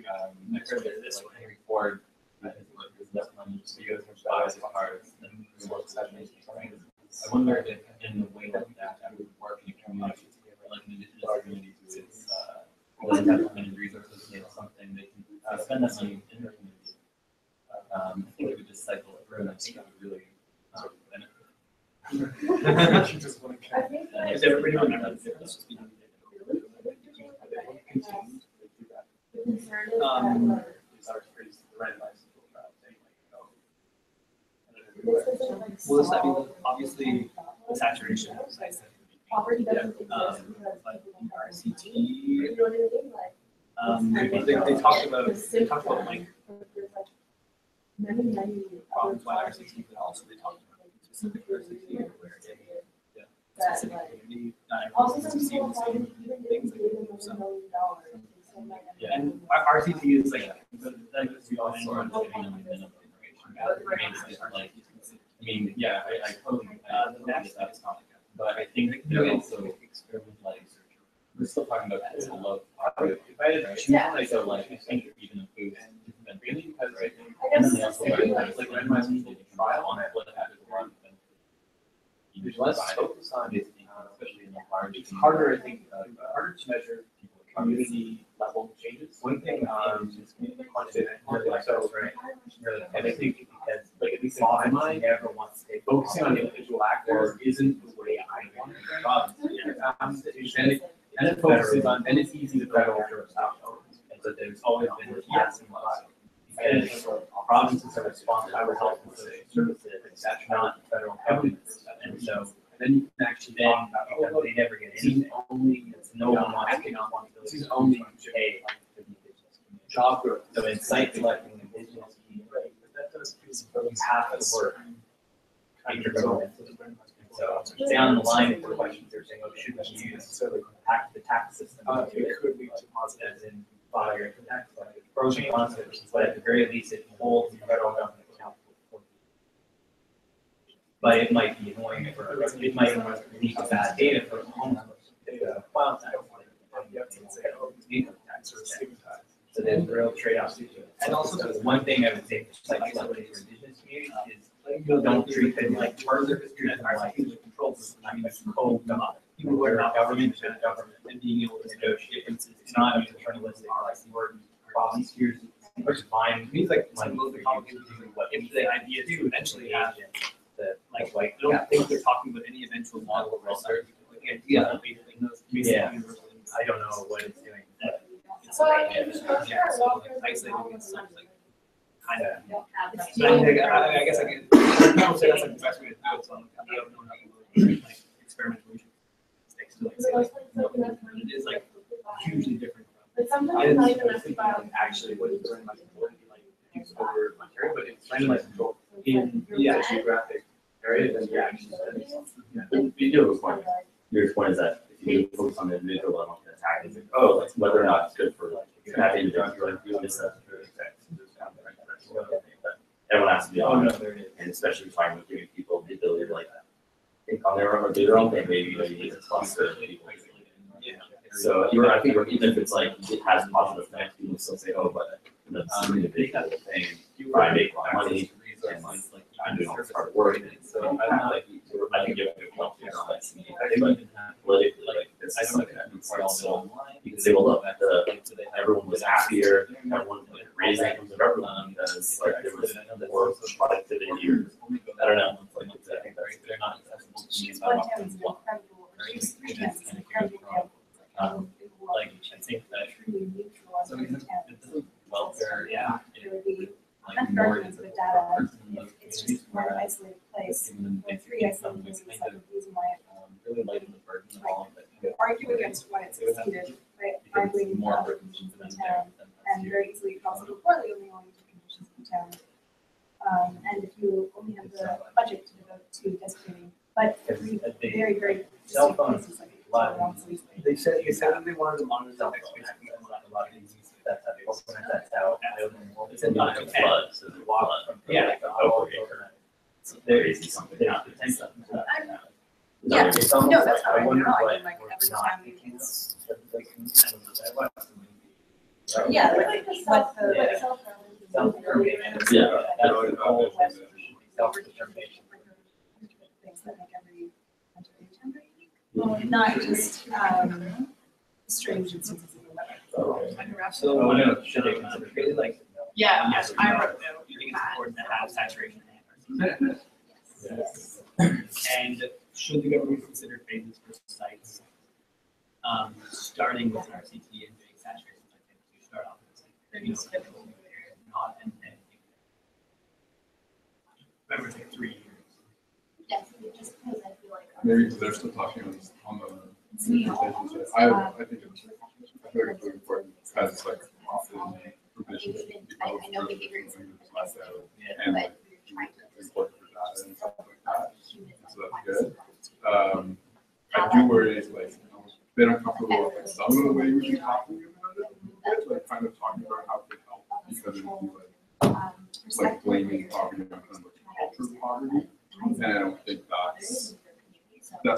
[SPEAKER 8] heard it this way.
[SPEAKER 10] Henry Ford, his work is definitely so you guys are as hard and works that makes me think. I wonder if in the way that I would work in a community together, like an indigenous community who is, really have limited resources, you know, something they can spend that money in their community. I think it would just cycle it through and I think it would really benefit. You just want to
[SPEAKER 11] I think that.
[SPEAKER 8] Does everybody remember the difference between?
[SPEAKER 11] The concern is
[SPEAKER 8] Um,
[SPEAKER 11] that.
[SPEAKER 8] Well, does that mean that obviously the saturation of sites that
[SPEAKER 11] Poverty doesn't exist
[SPEAKER 8] but
[SPEAKER 11] because.
[SPEAKER 8] RCT,
[SPEAKER 11] You know what I mean? Like.
[SPEAKER 8] they talked about like
[SPEAKER 11] Many.
[SPEAKER 8] problems by RCT, but also they talked about specific RCT where
[SPEAKER 11] That
[SPEAKER 8] specific
[SPEAKER 11] like.
[SPEAKER 8] community, not
[SPEAKER 11] Also,
[SPEAKER 8] everyone
[SPEAKER 11] some
[SPEAKER 8] is
[SPEAKER 11] people
[SPEAKER 8] receiving the
[SPEAKER 11] have
[SPEAKER 8] same
[SPEAKER 11] even
[SPEAKER 8] things.
[SPEAKER 11] given them $1 million.
[SPEAKER 8] Yeah, and our RCT is like, that is the only one that's giving them the minimum information. Like,
[SPEAKER 10] mean, yeah, I totally, get that. But I think they're also like, we're still talking about people below poverty.
[SPEAKER 11] Yeah.
[SPEAKER 10] So like, I think even if we been really, because right, and then they also like randomized people to trial on it, what happens to run.
[SPEAKER 5] There's less focus on it,
[SPEAKER 10] especially in the large.
[SPEAKER 5] it's harder, I think, harder to measure community level changes.
[SPEAKER 10] One thing,
[SPEAKER 5] Is quantitative. So,
[SPEAKER 10] right.
[SPEAKER 5] and I think because, like, at least in my mind,
[SPEAKER 13] Never wants to take.
[SPEAKER 5] focusing on individual actors isn't the way I want it. And it focuses on, and it's easy to federal
[SPEAKER 10] But there's always been this yes and because provinces are responsible for health and social services, it's not the federal government. And so
[SPEAKER 5] then you can actually
[SPEAKER 10] then,
[SPEAKER 5] talk about,
[SPEAKER 10] because they never get anything, no one wants to take on
[SPEAKER 5] this
[SPEAKER 10] responsibility.
[SPEAKER 5] is only
[SPEAKER 10] Pay for the indigenous community.
[SPEAKER 5] job growth.
[SPEAKER 10] So in site selecting the indigenous community, you have to work intergovernmental. So down the line, if the questions are saying, oh, should we use the tax system?
[SPEAKER 5] It could lead to positive.
[SPEAKER 10] As in fire income tax, like pros and cons, but at the very least, it holds the federal government accountable for. But it might be annoying for, it might lead to bad data for homeowners. File tax, income tax or state tax. So there's real trade-offs. And also, the one thing I would say, for like for indigenous communities is don't treat them like further history as like control. I mean, it's code people who are not government and being able to negotiate differences. It's not paternalistic like word province here, which is fine. It means like most of the complicated what if the idea to eventually have the like I don't think they're talking about any eventual model of research. Like the idea of basically those I don't know what it's doing. It's like isolating itself like kind of. I guess I can. People say that's like the best way to do it. So I'm like experimentation. It is like hugely different.
[SPEAKER 11] But sometimes not even ask about.
[SPEAKER 5] Actually, what is very much more like use over Ontario, but it's randomized control in the geographic area, then yeah, actually studies.
[SPEAKER 2] Your point is that if you focus on the individual level, the attack is like, oh, like whether or not it's good for like having individual, like doing this, everyone has to be on it, and especially trying to give people the ability to like think on their own or do their own thing, maybe need a sponsor people. So I think even if it's like it has positive effects, people still say, oh, but that's really big kind of thing. I make a lot of money and like I'm doing all this hard work. So I don't know, like I think you have to help figure out like politically, like it's something that needs to solve because they will look at everyone was happier, everyone raised incomes of everyone because like there was more productivity here. I don't know. Like I think that's they're not accessible to me.
[SPEAKER 8] Like I think that so welfare, yeah.
[SPEAKER 4] Like more into the data, it's just one isolated place. With three isolated places, like the reason why
[SPEAKER 10] really lighten the burden of all of it.
[SPEAKER 4] argue against why it's succeeded, right? Arguing
[SPEAKER 10] More
[SPEAKER 4] for
[SPEAKER 10] burdens
[SPEAKER 4] conditions
[SPEAKER 10] for
[SPEAKER 4] in
[SPEAKER 10] them
[SPEAKER 4] town, and very easily possible poorly only to conditions in town. And if you only have the budget to devote to designating, but three very, very
[SPEAKER 10] Cell
[SPEAKER 4] distinct
[SPEAKER 10] phones,
[SPEAKER 4] places like
[SPEAKER 10] a lot of
[SPEAKER 4] Toronto,
[SPEAKER 8] They said that they wanted to monitor the next week.
[SPEAKER 10] A lot of these, that's how it's in the flood, so the flood.
[SPEAKER 8] Yeah.
[SPEAKER 10] So there is something.
[SPEAKER 4] yeah, no, that's how I
[SPEAKER 10] wonder
[SPEAKER 4] know, I
[SPEAKER 10] what
[SPEAKER 4] mean, like
[SPEAKER 10] we're
[SPEAKER 4] every
[SPEAKER 10] not
[SPEAKER 4] time we
[SPEAKER 10] thinking
[SPEAKER 4] can.
[SPEAKER 10] of.
[SPEAKER 4] Yeah, like what the.
[SPEAKER 10] Yeah.
[SPEAKER 8] Self-determination.
[SPEAKER 2] Yeah.
[SPEAKER 10] That's the goal, self-determination.
[SPEAKER 4] Things that make every town very unique. Not just, strange instances of the weather.
[SPEAKER 8] So,
[SPEAKER 10] Oh, no, should they consider really like?
[SPEAKER 3] Yeah,
[SPEAKER 8] yes,
[SPEAKER 3] I wrote
[SPEAKER 8] Do you think it's important to have saturation?
[SPEAKER 10] Yes.
[SPEAKER 8] And should the government consider phases for sites, starting with an RCT and doing saturation? I think you start off with like, not and remember, it's like 3 years.
[SPEAKER 12] Yes, just because I feel like.
[SPEAKER 7] Maybe they're still talking on the presentation side. I think it's important because it's like often provisions.
[SPEAKER 12] I know behavior is
[SPEAKER 7] less out and like important for data and stuff like that. So that's good. I do worry like they're uncomfortable with like some of the way we are talking about it. Like kind of talking about how to help because it would be like blaming poverty on kind of like culture of poverty.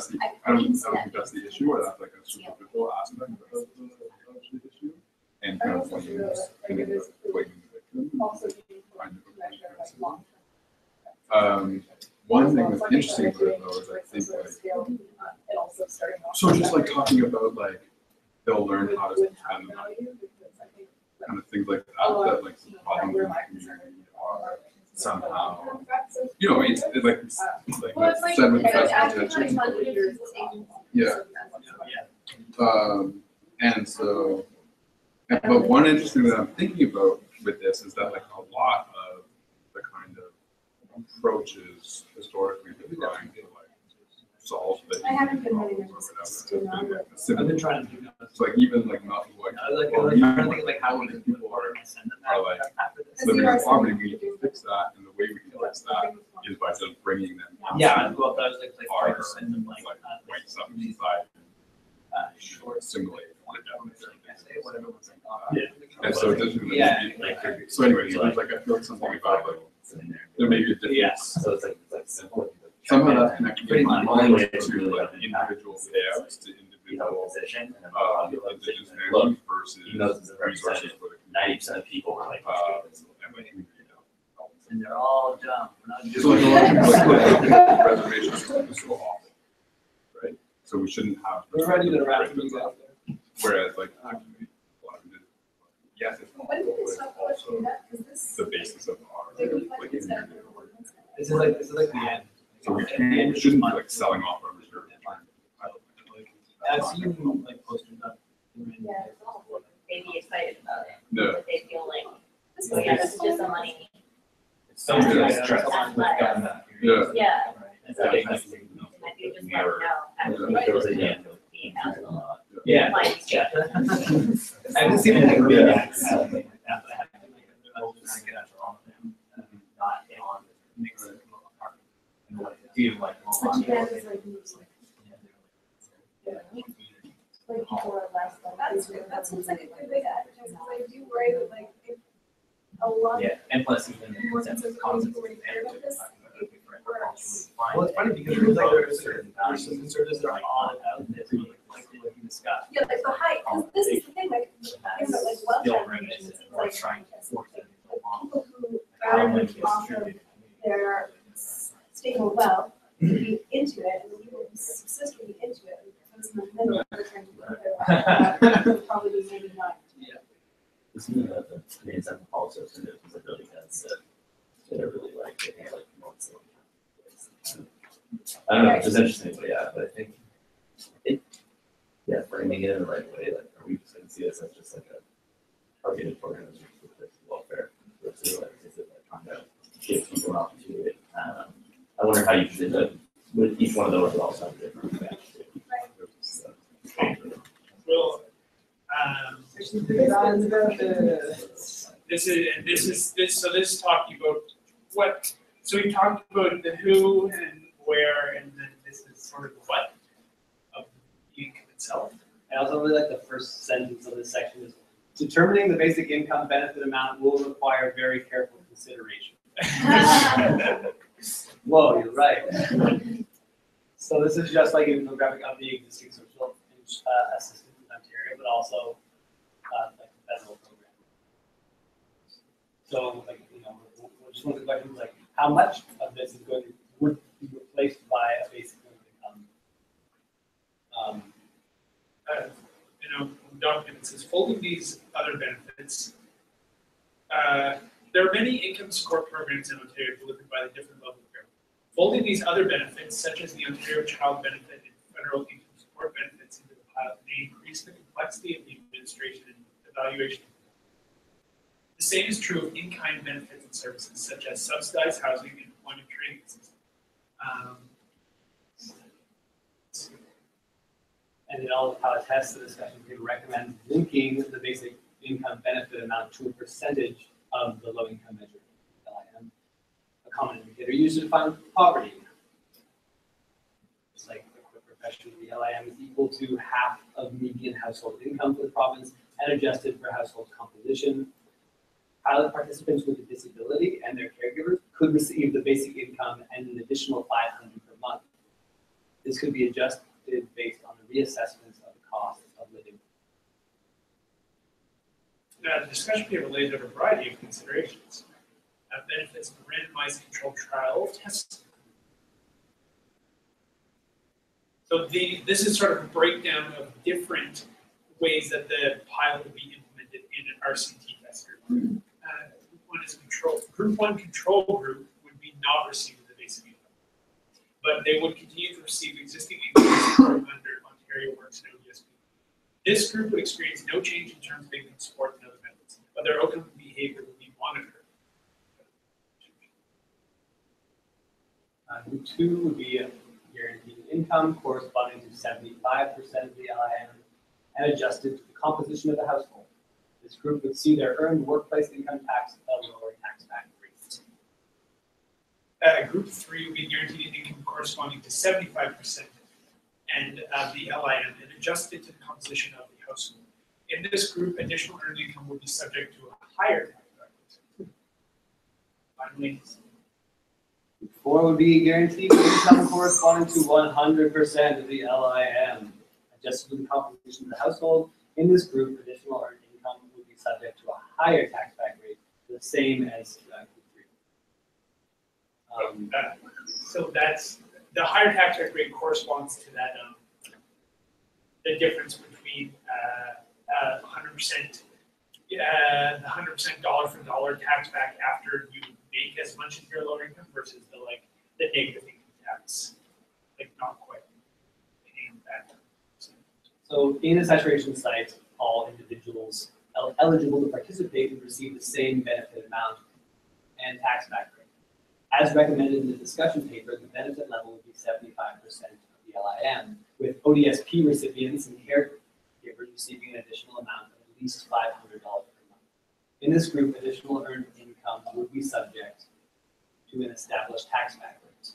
[SPEAKER 7] that's the, I don't think that's the issue, or that's like a superficial aspect of the issue. And kind of blaming the victim.
[SPEAKER 11] Also,
[SPEAKER 7] Kind of one thing that's interesting about it though is I think like,
[SPEAKER 11] and also starting off.
[SPEAKER 7] so just like talking about like, they'll learn how to spend money, kind of things like that like problems in the community are somehow, you know, it's like
[SPEAKER 11] Well, it's like,
[SPEAKER 7] said with the best
[SPEAKER 11] after
[SPEAKER 7] intentions.
[SPEAKER 11] 21 years,
[SPEAKER 7] Yeah. And so, but one interesting that I'm thinking about with this is that like a lot of the kind of approaches historically to trying to like solve the.
[SPEAKER 4] I haven't been running
[SPEAKER 7] or
[SPEAKER 4] this
[SPEAKER 7] whatever.
[SPEAKER 8] I've been trying to do that.
[SPEAKER 7] So like even like not like,
[SPEAKER 8] I was like,
[SPEAKER 7] well,
[SPEAKER 8] I'm
[SPEAKER 7] even
[SPEAKER 8] trying to think of like how
[SPEAKER 7] many
[SPEAKER 8] many
[SPEAKER 7] people are
[SPEAKER 8] send them
[SPEAKER 7] are like
[SPEAKER 8] after this.
[SPEAKER 7] living in poverty, we need to fix that, and the way we can fix that is by just bringing them.
[SPEAKER 8] Yeah, I go up there, I was like
[SPEAKER 7] Our,
[SPEAKER 8] trying to send them like,
[SPEAKER 7] white stuff inside,
[SPEAKER 8] short
[SPEAKER 7] assimilate it down there.
[SPEAKER 8] whatever was like,
[SPEAKER 7] And so this is
[SPEAKER 8] Yeah.
[SPEAKER 7] so anyway, so there's like, I feel like something about like, there may be a difference.
[SPEAKER 8] Yes.
[SPEAKER 2] So it's like simple.
[SPEAKER 7] Somehow that's connected
[SPEAKER 8] Pretty
[SPEAKER 7] in my
[SPEAKER 2] much.
[SPEAKER 7] mind to like individual payouts to
[SPEAKER 2] You know,
[SPEAKER 7] individual,
[SPEAKER 2] position, and then
[SPEAKER 7] indigenous
[SPEAKER 2] look,
[SPEAKER 7] families versus
[SPEAKER 2] even though it's
[SPEAKER 7] resources
[SPEAKER 2] represented,
[SPEAKER 7] for the
[SPEAKER 2] 90% of people are like,
[SPEAKER 7] and like, you know.
[SPEAKER 8] And they're all dumb. We're not
[SPEAKER 7] So like a lot of people like reservations is so awful, right? So we shouldn't have.
[SPEAKER 8] We're ready to wrap things up there.
[SPEAKER 7] Whereas like actually, a lot of it, yes, it's
[SPEAKER 4] When did they stop questioning that? Because this.
[SPEAKER 7] the basis of our
[SPEAKER 4] They would
[SPEAKER 7] like.
[SPEAKER 4] like to start.
[SPEAKER 8] This is like the end.
[SPEAKER 7] So we can't, we shouldn't be like selling off our reserve.
[SPEAKER 8] I've seen like posters up.
[SPEAKER 12] Yeah, they'd be excited about it.
[SPEAKER 7] No.
[SPEAKER 12] But they feel like, oh yeah, this is just the money.
[SPEAKER 2] it's so much
[SPEAKER 7] Yeah.
[SPEAKER 2] stress.
[SPEAKER 7] Yeah.
[SPEAKER 12] Yeah.
[SPEAKER 2] And so they like,
[SPEAKER 12] And I do just let them know, actually,
[SPEAKER 2] it goes in,
[SPEAKER 12] the
[SPEAKER 2] yeah.
[SPEAKER 12] amount of
[SPEAKER 8] Yeah.
[SPEAKER 12] money.
[SPEAKER 8] Yeah. I haven't seen anything really yet.
[SPEAKER 2] Do like,
[SPEAKER 4] But you guys is like, like people are less like. That seems like a good way to advertise, because I do worry that like, if a lot
[SPEAKER 13] Yeah, and plus even
[SPEAKER 4] more
[SPEAKER 13] sense
[SPEAKER 4] sensitive
[SPEAKER 13] of concept
[SPEAKER 4] people already heard about this, it works.
[SPEAKER 8] Well, it's funny because there's like there's some conservatives that are on about this, like what you discussed.
[SPEAKER 4] Yeah, like the height, because this is the thing, like, think about like
[SPEAKER 13] still
[SPEAKER 4] welfare
[SPEAKER 13] reminiscent
[SPEAKER 4] conditions, it's
[SPEAKER 13] or
[SPEAKER 4] like,
[SPEAKER 13] trying to force it
[SPEAKER 4] people who
[SPEAKER 13] how
[SPEAKER 4] rather
[SPEAKER 13] much
[SPEAKER 4] than
[SPEAKER 13] is
[SPEAKER 4] off of
[SPEAKER 13] distributed.
[SPEAKER 4] their stable wealth, be into it, and the people who subsist would be into it, and those in the middle, they're trying to live their life, would probably be maybe not.
[SPEAKER 2] Isn't that the main sense of also is a building that's that are really like they have like months. I don't know, it's just interesting, but yeah, but I think yeah, framing it in the right way, like are we just gonna see this as just like a targeted program with this welfare? Versus like is it like trying to give people an opportunity? I wonder how you did that with each one of those would also have different impacts too.
[SPEAKER 1] Well, this talking about what, so we talked about the who and where, and then this is sort of the what of the income itself.
[SPEAKER 8] I also really like the first sentence of this section is determining the basic income benefit amount will require very careful consideration. Whoa, you're right. So this is just like an infographic of the existing social assistance in Ontario, but also like the federal program. So like, you know, just one of the questions like, how much of this is going to would be replaced by a basic income?
[SPEAKER 1] You know, document says folding these other benefits. There are many income support programs in Ontario delivered by the different levels of government. Folding these other benefits, such as the Ontario Child Benefit and federal income support benefits, into the pilot may increase the complexity of the administration and evaluation. The same is true of in-kind benefits and services, such as subsidized housing and employment training system.
[SPEAKER 8] And it all how it tests the discussion can recommend linking the basic income benefit amount to a percentage of the low income measure, LIM, a common indicator used to define poverty. Just like a quick refresher, the LIM is equal to half of median household income for the province and adjusted for household composition. Pilot participants with a disability and their caregivers could receive the basic income and an additional $500 per month. This could be adjusted based on the reassessments of the costs of living.
[SPEAKER 1] The discussion paper lays out a variety of considerations. Benefits of a randomized controlled trial test. So this is sort of a breakdown of different ways that the pilot would be implemented in an RCT test group. Group one is control. Group one control group would be not receiving the basic income, but they would continue to receive existing income under Ontario Works and ODSP. This group would experience no change in terms of income support and other benefits, but their outcome and behavior would be monitored.
[SPEAKER 8] Group two would be a guaranteed income corresponding to 75% of the LIM and adjusted to the composition of the household. This group would see their earned workplace income tax at a lower tax back rate.
[SPEAKER 1] Group three would be guaranteed income corresponding to 75% and the LIM and adjusted to the composition of the household. In this group, additional earned income would be subject to a higher tax bracket. Finally,
[SPEAKER 8] Group four would be guaranteed income corresponding to 100% of the LIM, adjusted to the composition of the household. In this group, additional earned income would be subject to a higher tax back rate, the same as group three.
[SPEAKER 1] so that's the higher tax rate corresponds to that the difference between 100%, the 100% dollar for dollar tax back after you make as much as your lower income versus the negative income tax, not quite paying back.
[SPEAKER 8] So in a saturation site, all individuals eligible to participate would receive the same benefit amount and tax back rate. As recommended in the discussion paper, the benefit level would be 75% of the LIM, with ODSP recipients and caregivers receiving an additional amount of at least $500 per month. In this group, additional earned income would be subject to an established tax back rate.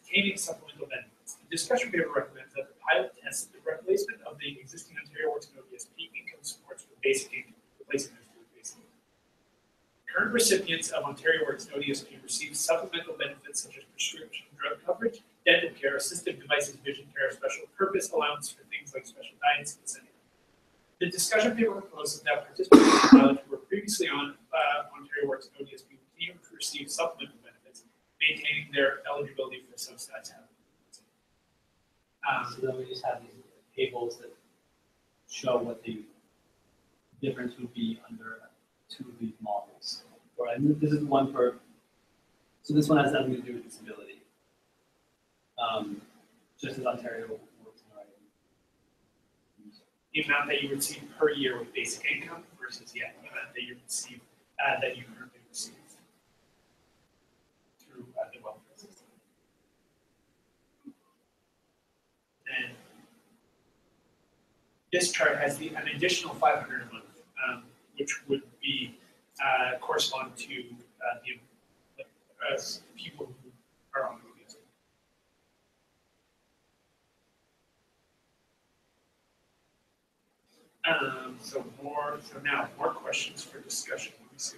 [SPEAKER 1] Attaining supplemental benefits. The discussion paper recommends that the pilot test the replacement of the existing Ontario Works and ODSP income supports with basic income, replacing those with basic income. Current recipients of Ontario Works and ODSP receive supplemental benefits such as prescription drug coverage, dental care, assistive devices, vision care, special purpose allowance for things like special diets, etc. The discussion paper proposes that participants in the pilot who were previously on Ontario Works and ODSP will continue to receive supplemental benefits, maintaining their eligibility for subsidized housing.
[SPEAKER 8] So then we just have these tables that show what the difference would be under two of these models. Or this is one for, so this one has nothing to do with disability. Just as Ontario works in our
[SPEAKER 1] the amount that you receive per year with basic income versus the amount that you receive that you currently receive through the welfare system. And this chart has an additional $500 a month, which would be correspond to the people who are on the list. So now more questions for discussion. Let me see.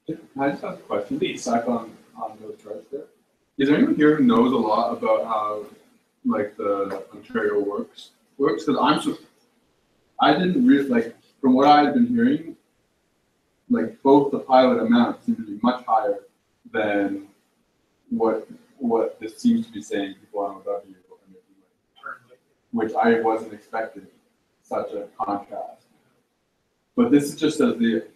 [SPEAKER 7] Can I just ask a question?
[SPEAKER 1] Please.
[SPEAKER 7] Back on those charts there. Is there anyone here who knows a lot about how the Ontario works? Because I didn't really from what I had been hearing, both the pilot amount seemed to be much higher than what this seems to be saying people on OW, which I wasn't expecting such a contrast. But this is just as the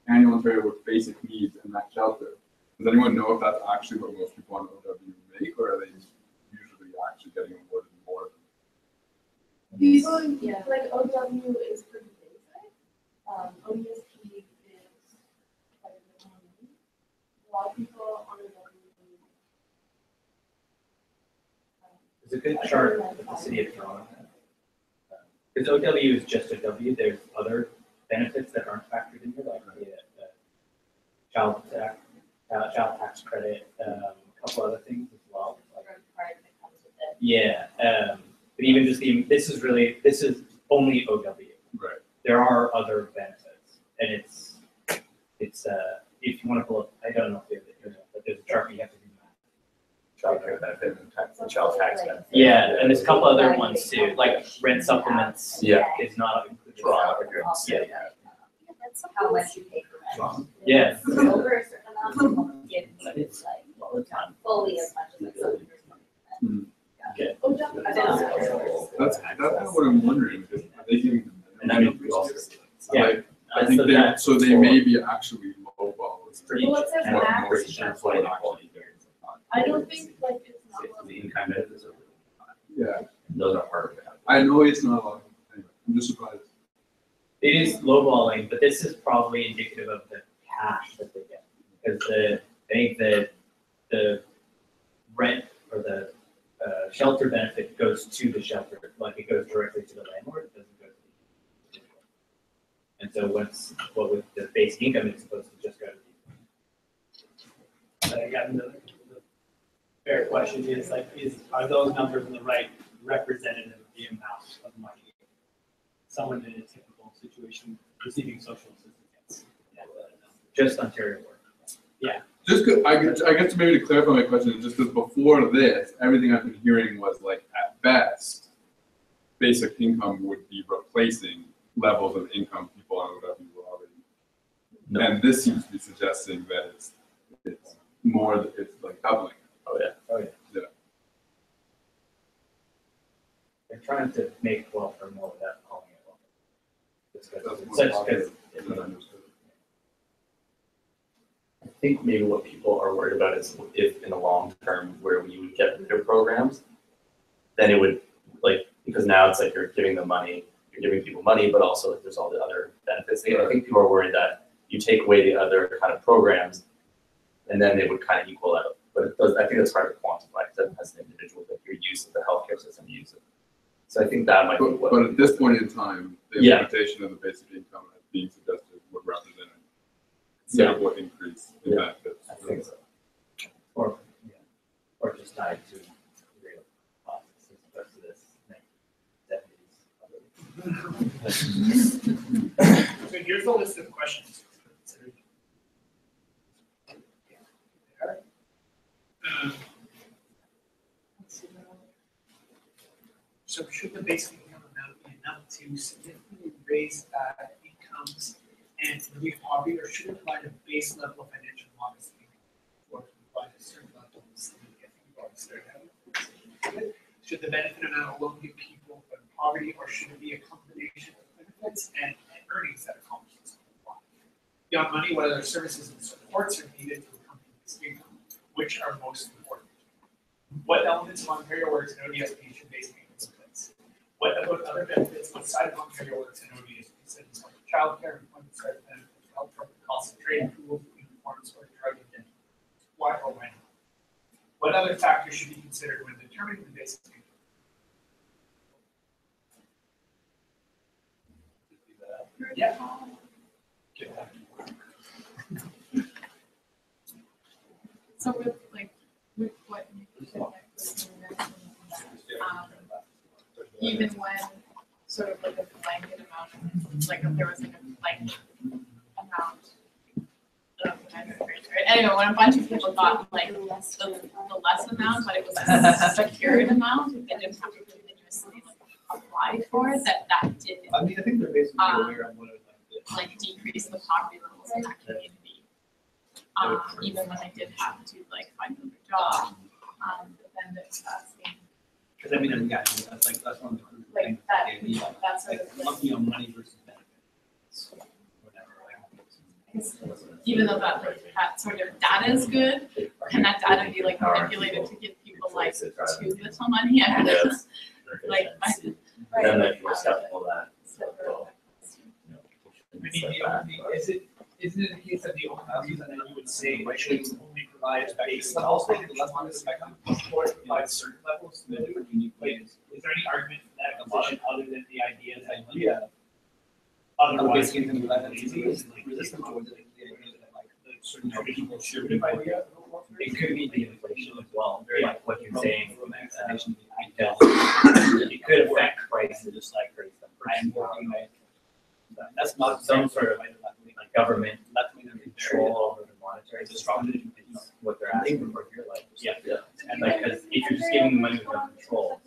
[SPEAKER 7] annual Ontario Works basic needs in that shelter. Does anyone know if that's actually what most people on OW make, or are they usually actually getting awarded more?
[SPEAKER 11] These ones, yeah, OW is pretty basic. ODSP is quite a bit more money. A lot of people on OW.
[SPEAKER 13] It's a good chart of the city of Toronto. Because OW is just a W, there's other benefits that aren't factored in here, like the child tax credit, a couple other things as well. Yeah, but even just this is only OW.
[SPEAKER 7] Right.
[SPEAKER 13] There are other benefits, and it's if you want to pull up, I don't know if you have the
[SPEAKER 2] retirement benefit and the child tax benefit.
[SPEAKER 13] Yeah, and there's a couple other ones too, like rent supplements.
[SPEAKER 2] Yeah.
[SPEAKER 13] Is not included.
[SPEAKER 2] Trauma insurance.
[SPEAKER 13] Yeah.
[SPEAKER 12] How much you pay for rent.
[SPEAKER 13] Yeah.
[SPEAKER 12] If it's over a certain amount, you give
[SPEAKER 13] It's
[SPEAKER 12] like
[SPEAKER 13] all the time.
[SPEAKER 12] fully as much as like something.
[SPEAKER 7] That's what I'm wondering, because are they giving them?
[SPEAKER 2] And I mean, we also.
[SPEAKER 7] Like, I think so they may be actually lowball.
[SPEAKER 11] Well, it says
[SPEAKER 2] And
[SPEAKER 11] max. I don't think like it's not.
[SPEAKER 2] The in-kind benefits are really high.
[SPEAKER 7] Yeah,
[SPEAKER 2] Those are hard to have.
[SPEAKER 7] I know it's not a lot. Anyway, I'm just surprised.
[SPEAKER 13] It is lowballing, but this is probably indicative of the cash that they get. Because I think the rent or the shelter benefit goes to the shelter, like it goes directly to the landlord, it doesn't go to the individual. And so what with the basic income, it's supposed to just go to the.
[SPEAKER 8] Again, the fair question is like, are those numbers in the right representative of the amount of money someone in a typical situation receiving social assistance gets?
[SPEAKER 13] Just Ontario work.
[SPEAKER 8] Yeah.
[SPEAKER 7] Just, I guess maybe to clarify my question, just because before this, everything I've been hearing was like, at best, basic income would be replacing levels of income people on OW were already.
[SPEAKER 2] No.
[SPEAKER 7] And this seems to be suggesting that it's more, it's like doubling.
[SPEAKER 2] Oh, yeah.
[SPEAKER 13] Oh, yeah.
[SPEAKER 7] Yeah.
[SPEAKER 13] They're trying to make welfare more without calling it welfare. Just
[SPEAKER 7] That's
[SPEAKER 13] because,
[SPEAKER 7] more
[SPEAKER 13] such
[SPEAKER 7] popular
[SPEAKER 13] because.
[SPEAKER 7] than understood.
[SPEAKER 2] I think maybe what people are worried about is if in the long term where we would get rid of programs, then it would because now it's like you're giving them money, you're giving people money, but also like there's all the other benefits. I think people are worried that you take away the other kind of programs and then they would kind of equal out. But it does, I think it's hard to quantify because as an individual, like your use of the healthcare system, you use it. So I think that might be what.
[SPEAKER 7] But at this point in time, the implementation of the basic income as being suggested would represent a considerable increase in benefits.
[SPEAKER 2] I think so.
[SPEAKER 13] Or just tied to real costs as opposed to this deputies.
[SPEAKER 1] So here's the list of questions. So should the basic income amount be enough to significantly raise incomes and relieve poverty, or should it provide a base level of financial modesty or provide a certain level of stability? I think we've already started out. Should the benefit amount alone give people from poverty, or should it be a combination of benefits and earnings that accomplish this? Beyond money, what other services and supports are needed to accompany this income? Which are most important? What elements of Ontario Works and ODSP should basic income place? What about other benefits outside of Ontario Works and ODSP, such as childcare, employment startup benefits, healthcare, concentrated tools, uniforms, or drug and dental? Why or why not? What other factors should be considered when determining the basic income? Yeah.
[SPEAKER 3] So with what you said, even when sort of like a blanket amount, like if there was like a blanket amount of benefits, right? Anyway, when a bunch of people got like the less amount, but it was a secured amount, they didn't have to continuously like apply for it, that did
[SPEAKER 8] I mean, I think they're basically aware of what it
[SPEAKER 3] like decrease the poverty levels in that community. Even when I did have to like find another job, but then that's
[SPEAKER 8] because I mean, yeah, that's one of the crucial
[SPEAKER 3] like
[SPEAKER 8] things.
[SPEAKER 3] that,
[SPEAKER 8] the idea,
[SPEAKER 3] that's sort
[SPEAKER 8] like
[SPEAKER 3] of
[SPEAKER 8] lumping on money versus benefits, whatever.
[SPEAKER 3] even though that sort of data is good, can that data be like manipulated to give people like too little money? I don't know. Like,
[SPEAKER 2] Then like we're skeptical of that.
[SPEAKER 1] I mean, is it a case of the only reason that you would say it should only provide a base level support provide certain levels? Like, is there any argument for that position other than the idea that otherwise it's resistant towards it? Certain people should be idea.
[SPEAKER 13] It could be the inflation as well, like what you're saying, because it could affect prices, just like
[SPEAKER 8] That's not
[SPEAKER 13] some sort of like government control over the monetary system, what they're asking for of your life. Yeah. And like, because if you're just giving them money with no control,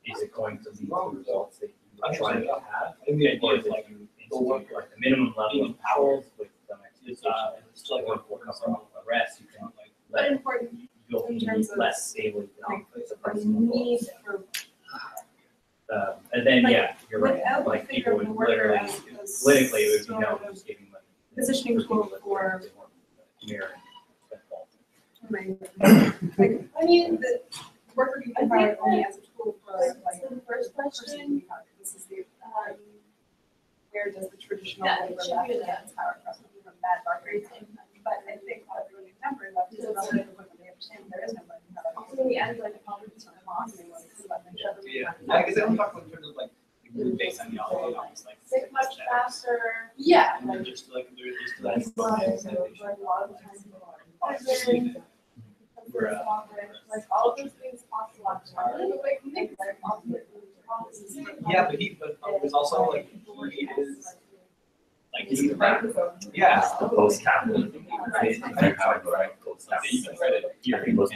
[SPEAKER 13] is it going to lead to results that you are trying to have? Or is it like you institute like the minimum level of powers with some expectation, still like work will cover all the rest, you can like
[SPEAKER 4] But
[SPEAKER 13] let
[SPEAKER 4] important
[SPEAKER 13] you'll
[SPEAKER 4] in
[SPEAKER 13] be
[SPEAKER 4] terms of,
[SPEAKER 13] less stable economically, so
[SPEAKER 4] a
[SPEAKER 13] personal
[SPEAKER 4] need
[SPEAKER 13] goals.
[SPEAKER 4] for,
[SPEAKER 13] And then,
[SPEAKER 4] like,
[SPEAKER 13] yeah, you're right,
[SPEAKER 4] without
[SPEAKER 13] like
[SPEAKER 4] the
[SPEAKER 13] people
[SPEAKER 4] figure of
[SPEAKER 13] would
[SPEAKER 4] the worker
[SPEAKER 13] literally,
[SPEAKER 4] as a
[SPEAKER 13] politically, it would be
[SPEAKER 4] sort
[SPEAKER 13] no,
[SPEAKER 4] of
[SPEAKER 13] just giving money.
[SPEAKER 4] positioning
[SPEAKER 13] For people
[SPEAKER 4] tool
[SPEAKER 13] that
[SPEAKER 4] for-
[SPEAKER 13] they want to mirror and spend
[SPEAKER 4] like, I mean, the worker can provide only as a tool for like.
[SPEAKER 11] The first question,
[SPEAKER 4] This is the, where does the traditional
[SPEAKER 11] That
[SPEAKER 4] labor
[SPEAKER 11] should
[SPEAKER 4] left
[SPEAKER 11] be the-
[SPEAKER 4] against power from that bargaining? But I think really contemporary left is about it, when they understand there is no money.
[SPEAKER 11] also we added like a policy
[SPEAKER 4] It's not a loss, they want to let them shut them
[SPEAKER 8] Yeah,
[SPEAKER 4] down.
[SPEAKER 8] because they don't talk in terms of like based on the always like.
[SPEAKER 11] sick much faster.
[SPEAKER 4] Yeah.
[SPEAKER 8] And then just like there's just
[SPEAKER 11] Like,
[SPEAKER 8] like.
[SPEAKER 11] so, like, a lot of the times, like all of those things cost a lot of money, but like, make like ultimately policies.
[SPEAKER 8] Yeah, but there's also like he is like he's yeah.
[SPEAKER 2] The post-capitalism, right? Post-capitalism. I think most,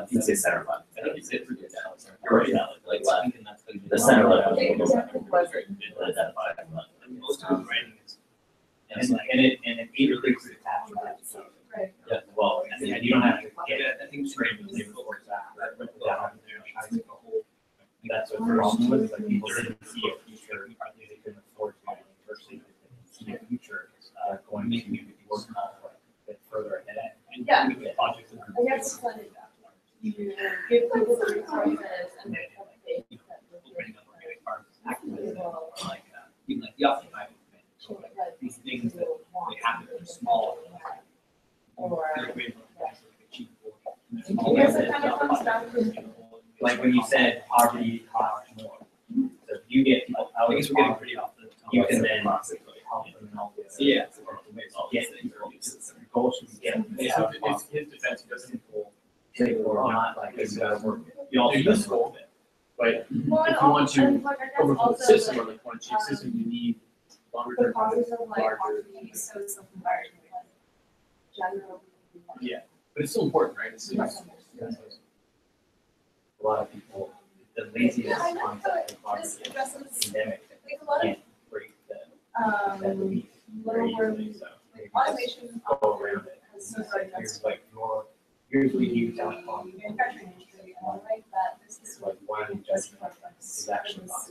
[SPEAKER 2] you say center left.
[SPEAKER 10] I think it's it for the balance.
[SPEAKER 2] Or left, like left.
[SPEAKER 10] And that's gonna be
[SPEAKER 2] The center left.
[SPEAKER 11] Yeah, exactly.
[SPEAKER 2] Identify as left.
[SPEAKER 8] And most of his writing is.
[SPEAKER 13] And it increases attachment.
[SPEAKER 11] Right.
[SPEAKER 2] Yeah, well,
[SPEAKER 13] And you don't have to get
[SPEAKER 8] Yeah, I think
[SPEAKER 13] straight
[SPEAKER 8] straight
[SPEAKER 13] to labor force act.
[SPEAKER 8] down there, trying to go whole.
[SPEAKER 13] That's what the problem was, like people didn't see a future, they couldn't afford to, versus see a future, going to work on like a bit further ahead. And
[SPEAKER 11] Yeah.
[SPEAKER 13] we get projects that
[SPEAKER 11] I guess it's funny that you give people the resources and they have faith that
[SPEAKER 8] We'll bring up organic farms, activism, like, even like the occupy movement, so like these things that they happen to be small.
[SPEAKER 11] Or-
[SPEAKER 8] Achievable.
[SPEAKER 11] I guess it kind of comes down to.
[SPEAKER 13] Like when you said poverty costs more, so if you get people out
[SPEAKER 8] I
[SPEAKER 13] of
[SPEAKER 8] guess we're getting
[SPEAKER 13] poverty,
[SPEAKER 8] pretty off the.
[SPEAKER 13] you can then help them and all this.
[SPEAKER 8] Yeah.
[SPEAKER 13] Get your goal should be get.
[SPEAKER 8] Yeah, it's his defense doesn't.
[SPEAKER 13] Say or not, like you gotta work.
[SPEAKER 5] You also useful, but
[SPEAKER 11] Well,
[SPEAKER 5] if
[SPEAKER 11] and
[SPEAKER 5] you want
[SPEAKER 11] also,
[SPEAKER 5] to
[SPEAKER 11] and like, I guess
[SPEAKER 5] overcome the
[SPEAKER 11] also,
[SPEAKER 5] system
[SPEAKER 11] like,
[SPEAKER 5] or like want to change the system, you need longer
[SPEAKER 11] the
[SPEAKER 5] term.
[SPEAKER 11] causes of like,
[SPEAKER 5] larger-
[SPEAKER 11] so self-environment, general.
[SPEAKER 5] Yeah, but it's still important, right? It's
[SPEAKER 13] A lot of people, the laziness
[SPEAKER 11] Yeah, I know,
[SPEAKER 13] concept of
[SPEAKER 11] but
[SPEAKER 13] poverty
[SPEAKER 11] this
[SPEAKER 13] is
[SPEAKER 11] addresses,
[SPEAKER 13] endemic.
[SPEAKER 11] like, a lot of,
[SPEAKER 13] Can't break that belief very
[SPEAKER 11] little
[SPEAKER 13] easily,
[SPEAKER 11] words,
[SPEAKER 13] so.
[SPEAKER 11] like, automation.
[SPEAKER 13] Go around it.
[SPEAKER 11] Has so far
[SPEAKER 13] Here's like here's what you don't want.
[SPEAKER 11] manufacturing industry, and I like that this is
[SPEAKER 13] Like one judgment is actually not.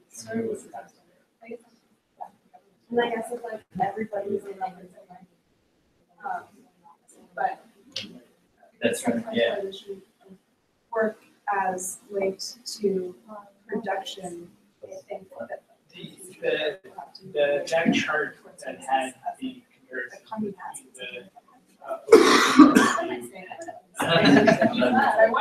[SPEAKER 11] services. And I guess it's like everybody's in like, but.
[SPEAKER 13] That's right, yeah.
[SPEAKER 4] Work as linked to production, I think that.
[SPEAKER 1] That chart that had the comparison between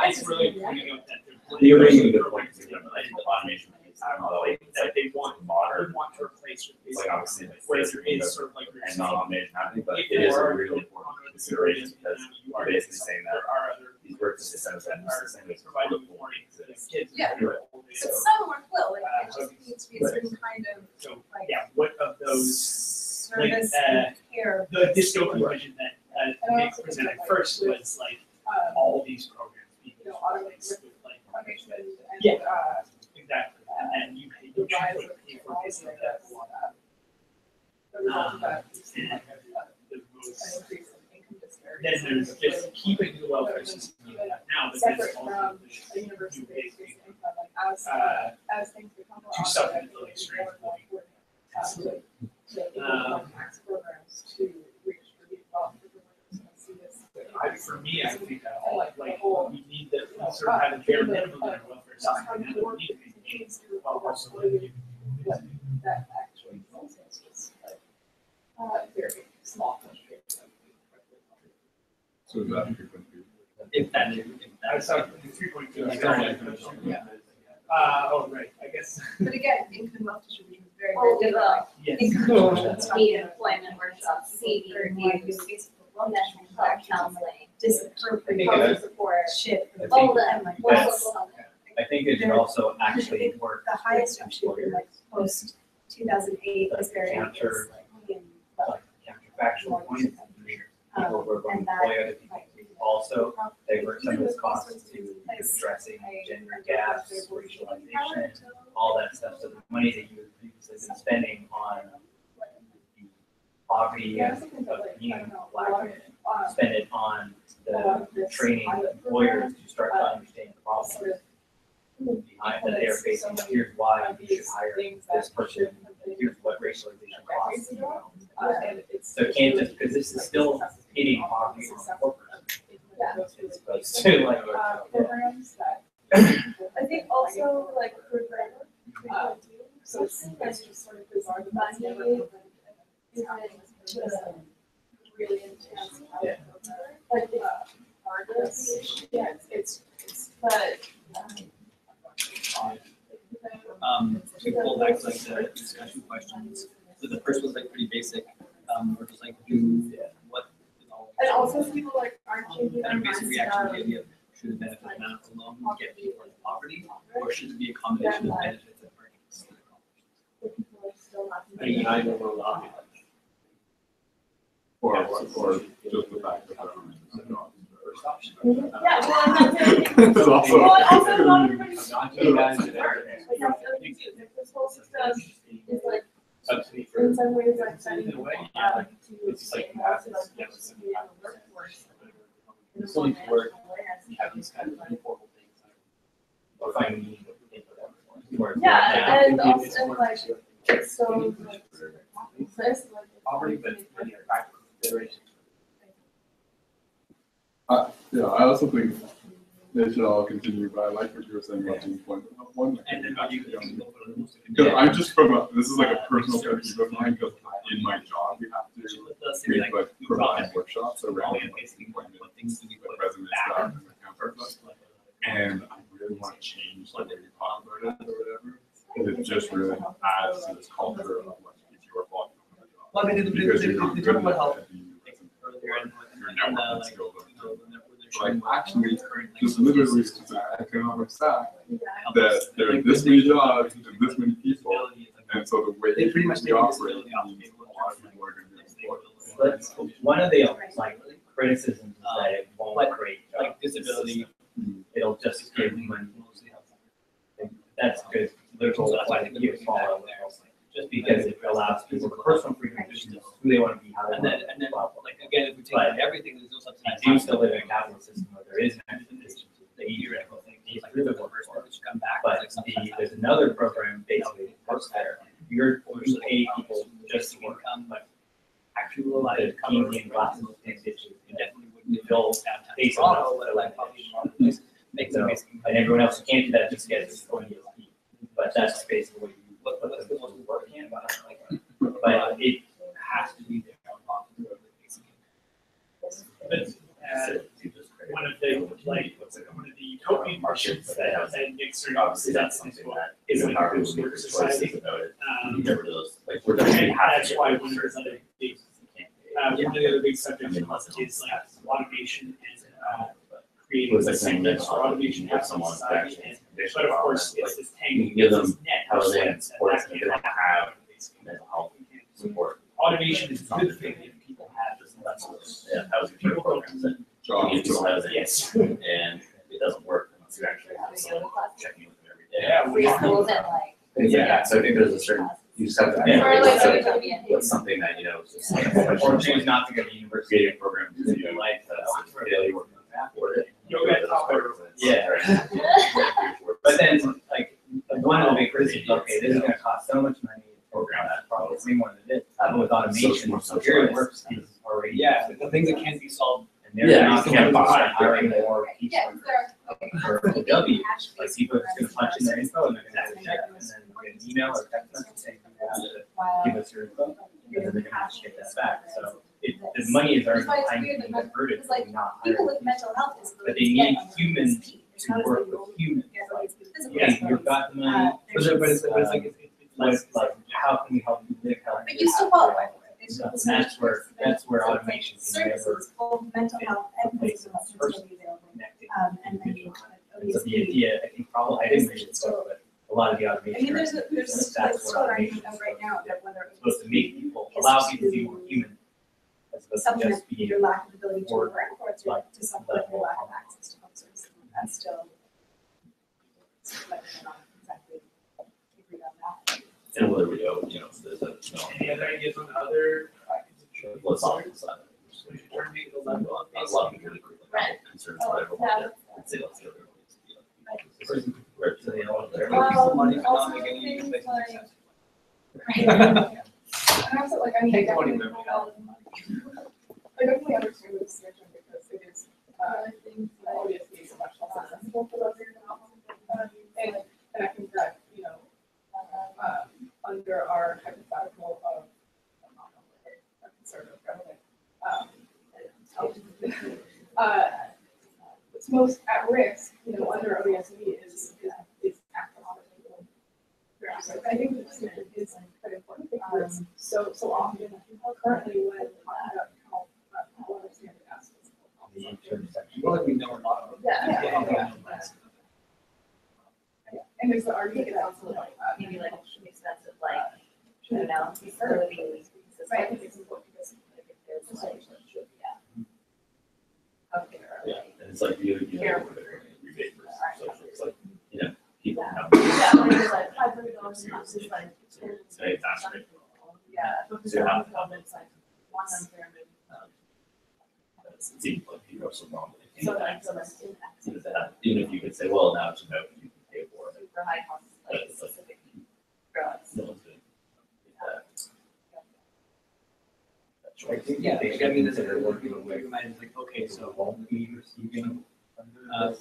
[SPEAKER 1] it's really pointing out that
[SPEAKER 2] You're making a good point, too, like the automation piece, I don't know, like, it's
[SPEAKER 1] that
[SPEAKER 2] like
[SPEAKER 1] they want
[SPEAKER 2] modern,
[SPEAKER 1] want to replace with
[SPEAKER 2] like obviously, like,
[SPEAKER 1] where
[SPEAKER 2] this
[SPEAKER 1] there
[SPEAKER 2] is
[SPEAKER 1] is sort of like you're
[SPEAKER 2] and
[SPEAKER 1] saying,
[SPEAKER 2] non-automation happening, but
[SPEAKER 1] if
[SPEAKER 2] it is a
[SPEAKER 1] there
[SPEAKER 2] really
[SPEAKER 1] are
[SPEAKER 2] important
[SPEAKER 1] other
[SPEAKER 2] consideration
[SPEAKER 1] areas,
[SPEAKER 2] because
[SPEAKER 1] you
[SPEAKER 2] you're
[SPEAKER 1] are
[SPEAKER 2] basically saying that
[SPEAKER 1] there are other
[SPEAKER 2] these work systems that
[SPEAKER 1] are
[SPEAKER 2] use the same as
[SPEAKER 1] providing warning to the kids.
[SPEAKER 4] Yeah.
[SPEAKER 2] Right.
[SPEAKER 4] But some work will, like, it just needs to be a certain kind of,
[SPEAKER 1] So,
[SPEAKER 4] like,
[SPEAKER 1] yeah, what of those,
[SPEAKER 4] service
[SPEAKER 1] like,
[SPEAKER 4] care.
[SPEAKER 1] the dystopian vision that Nick presented first was like all these programs being
[SPEAKER 4] You know,
[SPEAKER 1] replaced with like.
[SPEAKER 4] automation and,
[SPEAKER 1] Yeah. Exactly, and you pay,
[SPEAKER 4] the
[SPEAKER 1] you
[SPEAKER 4] rise
[SPEAKER 1] choose
[SPEAKER 4] of
[SPEAKER 1] what pay for this and that.
[SPEAKER 4] the result of that is
[SPEAKER 1] And
[SPEAKER 4] like
[SPEAKER 1] the
[SPEAKER 4] an
[SPEAKER 1] most,
[SPEAKER 4] increase in income disparities.
[SPEAKER 1] then there's just keeping the welfare system you have now, but
[SPEAKER 4] Separate
[SPEAKER 1] there's
[SPEAKER 4] from
[SPEAKER 1] also
[SPEAKER 4] a university based income, like as, as things become more.
[SPEAKER 1] do something to like strengthen
[SPEAKER 4] the tax programs to redistribute wealth for the workers and see this.
[SPEAKER 1] For me, I think that we need that, we sort of have a bare minimum in our welfare system, and that we need to maintain while also living.
[SPEAKER 4] That actually also is just like, very small country.
[SPEAKER 7] So that you can do.
[SPEAKER 8] If that,
[SPEAKER 1] I was talking 3.2.
[SPEAKER 8] Yeah.
[SPEAKER 1] Oh, right, I guess.
[SPEAKER 4] But again, income wealth distribution is very,
[SPEAKER 12] Well,
[SPEAKER 4] very
[SPEAKER 12] we
[SPEAKER 4] different.
[SPEAKER 1] Yes.
[SPEAKER 4] Income distribution,
[SPEAKER 12] Need employment workshops, CD reviews, national health counseling,
[SPEAKER 4] disappropriate
[SPEAKER 13] I think
[SPEAKER 4] housing support, shit.
[SPEAKER 13] I
[SPEAKER 12] all
[SPEAKER 13] think
[SPEAKER 12] the,
[SPEAKER 4] like,
[SPEAKER 12] all
[SPEAKER 13] that's-
[SPEAKER 12] local health.
[SPEAKER 13] I think it should also actually work.
[SPEAKER 4] The highest actually, like, post 2008 is very.
[SPEAKER 13] Counter-
[SPEAKER 4] in,
[SPEAKER 13] Like counterfactual points. People were going
[SPEAKER 4] and
[SPEAKER 13] to employ other people.
[SPEAKER 4] like,
[SPEAKER 13] also divert some of those costs to addressing gender gaps, racialization, all that stuff. So the money that you would previously been spending on the poverty of being Black men, spend it on the training of employers to start to understand the problems behind that they are facing. Here's why you should hire this person. Here's what racialization costs. So it can't just, because this is still hitting poverty on workers. It's supposed to like.
[SPEAKER 11] Programs that, I think also like programmer, so it's just sort of bizarre, but money isn't just really intense.
[SPEAKER 13] Yeah.
[SPEAKER 11] Like it's artists, yeah, it's, but.
[SPEAKER 8] To pull back to like the discussion questions, so the first was like pretty basic, we're just like, do what is all.
[SPEAKER 11] And also people like aren't changing their
[SPEAKER 8] And a basic reaction to the
[SPEAKER 11] mindset.
[SPEAKER 8] idea of, should the benefit amount alone get people out of poverty, or should it be a combination of benefits and earnings?
[SPEAKER 11] People are still not.
[SPEAKER 5] I mean, I don't know a lot.
[SPEAKER 7] Or just the fact that
[SPEAKER 11] Yeah, well, and that's the other thing.
[SPEAKER 7] It's also-
[SPEAKER 11] Well, and also not everybody's.
[SPEAKER 5] Not you guys that are-
[SPEAKER 11] Like, that's the other thing too, like, this whole system is like,
[SPEAKER 5] Subsidy for.
[SPEAKER 11] in some ways, like, setting
[SPEAKER 5] In a way,
[SPEAKER 11] people
[SPEAKER 5] yeah,
[SPEAKER 11] up
[SPEAKER 5] like,
[SPEAKER 11] to
[SPEAKER 5] it's like
[SPEAKER 11] like, also,
[SPEAKER 5] massive,
[SPEAKER 11] like, participate in the workforce. In a
[SPEAKER 5] Still need to
[SPEAKER 11] more
[SPEAKER 5] work.
[SPEAKER 11] manageable way, I
[SPEAKER 5] You
[SPEAKER 11] think.
[SPEAKER 5] have these kind of informal things. Or finding meaning that we think of them.
[SPEAKER 11] Yeah, and also, and like, it's so, like, this, like.
[SPEAKER 5] Poverty, but in a practical consideration.
[SPEAKER 7] Yeah, I also think they should all continue, but I like what you were saying about the point. One,
[SPEAKER 8] And then how do you?
[SPEAKER 7] because I'm just from a, this is like a personal pet peeve of mine, because in my job, we have to make like provide workshops around employment, like resume stuff and that kind of stuff. And I really want to change the way we talk about it or whatever, because it just really adds to this culture of like, if you're walking on the job.
[SPEAKER 8] Well, I mean,
[SPEAKER 7] Because you're not
[SPEAKER 8] the
[SPEAKER 7] good
[SPEAKER 8] talk about
[SPEAKER 7] enough
[SPEAKER 8] how
[SPEAKER 7] at being
[SPEAKER 8] earlier and
[SPEAKER 7] your
[SPEAKER 8] and
[SPEAKER 7] networking
[SPEAKER 8] like,
[SPEAKER 7] skills.
[SPEAKER 8] like
[SPEAKER 7] Actually, just literally to the economic fact that there are this many jobs and this many people, and so the way
[SPEAKER 8] They pretty much
[SPEAKER 7] we
[SPEAKER 8] take
[SPEAKER 7] operate
[SPEAKER 8] disability off the
[SPEAKER 7] means
[SPEAKER 8] table.
[SPEAKER 7] a lot of people are going to be employed.
[SPEAKER 13] But one of the like criticisms is that it won't create jobs.
[SPEAKER 8] like disability.
[SPEAKER 13] It'll just give money. That's good. Liberal, that's why I think you follow there. Just because it allows people personal freedom to choose who they want to be, how they
[SPEAKER 8] And
[SPEAKER 13] want
[SPEAKER 8] then,
[SPEAKER 13] to
[SPEAKER 8] and then,
[SPEAKER 13] live.
[SPEAKER 8] like, again, if we take
[SPEAKER 13] But
[SPEAKER 8] everything, there's no subsidy.
[SPEAKER 13] You do still live in a capitalist system where there is an expectation to
[SPEAKER 8] The theoretical thing,
[SPEAKER 13] He's
[SPEAKER 8] like,
[SPEAKER 13] through
[SPEAKER 8] the
[SPEAKER 13] the
[SPEAKER 8] first
[SPEAKER 13] workforce.
[SPEAKER 8] one should come back.
[SPEAKER 13] But
[SPEAKER 8] like, sometimes
[SPEAKER 13] there's another program basically that works there. You're pay people just to work,
[SPEAKER 8] income,
[SPEAKER 13] but
[SPEAKER 8] actually rely
[SPEAKER 13] the
[SPEAKER 8] to cover.
[SPEAKER 13] Keynesian glasses and stitches,
[SPEAKER 8] You definitely wouldn't
[SPEAKER 13] Bill
[SPEAKER 8] downtown
[SPEAKER 13] pays
[SPEAKER 8] Toronto,
[SPEAKER 13] enough
[SPEAKER 8] but like probably a lot of places make
[SPEAKER 13] So,
[SPEAKER 8] them basic.
[SPEAKER 13] and everyone else who can't do that just gets an ESP. But that's basically what you,
[SPEAKER 8] What's the most working about it? Like,
[SPEAKER 13] but it
[SPEAKER 8] has to be there.
[SPEAKER 1] One of the, like, one of the utopian markets that Nick Srnicek
[SPEAKER 2] Obviously, that's something that
[SPEAKER 1] is
[SPEAKER 2] isn't
[SPEAKER 1] an
[SPEAKER 2] hard
[SPEAKER 1] artist
[SPEAKER 2] to
[SPEAKER 1] work
[SPEAKER 2] make
[SPEAKER 1] society.
[SPEAKER 2] choices about it.
[SPEAKER 1] Um,
[SPEAKER 2] Get rid of those, like, we're definitely
[SPEAKER 1] And
[SPEAKER 2] have to
[SPEAKER 1] that's
[SPEAKER 2] get
[SPEAKER 1] why
[SPEAKER 2] rid of
[SPEAKER 1] one of the
[SPEAKER 2] certain
[SPEAKER 1] other big,
[SPEAKER 2] things.
[SPEAKER 1] one of the other big subjects is like automation and creating
[SPEAKER 2] It was like saying
[SPEAKER 1] incentives
[SPEAKER 2] that
[SPEAKER 1] for automation
[SPEAKER 2] give
[SPEAKER 1] in
[SPEAKER 2] someone
[SPEAKER 1] society.
[SPEAKER 2] that
[SPEAKER 1] And-
[SPEAKER 2] condition
[SPEAKER 1] But of
[SPEAKER 2] problem,
[SPEAKER 1] course,
[SPEAKER 2] like,
[SPEAKER 1] it's this
[SPEAKER 2] you
[SPEAKER 1] tangle,
[SPEAKER 2] can give
[SPEAKER 1] it's this
[SPEAKER 2] them
[SPEAKER 1] net.
[SPEAKER 2] housing
[SPEAKER 1] that
[SPEAKER 2] and support,
[SPEAKER 1] that
[SPEAKER 2] if they
[SPEAKER 1] can't
[SPEAKER 2] don't
[SPEAKER 1] happen.
[SPEAKER 2] have mental health support.
[SPEAKER 1] Automation is a good thing if people have this.
[SPEAKER 2] Yeah, housing care programs that give people housing.
[SPEAKER 1] Yes.
[SPEAKER 2] And it doesn't work unless you actually have someone checking with them every day.
[SPEAKER 1] Yeah,
[SPEAKER 12] Free schools and like.
[SPEAKER 2] Yeah, so I think there's a certain, you just have to.
[SPEAKER 12] Yeah. Or like
[SPEAKER 2] So
[SPEAKER 12] Airbnb.
[SPEAKER 2] it's something that, you know, it's just like.
[SPEAKER 13] or choose not to go to university.
[SPEAKER 2] Creating a program to do life, that's daily work.
[SPEAKER 1] Yoga topper.
[SPEAKER 2] Yeah.
[SPEAKER 13] But then, like, one of the big criticisms, okay, this is gonna cost so much money to program that, probably way more than it is. With automation, here works is already.
[SPEAKER 8] Yeah, the things that can't be solved.
[SPEAKER 13] And they're
[SPEAKER 2] Yeah,
[SPEAKER 13] not
[SPEAKER 2] you
[SPEAKER 13] gonna
[SPEAKER 2] can't
[SPEAKER 13] be
[SPEAKER 2] buy.
[SPEAKER 13] hiring more people
[SPEAKER 12] Yeah,
[SPEAKER 13] for OW. Like, people are just gonna punch in their info and they're gonna have to check, and then get an email or text message saying, you have to give us your info, and then they're gonna have to get that back, so the money is already
[SPEAKER 4] That's why it's
[SPEAKER 13] behind
[SPEAKER 4] weird
[SPEAKER 13] being
[SPEAKER 4] that
[SPEAKER 13] diverted,
[SPEAKER 4] it's like
[SPEAKER 13] from not
[SPEAKER 4] People
[SPEAKER 13] hiring.
[SPEAKER 4] with mental health
[SPEAKER 13] But
[SPEAKER 4] disabilities.
[SPEAKER 13] they
[SPEAKER 4] get
[SPEAKER 13] need
[SPEAKER 4] on
[SPEAKER 13] humans
[SPEAKER 4] speed. It's
[SPEAKER 13] to
[SPEAKER 4] not as
[SPEAKER 13] work
[SPEAKER 4] they
[SPEAKER 13] with humans,
[SPEAKER 4] get
[SPEAKER 13] like,
[SPEAKER 4] these physical
[SPEAKER 13] yeah,
[SPEAKER 4] disabilities.
[SPEAKER 13] you've got the money,
[SPEAKER 8] But it's like, it's
[SPEAKER 13] like, how can we help you live? How can
[SPEAKER 4] But
[SPEAKER 13] we
[SPEAKER 4] you still
[SPEAKER 13] have
[SPEAKER 4] qualify
[SPEAKER 13] your
[SPEAKER 4] for it.
[SPEAKER 13] life?
[SPEAKER 4] It's
[SPEAKER 13] So
[SPEAKER 4] just
[SPEAKER 13] that's where
[SPEAKER 4] so it's like
[SPEAKER 13] automation can never
[SPEAKER 4] services, both mental health and physical health should still be available.
[SPEAKER 13] connect it.
[SPEAKER 4] And then you
[SPEAKER 13] And so the idea, I think, probably, I didn't read this book, but a lot of the
[SPEAKER 4] I
[SPEAKER 13] automation.
[SPEAKER 4] mean, there's like
[SPEAKER 13] That's
[SPEAKER 4] still
[SPEAKER 13] what
[SPEAKER 4] an argument
[SPEAKER 13] automation
[SPEAKER 4] of right now that whether
[SPEAKER 13] is supposed to make people, allow people to be more human. As opposed to
[SPEAKER 4] supplement
[SPEAKER 13] just be
[SPEAKER 4] your lack of ability to
[SPEAKER 13] work,
[SPEAKER 4] work or
[SPEAKER 13] like,
[SPEAKER 4] to supplement
[SPEAKER 2] similar, you know, there's a,
[SPEAKER 1] Any other ideas on other
[SPEAKER 2] philosophical side. A lot of people really concerns whatever. I'd say let's go there. Where to the
[SPEAKER 11] Well,
[SPEAKER 8] money for not
[SPEAKER 11] also
[SPEAKER 8] making any
[SPEAKER 11] things
[SPEAKER 8] business
[SPEAKER 11] like-
[SPEAKER 8] sense.
[SPEAKER 11] And also, like, I mean, I
[SPEAKER 8] Take money
[SPEAKER 11] definitely,
[SPEAKER 8] wherever you have.
[SPEAKER 11] I definitely understand the distinction because it is, obviously so much less accessible for those who are not. And I think that, you know, under our hypothetical of, a conservative government, what's most at risk, you know, under OESD is access to people. I think the distinction is quite important because so often, currently when talking about how understand the access.
[SPEAKER 8] I feel like we know a lot of.
[SPEAKER 12] Yeah.
[SPEAKER 11] And there's the argument
[SPEAKER 12] It's
[SPEAKER 11] that
[SPEAKER 12] also like, maybe like expensive, like, you know, facilities.
[SPEAKER 11] right, I think it's important because
[SPEAKER 12] Like if there's like, yeah. Healthcare,
[SPEAKER 2] Yeah,
[SPEAKER 12] like.
[SPEAKER 2] and it's like you rebate versus social. It's like, you know, people have.
[SPEAKER 12] Yeah, when it's like $500 not just like.
[SPEAKER 2] It's very fast, right?
[SPEAKER 12] Yeah.
[SPEAKER 2] So you have to have
[SPEAKER 11] it's like one unfair.
[SPEAKER 2] it seems like people are so wrong.
[SPEAKER 12] So like,
[SPEAKER 2] Even if you could say, well, now it's about you can pay for it.
[SPEAKER 12] super high cost, like specific drugs.
[SPEAKER 2] No one's gonna get that. That choice.
[SPEAKER 8] Yeah, like, I mean, there's a lot of people where your mind is like, okay, so we receiving, mental health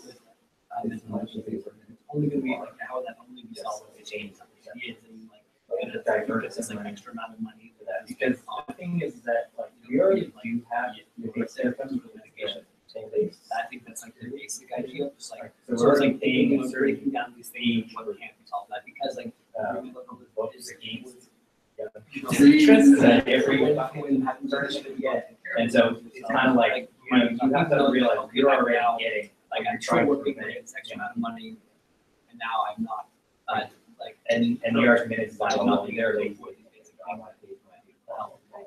[SPEAKER 8] things, it's only gonna be like, how would that only be solved with change? Kids and like, and it's diverse, it's like extra amount of money for that.
[SPEAKER 13] Because the thing is that, like, we already do have your symptoms with medication.
[SPEAKER 8] I think that's like the basic idea, just like,
[SPEAKER 13] So
[SPEAKER 8] so
[SPEAKER 13] we're
[SPEAKER 8] it's
[SPEAKER 13] already
[SPEAKER 8] like
[SPEAKER 13] paying
[SPEAKER 8] thinking
[SPEAKER 13] a
[SPEAKER 8] of
[SPEAKER 13] certain
[SPEAKER 8] breaking down these things, what can't be solved, that, because like, when we look over the budgets against.
[SPEAKER 13] Interest that everyone hasn't started to get, and so it's kind of like, you know, you have to realize you're already getting,
[SPEAKER 8] Like, I'm
[SPEAKER 13] trying
[SPEAKER 8] trying
[SPEAKER 13] to
[SPEAKER 8] to
[SPEAKER 13] prevent
[SPEAKER 8] get this extra amount of money, and now I'm not, like.
[SPEAKER 13] and you are committed to
[SPEAKER 8] I'm
[SPEAKER 13] that,
[SPEAKER 8] not
[SPEAKER 13] not there,
[SPEAKER 8] there
[SPEAKER 13] like,
[SPEAKER 8] for these basic things,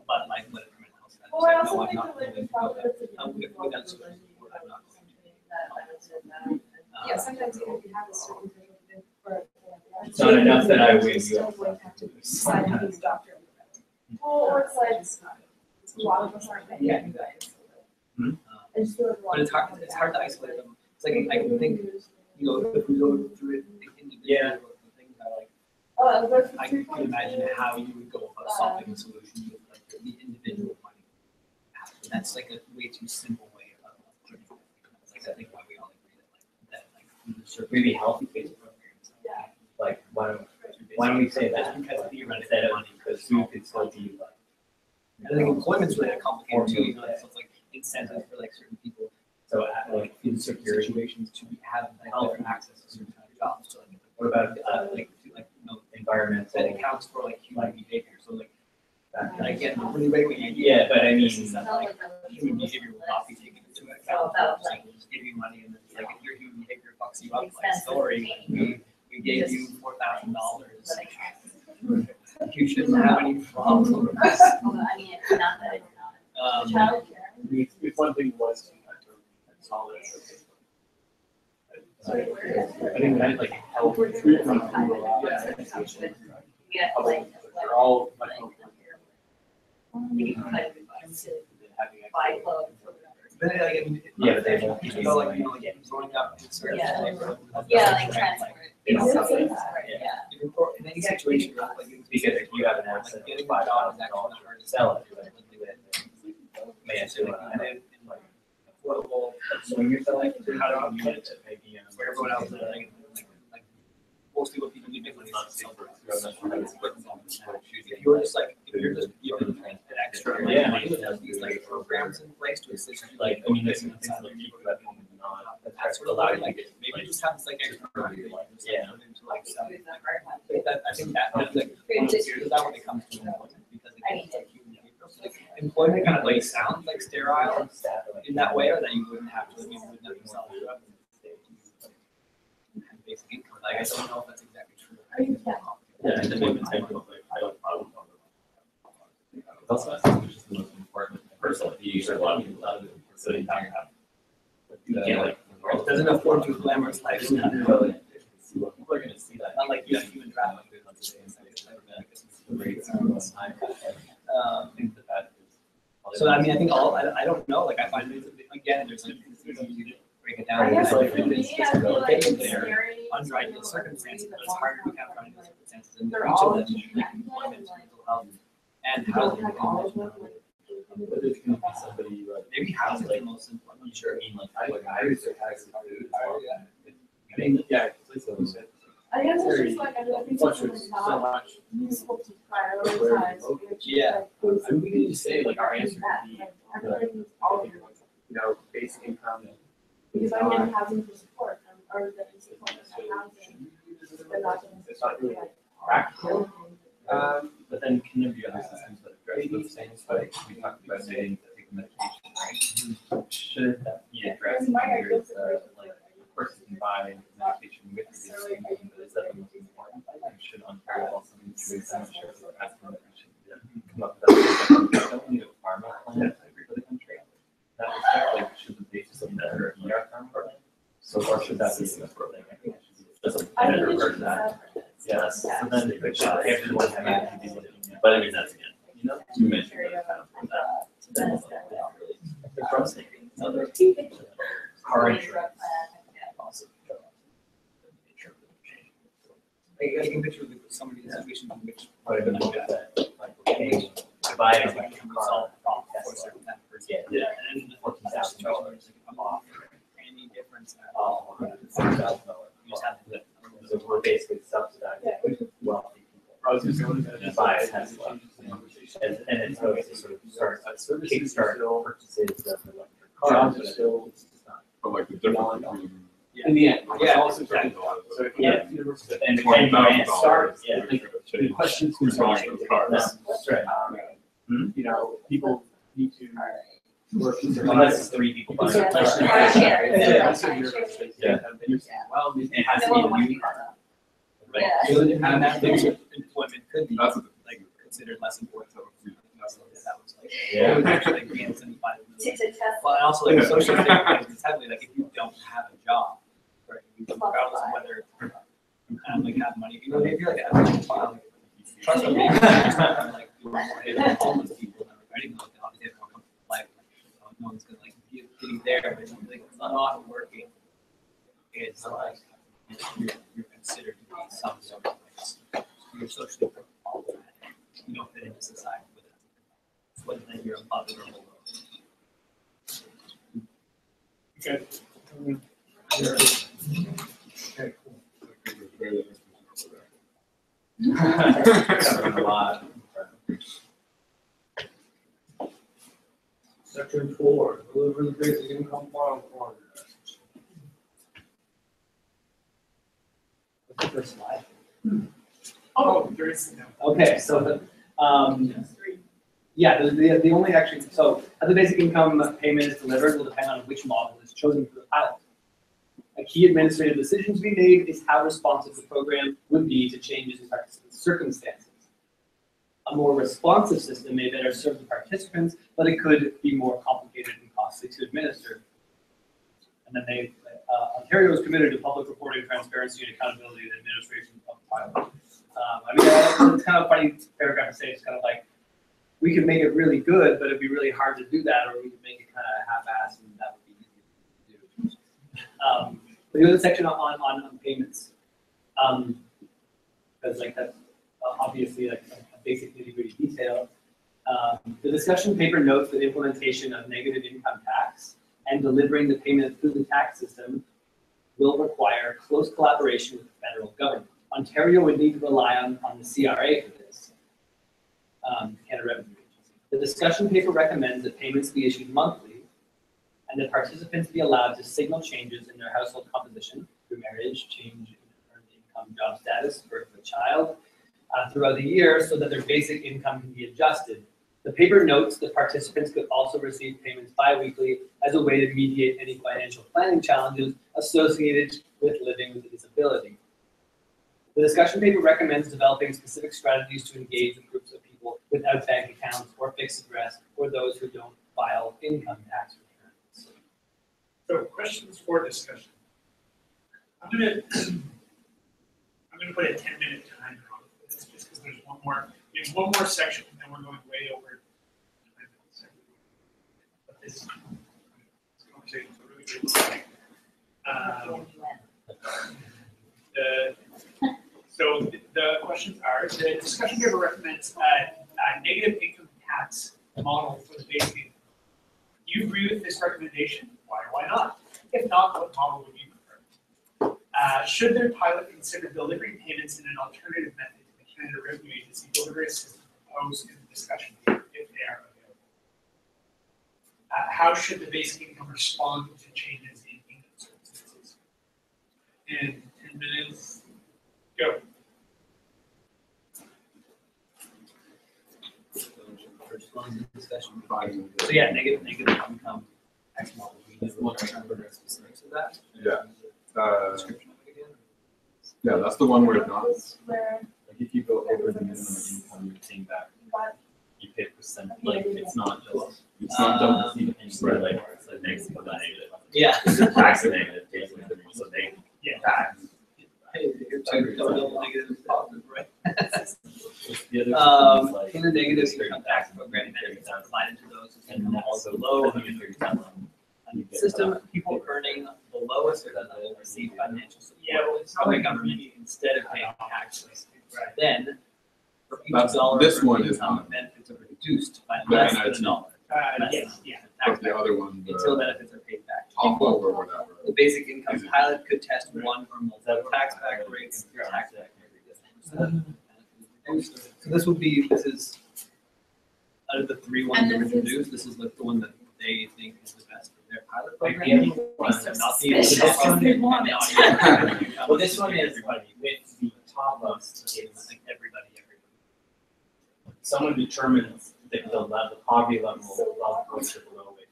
[SPEAKER 8] but like, what if mental health?
[SPEAKER 11] Well, I also
[SPEAKER 8] No, I'm
[SPEAKER 11] think
[SPEAKER 8] not
[SPEAKER 11] that like
[SPEAKER 8] willing
[SPEAKER 11] the
[SPEAKER 8] to go
[SPEAKER 11] problem
[SPEAKER 8] there.
[SPEAKER 11] is that
[SPEAKER 8] Without support, I'm not going to.
[SPEAKER 4] Yeah, sometimes even if you have a certain thing for.
[SPEAKER 13] It's not enough that I win, you
[SPEAKER 4] Still
[SPEAKER 13] also
[SPEAKER 4] going to have to sign a new doctor.
[SPEAKER 11] Well, or it's like,
[SPEAKER 4] It's not.
[SPEAKER 11] a lot of us aren't paying
[SPEAKER 8] Yeah.
[SPEAKER 11] you guys.
[SPEAKER 2] Hmm?
[SPEAKER 11] I just feel like a lot
[SPEAKER 8] But it's
[SPEAKER 11] of
[SPEAKER 8] hard, it's hard to isolate them. It's like, I can think, you know, if we go through it individually,
[SPEAKER 13] Yeah.
[SPEAKER 8] the things are like,
[SPEAKER 11] Oh, that's
[SPEAKER 8] I can imagine how you would go about solving the solution with like the individual money. And that's like a way too simple way of putting it. Like, I think why we all agree that like,
[SPEAKER 13] maybe healthy food programs.
[SPEAKER 11] Yeah.
[SPEAKER 13] Like, why don't we say that?
[SPEAKER 8] Because theoretically,
[SPEAKER 13] Instead of,
[SPEAKER 8] money.
[SPEAKER 13] because food could still be like.
[SPEAKER 8] I think employment's really complicated too, you know, so it's like incentives for like certain people.
[SPEAKER 13] So like
[SPEAKER 8] In
[SPEAKER 13] food
[SPEAKER 8] certain
[SPEAKER 13] security.
[SPEAKER 8] situations to have like different access to certain kind of jobs, so like.
[SPEAKER 13] What about
[SPEAKER 8] Like, you know,
[SPEAKER 13] environmental?
[SPEAKER 8] that accounts for like human behavior, so like, again, really regular.
[SPEAKER 13] Yeah, but I mean,
[SPEAKER 8] This is that like human behavior will not be taken into account, so we'll just give you money and then it's like if your human behavior fucks you up, like sorry, we gave you $4,000. You shouldn't have any problems.
[SPEAKER 12] Although, I mean, it's not that it's not.
[SPEAKER 11] childcare.
[SPEAKER 5] If one thing was to consolidate. I think that like health treatment,
[SPEAKER 12] Yeah, like,
[SPEAKER 5] they're all much more.
[SPEAKER 12] maybe like, buy clothes or whatever.
[SPEAKER 8] But like, I mean,
[SPEAKER 13] Yeah, but they won't.
[SPEAKER 8] you know, like, growing up in certain.
[SPEAKER 12] Yeah, like transport.
[SPEAKER 13] They don't
[SPEAKER 12] Yeah.
[SPEAKER 13] sell it.
[SPEAKER 12] Yeah.
[SPEAKER 8] If you're in any situation, like,
[SPEAKER 13] Because if you have an asset
[SPEAKER 8] like, getting
[SPEAKER 13] of
[SPEAKER 8] a job is actually
[SPEAKER 13] $5,000
[SPEAKER 8] not hard
[SPEAKER 13] to
[SPEAKER 8] to
[SPEAKER 13] sell it,
[SPEAKER 8] Like,
[SPEAKER 13] man,
[SPEAKER 8] so,
[SPEAKER 13] so
[SPEAKER 8] and then, like, affordable,
[SPEAKER 13] swing yourself,
[SPEAKER 8] how do you
[SPEAKER 13] get it, maybe,
[SPEAKER 8] for everyone else, like, mostly what people need to make money on self. If you're just like, if you're just giving an extra money,
[SPEAKER 13] Yeah.
[SPEAKER 8] there's these like programs in place to assist you,
[SPEAKER 2] Like,
[SPEAKER 8] like,
[SPEAKER 2] I mean, this is like people that can not,
[SPEAKER 8] that's sort of like, maybe just have this like extra money, like,
[SPEAKER 13] Yeah.
[SPEAKER 8] into like selling. I think that's like, here's that when it comes to employment, because it's like human behavior. Like, employment kind of like sounds like sterile in that way, or that you wouldn't have to, you wouldn't have to sell a job. Basic income, like, I don't know if that's exactly true.
[SPEAKER 2] yeah, and then maybe I don't, also, I think it's just the most important person, you usually a lot of people out of it, so you can't have. You can't like.
[SPEAKER 8] It doesn't afford you a glamorous life.
[SPEAKER 2] People are gonna see that.
[SPEAKER 8] Not like you have human trafficking. never been, I guess it's the rates are one time.
[SPEAKER 10] I think that is.
[SPEAKER 8] So I mean, I think I don't know, like I find it, again, there's a break it down.
[SPEAKER 11] I guess
[SPEAKER 8] Like,
[SPEAKER 11] for me,
[SPEAKER 8] it's
[SPEAKER 11] I
[SPEAKER 8] just
[SPEAKER 11] feel like it's
[SPEAKER 8] there
[SPEAKER 11] scary.
[SPEAKER 8] under ideal circumstances, but it's harder to capture ideal circumstances and
[SPEAKER 11] They're
[SPEAKER 8] each
[SPEAKER 11] all
[SPEAKER 8] of them, employment, mental health, and
[SPEAKER 11] People
[SPEAKER 8] housing.
[SPEAKER 11] have all of them.
[SPEAKER 10] But there's gonna be somebody like.
[SPEAKER 8] Maybe housing is the most important, I'm sure.
[SPEAKER 10] I mean, like I was surprised at food as well. I mean, yeah, please don't say.
[SPEAKER 11] I guess it's
[SPEAKER 5] Very
[SPEAKER 11] just like, I think it's
[SPEAKER 5] fluctuates so
[SPEAKER 11] not
[SPEAKER 5] much.
[SPEAKER 11] useful to prioritize. which,
[SPEAKER 8] Yeah.
[SPEAKER 11] like,
[SPEAKER 5] I mean, we can just say like our answer
[SPEAKER 11] that,
[SPEAKER 5] would be,
[SPEAKER 11] like, everybody needs all of it.
[SPEAKER 5] you know, basic income.
[SPEAKER 11] Because I'm getting housing for support, or the support of housing. They're not getting
[SPEAKER 5] It's not really
[SPEAKER 11] like,
[SPEAKER 5] practical.
[SPEAKER 10] But then can there be other systems that address those things, like we talked about saying that take medication, right? Should that be addressed in areas like, of course, you can buy medication with the income, but is that the most important thing? And should Ontario also be doing some sort of asking that we should come up with that? We don't need a pharma plan for the country. That respect, like, should the basis of that be our pharma plan? So or should that be a separate thing? I think it should be just a
[SPEAKER 11] I
[SPEAKER 10] better
[SPEAKER 11] think it
[SPEAKER 10] version
[SPEAKER 11] should
[SPEAKER 10] of
[SPEAKER 11] be
[SPEAKER 10] that.
[SPEAKER 11] separate.
[SPEAKER 10] Yes, so then everyone has to be looking at.
[SPEAKER 2] But I mean, that's again,
[SPEAKER 10] You know?
[SPEAKER 2] you mentioned that, so then it's like,
[SPEAKER 10] The trust thing.
[SPEAKER 2] other
[SPEAKER 10] Car insurance.
[SPEAKER 8] I can picture some of these situations in which.
[SPEAKER 10] But I don't know if that, like,
[SPEAKER 8] Okay.
[SPEAKER 10] dividing
[SPEAKER 8] Like,
[SPEAKER 10] like
[SPEAKER 8] can we
[SPEAKER 10] car.
[SPEAKER 8] solve the problem for a certain type of person?
[SPEAKER 10] Yeah.
[SPEAKER 8] And the
[SPEAKER 10] $14,000.
[SPEAKER 8] situation is like, I'm off any difference at
[SPEAKER 10] Oh,
[SPEAKER 8] all.
[SPEAKER 10] $6,000.
[SPEAKER 8] You just have to do it.
[SPEAKER 10] So we're basically subsidizing wealthy people.
[SPEAKER 5] I was just going to
[SPEAKER 10] Buy a Tesla. And it's supposed to sort of start, kickstart purchases of electric cars.
[SPEAKER 5] Jobs are
[SPEAKER 10] but
[SPEAKER 5] still,
[SPEAKER 10] it's just not.
[SPEAKER 7] But like the difference between.
[SPEAKER 5] in the end,
[SPEAKER 8] Yeah.
[SPEAKER 5] it's also starting. So if you have university.
[SPEAKER 10] And the $10 grand start, yeah.
[SPEAKER 5] The questions
[SPEAKER 7] Who's
[SPEAKER 5] were
[SPEAKER 7] buying those cars?
[SPEAKER 10] That's right.
[SPEAKER 5] You know, people need to work.
[SPEAKER 10] Unless it's 3 people buying.
[SPEAKER 12] Yeah.
[SPEAKER 5] Well,
[SPEAKER 10] It has to be a new car. Right?
[SPEAKER 12] Yeah.
[SPEAKER 8] So and that things with employment could be
[SPEAKER 7] That's
[SPEAKER 8] like considered less important. So that was like,
[SPEAKER 10] Yeah.
[SPEAKER 8] it would actually like be incentivized.
[SPEAKER 12] To test.
[SPEAKER 8] Well, and also like
[SPEAKER 7] Yeah.
[SPEAKER 8] social stigma is heavily like if you don't have a job, right? Regardless of whether like have money, you know, if you're like trust me, like homeless people and writing like obviously have more comfortable life. No one's gonna like be getting there, but something that's not working is like you're considered to be some sort of like you're socially problematic. You don't fit into society with it. But then you're above the level.
[SPEAKER 1] Okay.
[SPEAKER 10] Covering a lot.
[SPEAKER 5] Section 4, deliver the basic income plan.
[SPEAKER 8] What's the first slide?
[SPEAKER 1] Oh, there is no.
[SPEAKER 8] Okay, so the only actually, so how the basic income payment is delivered will depend on which model is chosen for the pilot. A key administrative decision to be made is how responsive the program would be to changes in participants' circumstances. A more responsive system may better serve the participants, but it could be more complicated and costly to administer. And then Ontario is committed to public reporting, transparency, and accountability in the administration of the pilot. I mean, it's kind of a funny paragraph to say. It's kind of like, we could make it really good, but it'd be really hard to do that, or we could make it kind of half-assed, and that would be easy to do. But the other section on payments, because like that's obviously like a basic nitty-gritty detail. The discussion paper notes that implementation of negative income tax and delivering the payment through the tax system will require close collaboration with the federal government. Ontario would need to rely on the CRA for this, Canada Revenue Agency. The discussion paper recommends that payments be issued monthly and that participants be allowed to signal changes in their household composition through marriage, change in earned income, job status, birth of a child throughout the year so that their basic income can be adjusted. The paper notes that participants could also receive payments bi-weekly as a way to mediate any financial planning challenges associated with living with a disability. The discussion paper recommends developing specific strategies to engage with groups of people without bank accounts or fixed address or those who don't file income tax returns.
[SPEAKER 1] So questions for discussion. I'm gonna put a 10-minute timer on this just because there's one more. We have one more section, and then we're going way over. But this conversation is really good. So the questions are, the discussion paper recommends a negative income tax model for the basic income. Do you agree with this recommendation? Why or why not? If not, what model would you prefer? Should their pilot consider delivery payments in an alternative method to the Canada Revenue Agency delivery system proposed in the discussion paper if they are available? How should the basic income respond to changes in income circumstances? And 10 minutes, go.
[SPEAKER 8] First one, discussion. So yeah, negative income tax model. We just want to remember the specifics of that.
[SPEAKER 7] Yeah.
[SPEAKER 8] Description of it again.
[SPEAKER 7] Yeah, that's the one where it's not.
[SPEAKER 10] Like if you go over the minimum income, you're paying back, you pay percent, like it's not just,
[SPEAKER 7] It's not done.
[SPEAKER 2] Right, like, it's like next to the negative.
[SPEAKER 8] Yeah.
[SPEAKER 2] Tax and negative, basically, so they,
[SPEAKER 1] Yeah.
[SPEAKER 2] tax.
[SPEAKER 8] Hey, you're talking double negative is positive, right?
[SPEAKER 10] the other thing is like.
[SPEAKER 8] In the negative income tax program, benefits are applied to those
[SPEAKER 10] And
[SPEAKER 8] and
[SPEAKER 10] also
[SPEAKER 8] also low system,
[SPEAKER 10] system.
[SPEAKER 8] people earning the lowest will receive financial
[SPEAKER 1] Yeah, well,
[SPEAKER 8] support
[SPEAKER 1] it's
[SPEAKER 8] from the
[SPEAKER 1] not-
[SPEAKER 8] government instead of paying taxes.
[SPEAKER 1] Right.
[SPEAKER 8] Then, for each
[SPEAKER 7] That's-
[SPEAKER 8] dollar
[SPEAKER 7] this
[SPEAKER 8] of
[SPEAKER 7] one is
[SPEAKER 8] income,
[SPEAKER 7] not.
[SPEAKER 8] benefits are reduced by
[SPEAKER 7] The
[SPEAKER 8] less than
[SPEAKER 7] NIT.
[SPEAKER 8] a dollar.
[SPEAKER 1] Yes, yeah.
[SPEAKER 7] But the other one,
[SPEAKER 8] Until
[SPEAKER 7] the
[SPEAKER 8] benefits are paid back to
[SPEAKER 7] top
[SPEAKER 8] people.
[SPEAKER 7] or whatever.
[SPEAKER 8] The basic income pilot could test one or multiple tax back rates through tax back rate. So this would be, this is, out of the three ones
[SPEAKER 3] And
[SPEAKER 8] that were
[SPEAKER 3] this is-
[SPEAKER 8] introduced, this is like the one that they think is the best for their pilot
[SPEAKER 13] Like
[SPEAKER 8] program.
[SPEAKER 13] the other one,
[SPEAKER 3] So
[SPEAKER 8] Not the.
[SPEAKER 3] suspicious.
[SPEAKER 8] not the-
[SPEAKER 3] They want it.
[SPEAKER 8] not the-
[SPEAKER 13] Well, this one is like with the top of,
[SPEAKER 8] It's
[SPEAKER 13] it's
[SPEAKER 8] like everybody.
[SPEAKER 13] someone determines the level, poverty level, above which or below which,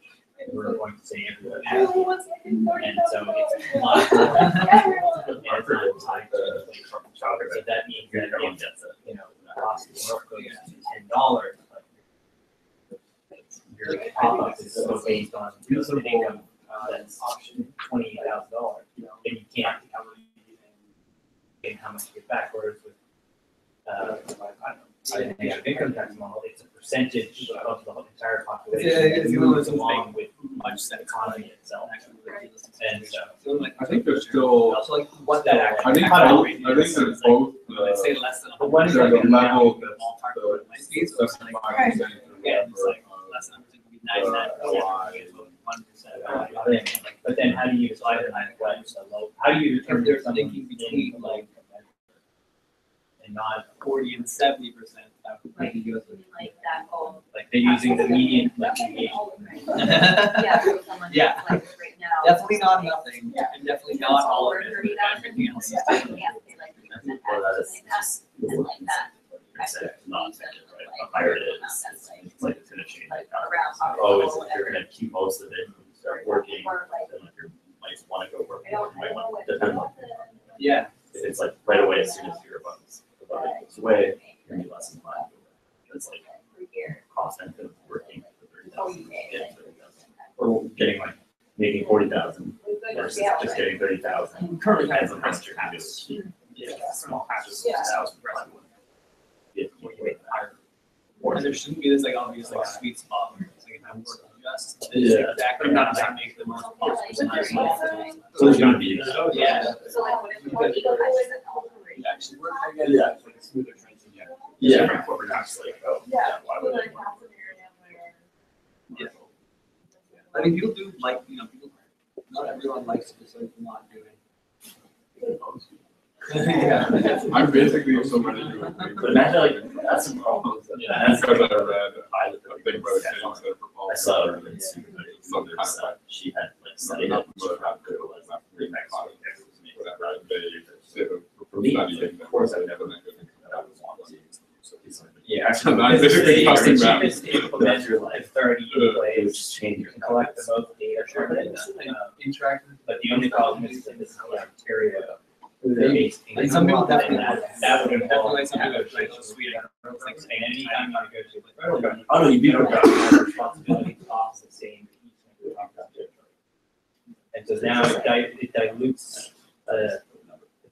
[SPEAKER 13] we're going to say everybody. And so it's not. And it's not tied to the childcare, so that means that if, you know, the cost of work goes to $10, but your top up is still based on the income, that's $28,000, then you can't and how much you get back, whereas with, negative income tax model, it's a percentage of the entire population.
[SPEAKER 8] It's the only one that's
[SPEAKER 13] along with
[SPEAKER 8] much sense.
[SPEAKER 13] economy itself. And so,
[SPEAKER 8] So like,
[SPEAKER 7] I think there's still,
[SPEAKER 8] also like
[SPEAKER 13] what that
[SPEAKER 7] I think
[SPEAKER 13] actually.
[SPEAKER 7] both, I think there's both,
[SPEAKER 8] I'd say less than.
[SPEAKER 13] But one is
[SPEAKER 7] there's
[SPEAKER 13] like
[SPEAKER 7] a level,
[SPEAKER 8] The ballpark of what it might be, so it's like,
[SPEAKER 7] 75%
[SPEAKER 8] yeah, it's like
[SPEAKER 7] or
[SPEAKER 8] less than 99%, 1%.
[SPEAKER 13] But then how do you decide on what is the low, how do you
[SPEAKER 8] If
[SPEAKER 13] determine
[SPEAKER 8] they're
[SPEAKER 13] if someone's
[SPEAKER 8] thinking between
[SPEAKER 13] in
[SPEAKER 8] like
[SPEAKER 13] and not,
[SPEAKER 8] 40 and 70%, that would
[SPEAKER 12] Like,
[SPEAKER 8] maybe go
[SPEAKER 12] like that whole.
[SPEAKER 13] like they're using the median, like median.
[SPEAKER 12] Yeah, for someone
[SPEAKER 8] Yeah.
[SPEAKER 12] that's like right now.
[SPEAKER 8] Definitely not nothing, and definitely not all of
[SPEAKER 12] Over
[SPEAKER 8] it,
[SPEAKER 12] 30,000.
[SPEAKER 8] but everything else is
[SPEAKER 12] Yeah,
[SPEAKER 8] different.
[SPEAKER 12] yeah, they like 3%
[SPEAKER 2] Well, that
[SPEAKER 12] tax,
[SPEAKER 2] is
[SPEAKER 12] something like that.
[SPEAKER 2] Percent, not, right, the higher it is,
[SPEAKER 12] That's like,
[SPEAKER 2] it's like it's gonna change.
[SPEAKER 12] like around.
[SPEAKER 2] Oh, is if you're gonna keep most of it, and start working,
[SPEAKER 12] Or like,
[SPEAKER 2] then like you might wanna go work,
[SPEAKER 12] I
[SPEAKER 2] more,
[SPEAKER 12] don't,
[SPEAKER 2] you
[SPEAKER 12] I
[SPEAKER 2] might
[SPEAKER 12] don't know
[SPEAKER 2] want,
[SPEAKER 12] what.
[SPEAKER 2] depends on,
[SPEAKER 8] Yeah,
[SPEAKER 2] it's like right away, as soon as your above goes away, you're gonna be less inclined. It's like
[SPEAKER 12] Per year.
[SPEAKER 2] cost benefit of working for
[SPEAKER 12] Oh,
[SPEAKER 2] 30,000,
[SPEAKER 12] you pay.
[SPEAKER 2] getting 30,000. Or getting like, making 40,000 versus
[SPEAKER 12] Yeah,
[SPEAKER 2] just
[SPEAKER 12] right.
[SPEAKER 2] getting 30,000.
[SPEAKER 8] Currently,
[SPEAKER 2] Depends on how much you're gonna do. Yeah, small patches,
[SPEAKER 12] Yeah.
[SPEAKER 2] 1,000. If you make higher.
[SPEAKER 8] and there shouldn't be this like obvious like sweet spot where it's like if I'm working just this
[SPEAKER 2] Yeah.
[SPEAKER 8] exact amount to make the most possible money.
[SPEAKER 2] So there's gonna be that.
[SPEAKER 8] Yeah.
[SPEAKER 12] So like, what if you want to go back to the algorithm?
[SPEAKER 8] You actually work, I
[SPEAKER 2] Yeah.
[SPEAKER 8] guess, it's like a smoother transition.
[SPEAKER 2] Yeah, from corporate tax, like, oh,
[SPEAKER 11] Yeah.
[SPEAKER 2] yeah, why would
[SPEAKER 11] Like,
[SPEAKER 2] anyone?
[SPEAKER 11] that's an area where.
[SPEAKER 8] Yeah. I mean, people do like, you know, people, not everyone likes just like not doing. Yeah.
[SPEAKER 7] I'm basically so many doing things.
[SPEAKER 2] But imagine like, that's some problems.
[SPEAKER 7] Yeah,
[SPEAKER 2] That's
[SPEAKER 7] because
[SPEAKER 2] like
[SPEAKER 7] I read
[SPEAKER 2] pilot
[SPEAKER 7] a thing about
[SPEAKER 2] that
[SPEAKER 7] things that are proposed.
[SPEAKER 2] I saw her in stupid
[SPEAKER 7] Something kind of like,
[SPEAKER 2] she had like studied it,
[SPEAKER 7] not
[SPEAKER 2] she
[SPEAKER 7] what
[SPEAKER 2] found
[SPEAKER 7] happened,
[SPEAKER 2] good was like
[SPEAKER 7] but
[SPEAKER 2] next
[SPEAKER 7] like, whatever, they did
[SPEAKER 2] For me,
[SPEAKER 7] studying
[SPEAKER 2] of course, I would never
[SPEAKER 7] that.
[SPEAKER 2] that I would want to. So it's like,
[SPEAKER 13] Yeah.
[SPEAKER 7] And I'm basically custom
[SPEAKER 13] The
[SPEAKER 7] map.
[SPEAKER 13] cheapest implement your like 30
[SPEAKER 2] it would
[SPEAKER 13] ways
[SPEAKER 2] just change
[SPEAKER 13] you
[SPEAKER 2] your
[SPEAKER 13] can collect the most data from it.
[SPEAKER 8] Interactive.
[SPEAKER 13] But the only problem is that this is Ontario. Based
[SPEAKER 8] And some people
[SPEAKER 13] income,
[SPEAKER 8] definitely,
[SPEAKER 13] and that would involve.
[SPEAKER 8] definitely some people are like, oh, sweet, it's like
[SPEAKER 13] And anytime you negotiate with.
[SPEAKER 2] I don't even know.
[SPEAKER 13] Responsibility costs the same. for each and every contract. And so now it dilutes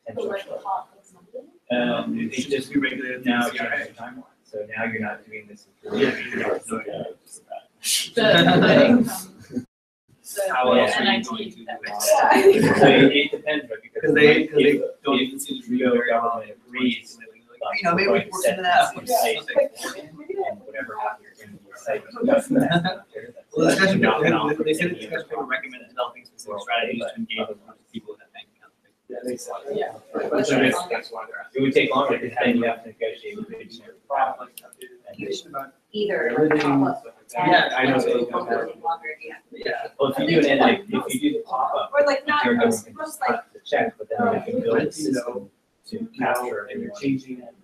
[SPEAKER 13] potential. It's just be regulated now, it's changing the timeline. So now you're not doing this.
[SPEAKER 8] How else are you
[SPEAKER 3] NIT,
[SPEAKER 8] going to do
[SPEAKER 3] that
[SPEAKER 8] it?
[SPEAKER 3] makes
[SPEAKER 13] So it depends, right?
[SPEAKER 8] Because they
[SPEAKER 13] if-
[SPEAKER 8] don't
[SPEAKER 13] if
[SPEAKER 8] even seem to
[SPEAKER 13] the
[SPEAKER 8] be very
[SPEAKER 13] government agrees,
[SPEAKER 8] you know, maybe we can work something out.
[SPEAKER 13] and whatever happens in the site.
[SPEAKER 8] Well, the discussion
[SPEAKER 13] Not
[SPEAKER 8] paper,
[SPEAKER 13] now.
[SPEAKER 8] they said the discussion paper recommended developing specific strategies to engage with people that bank accounts.
[SPEAKER 5] That makes sense.
[SPEAKER 3] Yeah.
[SPEAKER 5] That's why they're
[SPEAKER 13] It would take longer because then you have to negotiate with the engineer.
[SPEAKER 12] Either.
[SPEAKER 5] Everything-
[SPEAKER 8] Yeah,
[SPEAKER 5] I know.
[SPEAKER 8] Yeah.
[SPEAKER 13] Well, if you do it, like, if you do the pop-up,
[SPEAKER 4] Or like not,
[SPEAKER 13] your government
[SPEAKER 4] most
[SPEAKER 13] can
[SPEAKER 4] like,
[SPEAKER 13] just cut the check, but then they can build a system to capture
[SPEAKER 5] and you're
[SPEAKER 13] everyone
[SPEAKER 5] changing
[SPEAKER 13] and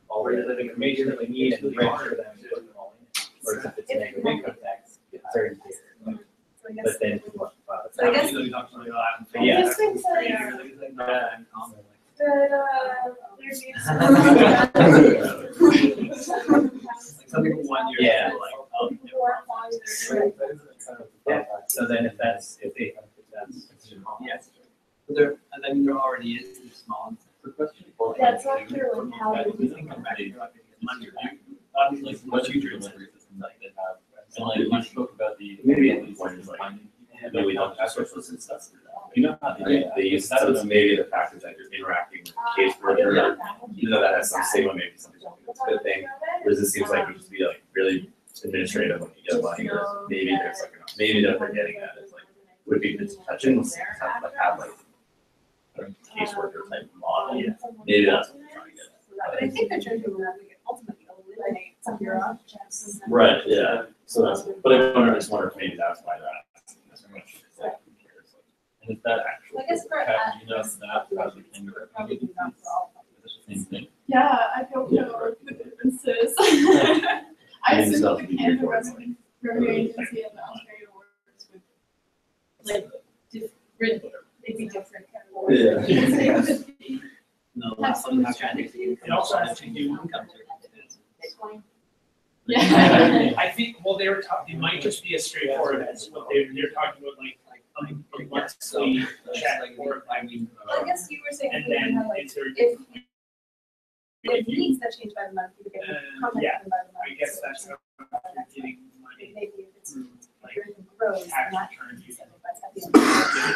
[SPEAKER 13] all the information that they need and register them and put them all in. Whereas if it's a negative income tax, it's already there.
[SPEAKER 4] so I guess.
[SPEAKER 13] But then if you want to file
[SPEAKER 4] So I guess-
[SPEAKER 13] But yeah.
[SPEAKER 4] This makes sense.
[SPEAKER 8] Something 1 year.
[SPEAKER 13] Yeah.
[SPEAKER 8] Like,
[SPEAKER 13] Yeah, so then if that's.
[SPEAKER 8] yes. But there, and then there already is this small.
[SPEAKER 4] Yeah, it's not clear like how.
[SPEAKER 8] We think come back, you're not gonna get money back. Obviously, like, much future incentive system like that have.
[SPEAKER 10] And like, you spoke about the.
[SPEAKER 2] Maybe at least one is like, maybe not just socialist and stuff. You know, how they use that as maybe the fact is that you're interacting with the caseworker, even though that has some stigma, maybe something that's a good thing. Whereas it seems like it would just be like really administrative when you get money, or maybe there's like, maybe that they're getting at is like, would be good to touch in, have like a caseworker type model. Maybe that's what we're trying to get at.
[SPEAKER 4] But I think they're trying to ultimately eliminate some of your options.
[SPEAKER 2] Right, yeah, so that's, but I just wonder if maybe that's why they're asking this so much. It's like, who cares? Like, and is that actual?
[SPEAKER 4] I guess for.
[SPEAKER 10] Have you know that probably came to recommend it's the same thing.
[SPEAKER 11] Yeah, I don't know the differences. I
[SPEAKER 2] Maybe
[SPEAKER 11] assume
[SPEAKER 2] stuff
[SPEAKER 11] that
[SPEAKER 2] to
[SPEAKER 11] the
[SPEAKER 2] be
[SPEAKER 11] Canada
[SPEAKER 2] careful.
[SPEAKER 11] Revenue Agency in Ontario works with like different, maybe different categories.
[SPEAKER 8] No, last one, not trying to.
[SPEAKER 1] It also has to do-
[SPEAKER 8] income tax.
[SPEAKER 11] Yeah.
[SPEAKER 1] I think, well, they were talking, it might just be as straightforward as what they're talking about, like, a monthly check or, I mean,
[SPEAKER 4] I guess you were saying.
[SPEAKER 1] and
[SPEAKER 4] something
[SPEAKER 1] then
[SPEAKER 4] about, like,
[SPEAKER 1] is there,
[SPEAKER 4] if needs that change by the month, you could get
[SPEAKER 1] yeah,
[SPEAKER 4] contacted by the month.
[SPEAKER 1] I guess that's how you're getting money
[SPEAKER 4] Maybe if it's,
[SPEAKER 1] through, like,
[SPEAKER 4] if everything grows,
[SPEAKER 1] tax
[SPEAKER 4] not.
[SPEAKER 1] return, you
[SPEAKER 4] But at the end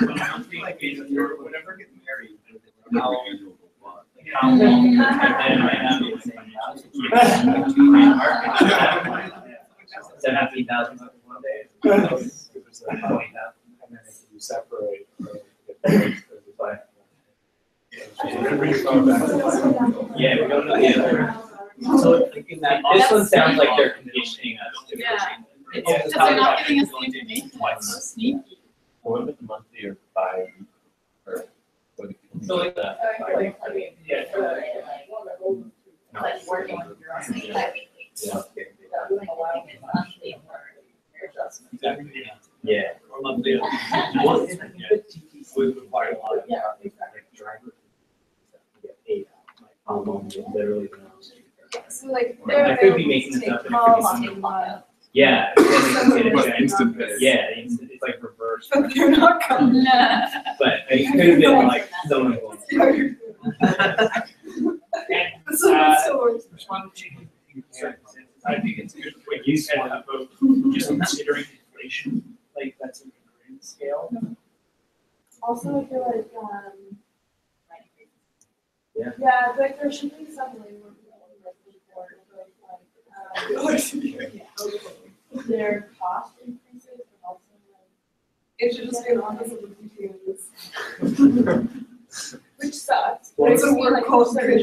[SPEAKER 4] of the day.
[SPEAKER 1] monthly, like, or whatever.
[SPEAKER 8] Get married.
[SPEAKER 10] How,
[SPEAKER 8] How long? And it might not be the same house. 17,000 one day.
[SPEAKER 5] You separate.
[SPEAKER 8] Yeah, we don't know the other. So like in that.
[SPEAKER 13] This one sounds like they're conditioning us to.
[SPEAKER 3] Yeah. It's
[SPEAKER 8] Yeah.
[SPEAKER 3] because they're not giving us the information, it's so sneaky.
[SPEAKER 10] or with the monthly or bi, or what?
[SPEAKER 8] So like
[SPEAKER 10] that.
[SPEAKER 1] Yeah.
[SPEAKER 12] Like working with your own.
[SPEAKER 8] Exactly, yeah.
[SPEAKER 13] Yeah.
[SPEAKER 8] Or monthly. Would require a lot of.
[SPEAKER 11] Yeah,
[SPEAKER 13] Literally.
[SPEAKER 4] So like.
[SPEAKER 13] I
[SPEAKER 4] they're
[SPEAKER 13] could be
[SPEAKER 4] available
[SPEAKER 13] making
[SPEAKER 4] to
[SPEAKER 13] this up,
[SPEAKER 4] take
[SPEAKER 13] and it could be
[SPEAKER 4] calls
[SPEAKER 13] something.
[SPEAKER 4] on-
[SPEAKER 13] Yeah.
[SPEAKER 7] Like instant pay.
[SPEAKER 13] Yeah, it's like reverse.
[SPEAKER 4] But they're not coming.
[SPEAKER 13] But it could have been like someone going.
[SPEAKER 4] So it's still works.
[SPEAKER 1] Respond to I think it's good what you said about just considering inflation, like that's a grand scale.
[SPEAKER 11] also I feel like,
[SPEAKER 13] Yeah.
[SPEAKER 11] yeah, like there should be some labor their cost increases, but also
[SPEAKER 4] It should just be an office of the
[SPEAKER 11] which sucks.
[SPEAKER 4] Well, it's a work
[SPEAKER 11] like,
[SPEAKER 4] culture.
[SPEAKER 11] like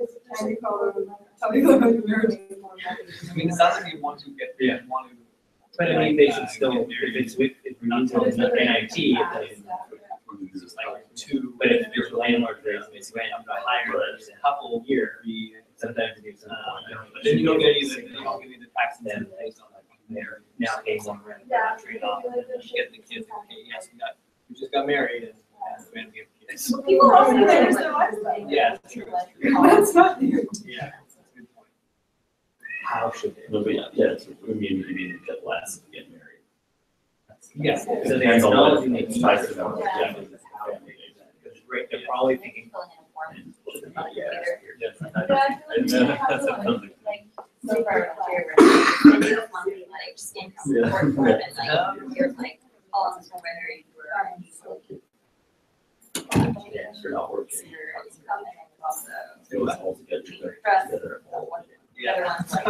[SPEAKER 11] it's a tiny color.
[SPEAKER 4] Tell me about the marriage.
[SPEAKER 8] I mean, it sounds like you want to get,
[SPEAKER 13] Yeah.
[SPEAKER 8] want to.
[SPEAKER 13] But I mean, they should still, if it's with, if we're not talking about NIT,
[SPEAKER 8] It's just like two.
[SPEAKER 13] but if there's landlord rates, it's going up higher,
[SPEAKER 8] Right.
[SPEAKER 13] it's a couple year, sometimes it gives them.
[SPEAKER 8] But then you don't get any of the, you don't get any of the tax incentive based on like there.
[SPEAKER 13] Now paying one rent,
[SPEAKER 11] Yeah.
[SPEAKER 8] Trade off, and then you get the kids, okay, yes, we just got married and we have to get kids.
[SPEAKER 4] People also manage their lives that way.
[SPEAKER 8] Yeah, true.
[SPEAKER 4] That's not new.
[SPEAKER 8] Yeah, that's a good point.
[SPEAKER 13] how should they?
[SPEAKER 2] No, but yeah, it's, we mean, you need to get less to get married.
[SPEAKER 8] Yes.
[SPEAKER 13] So
[SPEAKER 2] It
[SPEAKER 13] they
[SPEAKER 2] depends on
[SPEAKER 13] acknowledge
[SPEAKER 2] what,
[SPEAKER 13] they
[SPEAKER 2] it's
[SPEAKER 13] need
[SPEAKER 2] tied to
[SPEAKER 13] to
[SPEAKER 2] them,
[SPEAKER 13] know.
[SPEAKER 2] yeah.
[SPEAKER 13] Because they're probably thinking,
[SPEAKER 12] Filling in a form.
[SPEAKER 2] Not yet.
[SPEAKER 10] Yes.
[SPEAKER 12] But I feel like we have to like, so far, here, they do a monthly, like, just income report for it, and like, you're like, all of this, whether you are,
[SPEAKER 2] Yeah, sure, not working.
[SPEAKER 12] your income, and then also,
[SPEAKER 2] It was all together.
[SPEAKER 12] trust, the other one's like,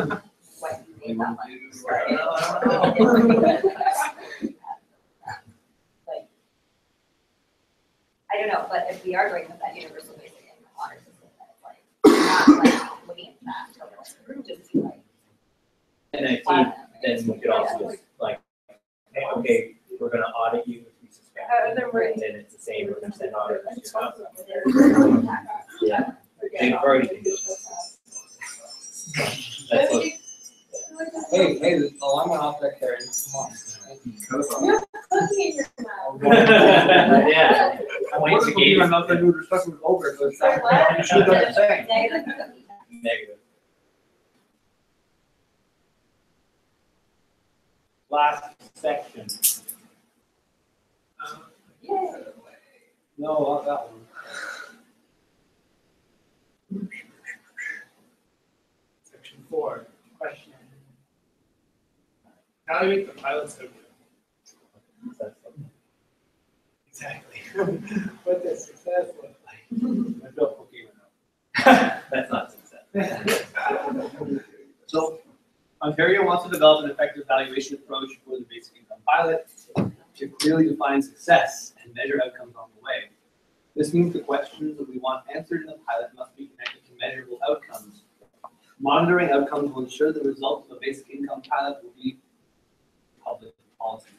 [SPEAKER 12] what you made that month. Like, I don't know, but if we are going with that universal basic income honor system, then it's like, not like looking at that, just be like.
[SPEAKER 13] And I think then we could also just like, hey, okay, we're gonna audit you if we suspect. And then it's the same, we're gonna send auditors to us. Yeah. They've already been doing this. That's what.
[SPEAKER 8] Hey, the alarm went off back there, and come on.
[SPEAKER 12] You're cooking in your mouth.
[SPEAKER 13] Yeah. I want to
[SPEAKER 8] Give
[SPEAKER 13] gauge
[SPEAKER 8] another new discussion was over, so it's
[SPEAKER 12] For
[SPEAKER 8] not.
[SPEAKER 12] what?
[SPEAKER 8] You should have done the same.
[SPEAKER 12] Negative cookie.
[SPEAKER 13] negative.
[SPEAKER 10] Last section.
[SPEAKER 12] Yay.
[SPEAKER 8] No, not that one.
[SPEAKER 1] Section 4, question. Evaluate the pilot's outcome. Exactly. What does success look like?
[SPEAKER 8] I feel cookie right
[SPEAKER 13] That's not success.
[SPEAKER 8] So, Ontario wants to develop an effective valuation approach for the basic income pilot to clearly define success and measure outcomes on the way. This means the questions that we want answered in the pilot must be connected to measurable outcomes. Monitoring outcomes will ensure the results of a basic income pilot will be public policy.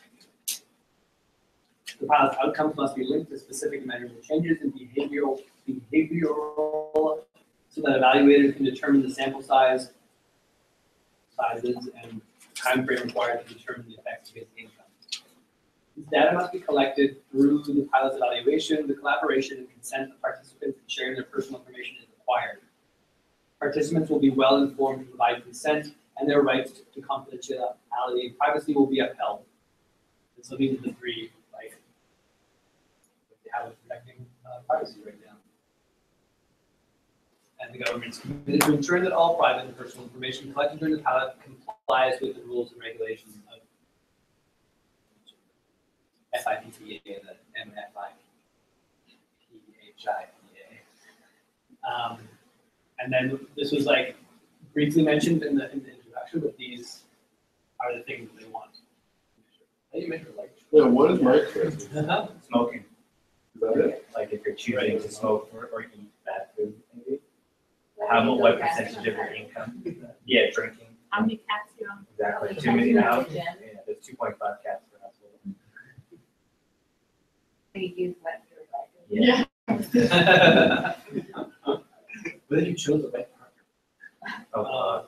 [SPEAKER 8] The pilot's outcomes must be linked to specific measurable changes in behavioral so that evaluators can determine the sample sizes and time frame required to determine the effects of basic income. This data must be collected through the pilot's evaluation. The collaboration and consent of participants in sharing their personal information is required. Participants will be well informed to provide consent, and their rights to confidentiality and privacy will be upheld. And so these are the three, like, how we're protecting privacy right now. And the government's committed to ensuring that all private and personal information collected during the pilot complies with the rules and regulations of FIPPA and the MFIPHIPA. And then this was like briefly mentioned in the introduction, but these are the things that they want. How do you measure like?
[SPEAKER 7] Yeah, what is micro?
[SPEAKER 2] Smoking.
[SPEAKER 7] Is that it?
[SPEAKER 2] Like if you're choosing to smoke or eat bad food, maybe. What percentage of your income? Yeah, drinking.
[SPEAKER 3] How many cats do you own?
[SPEAKER 2] Exactly. 2 million out. Yeah, there's 2.5 cats per household.
[SPEAKER 12] You use wet your
[SPEAKER 2] Yeah.
[SPEAKER 8] But then you chose the right partner.
[SPEAKER 2] Oh,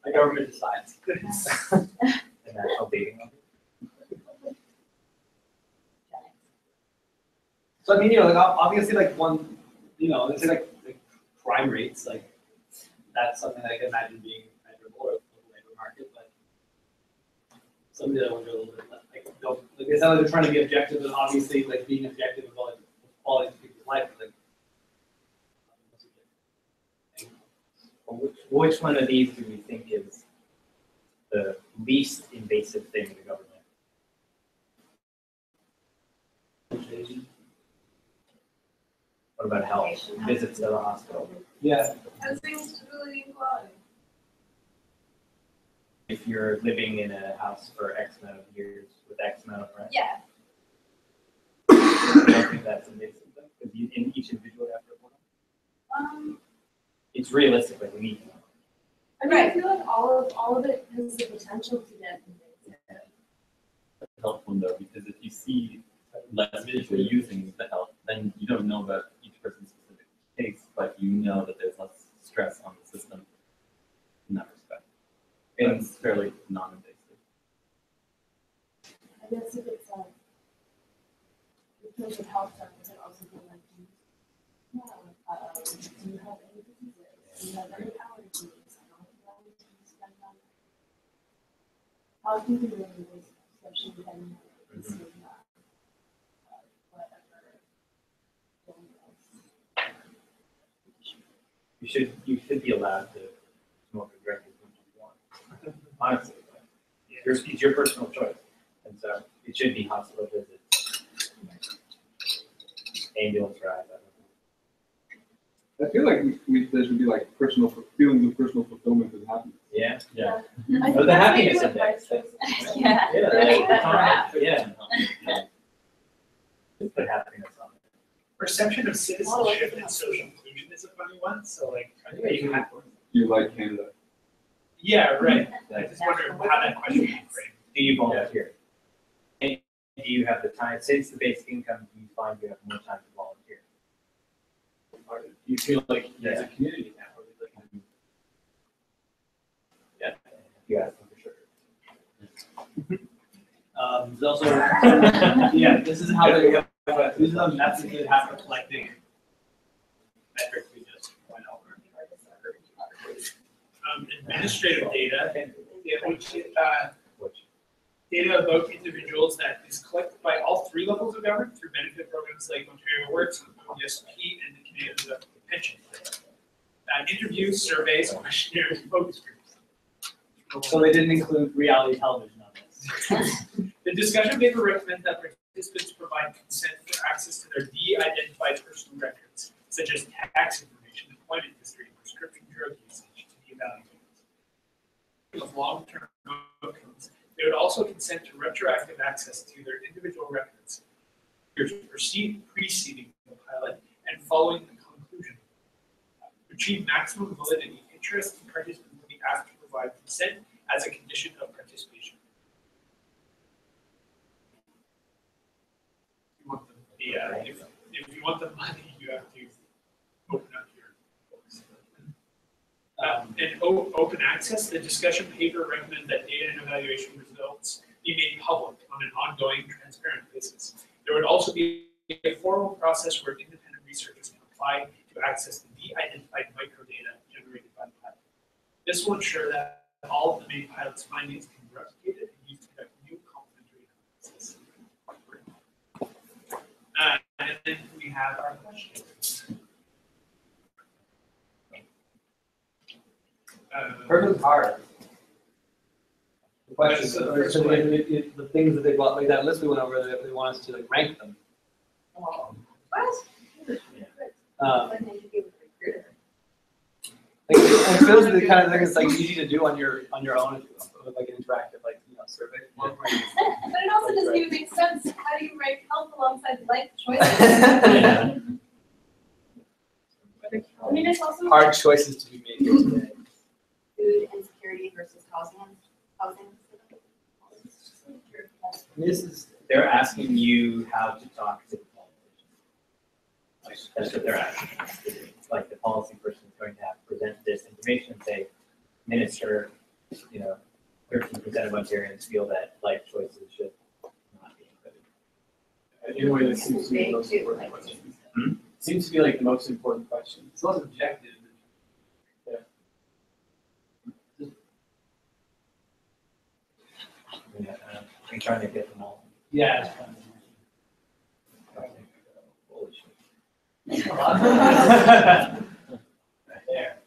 [SPEAKER 8] The government decides.
[SPEAKER 2] and national dating.
[SPEAKER 8] So I mean, you know, like obviously, like one, you know, let's say like crime rates, like that's something I can imagine being measurable or the labor market, but some of the other ones are a little bit less, like, no, like it's not like they're trying to be objective, and obviously, like being objective about like quality of people's life, like.
[SPEAKER 2] Which one of these do we think is the least invasive thing in the government? What about health? Visits to the hospital?
[SPEAKER 8] Yeah.
[SPEAKER 11] Housing stability and quality.
[SPEAKER 2] If you're living in a house for X amount of years with X amount of rent?
[SPEAKER 12] Yeah.
[SPEAKER 2] I don't think that's invasive, because in each individual have to report on. It's realistic, like we need to know.
[SPEAKER 4] I mean, I feel like all of it has the potential to get invasive.
[SPEAKER 10] Helpful though, because if you see less visually using the help, then you don't know about each person's specific case, but you know that there's less stress on the system in that respect. And it's fairly non-invasive.
[SPEAKER 4] I guess if it's in terms of health stuff, it could also be like, do you have any diseases? Do you have any allergies? How can you really invasive, especially when it's whatever illness
[SPEAKER 13] You should be allowed to smoke a drink as much as you want. Honestly, it's your personal choice, and so it should be hospital visits, ambulance rides.
[SPEAKER 7] I feel like there should be like feelings of personal fulfillment and happiness.
[SPEAKER 13] Yeah.
[SPEAKER 3] Yeah.
[SPEAKER 13] Oh, the happiness index.
[SPEAKER 3] Yeah.
[SPEAKER 13] Yeah. Put happiness on it.
[SPEAKER 1] Perception of citizenship and social inclusion is a funny one. So like,
[SPEAKER 7] You like Canada.
[SPEAKER 1] yeah, right. I just wonder how that question would be framed.
[SPEAKER 13] Do you volunteer? And do you have the time, since the basic income, do you find you have more time to volunteer?
[SPEAKER 5] Or do you feel like there's a community now? Or like,
[SPEAKER 13] Yeah. You ask them for sure.
[SPEAKER 8] There's also, yeah, this is how they, this is a method that have for collecting metrics we just went over.
[SPEAKER 1] Administrative data, data about individuals that is collected by all three levels of government through benefit programs like Ontario Works, ODSP, and the Canadian Pension. Interviews, surveys, questionnaires, and focus groups.
[SPEAKER 8] So they didn't include reality television on this.
[SPEAKER 1] The discussion paper recommends that participants provide consent for access to their de-identified personal records, such as tax information, employment history, and prescription drug usage to be evaluated. Of long-term outcomes, they would also consent to retroactive access to their individual records, preceding the pilot and following the conclusion. To achieve maximum validity, interested participants will be asked to provide consent as a condition of participation. If you want the money, you have to open up your books. Open access, the discussion paper recommends that data and evaluation results be made public on an ongoing, transparent basis. There would also be a formal process where independent researchers can apply to access the de-identified microdata generated by the pilot. This will ensure that all of the main pilot's findings can be replicated and used to conduct new complementary analysis. And then we have our questions.
[SPEAKER 8] Perfect hard. The questions,
[SPEAKER 1] So the
[SPEAKER 8] so
[SPEAKER 1] first
[SPEAKER 8] the,
[SPEAKER 1] one.
[SPEAKER 8] the things that they want, like that list we went over, they want us to like rank them. Like, it feels the kind of thing that's like easy to do on your own, with like an interactive, like, survey.
[SPEAKER 4] But it also doesn't even make sense. How do you rank health alongside life choices? I mean, it's also
[SPEAKER 8] Hard choices to be made here today.
[SPEAKER 12] Food insecurity versus housing.
[SPEAKER 13] This is, they're asking you how to talk to the politicians. That's what they're asking us to do. Like the policy person is going to have to present this information and say, Minister, 13% of Ontarians feel that life choices should not be included.
[SPEAKER 5] in a way, that seems to be the most important question. Seems to be like the most important question. It's not objective.
[SPEAKER 13] I'm trying to get them all.
[SPEAKER 8] Yeah.
[SPEAKER 13] Holy shit.
[SPEAKER 8] There.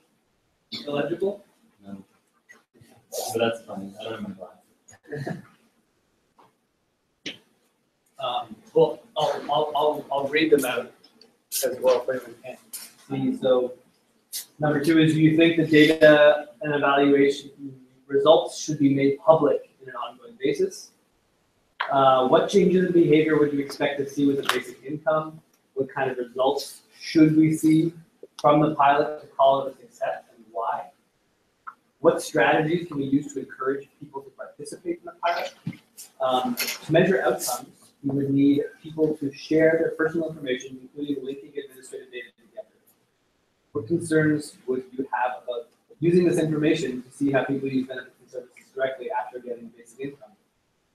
[SPEAKER 8] Illegible?
[SPEAKER 10] No. But that's funny. I don't remember.
[SPEAKER 8] Well, I'll read them out as well if anyone can. See, so number 2 is, do you think the data and evaluation results should be made public in an ongoing basis? What changes in behavior would you expect to see with the basic income? What kind of results should we see from the pilot to call it a success, and why? What strategies can we use to encourage people to participate in the pilot? To measure outcomes, we would need people to share their personal information, including linking administrative data together. What concerns would you have about using this information to see how people use benefits and services directly after getting basic income?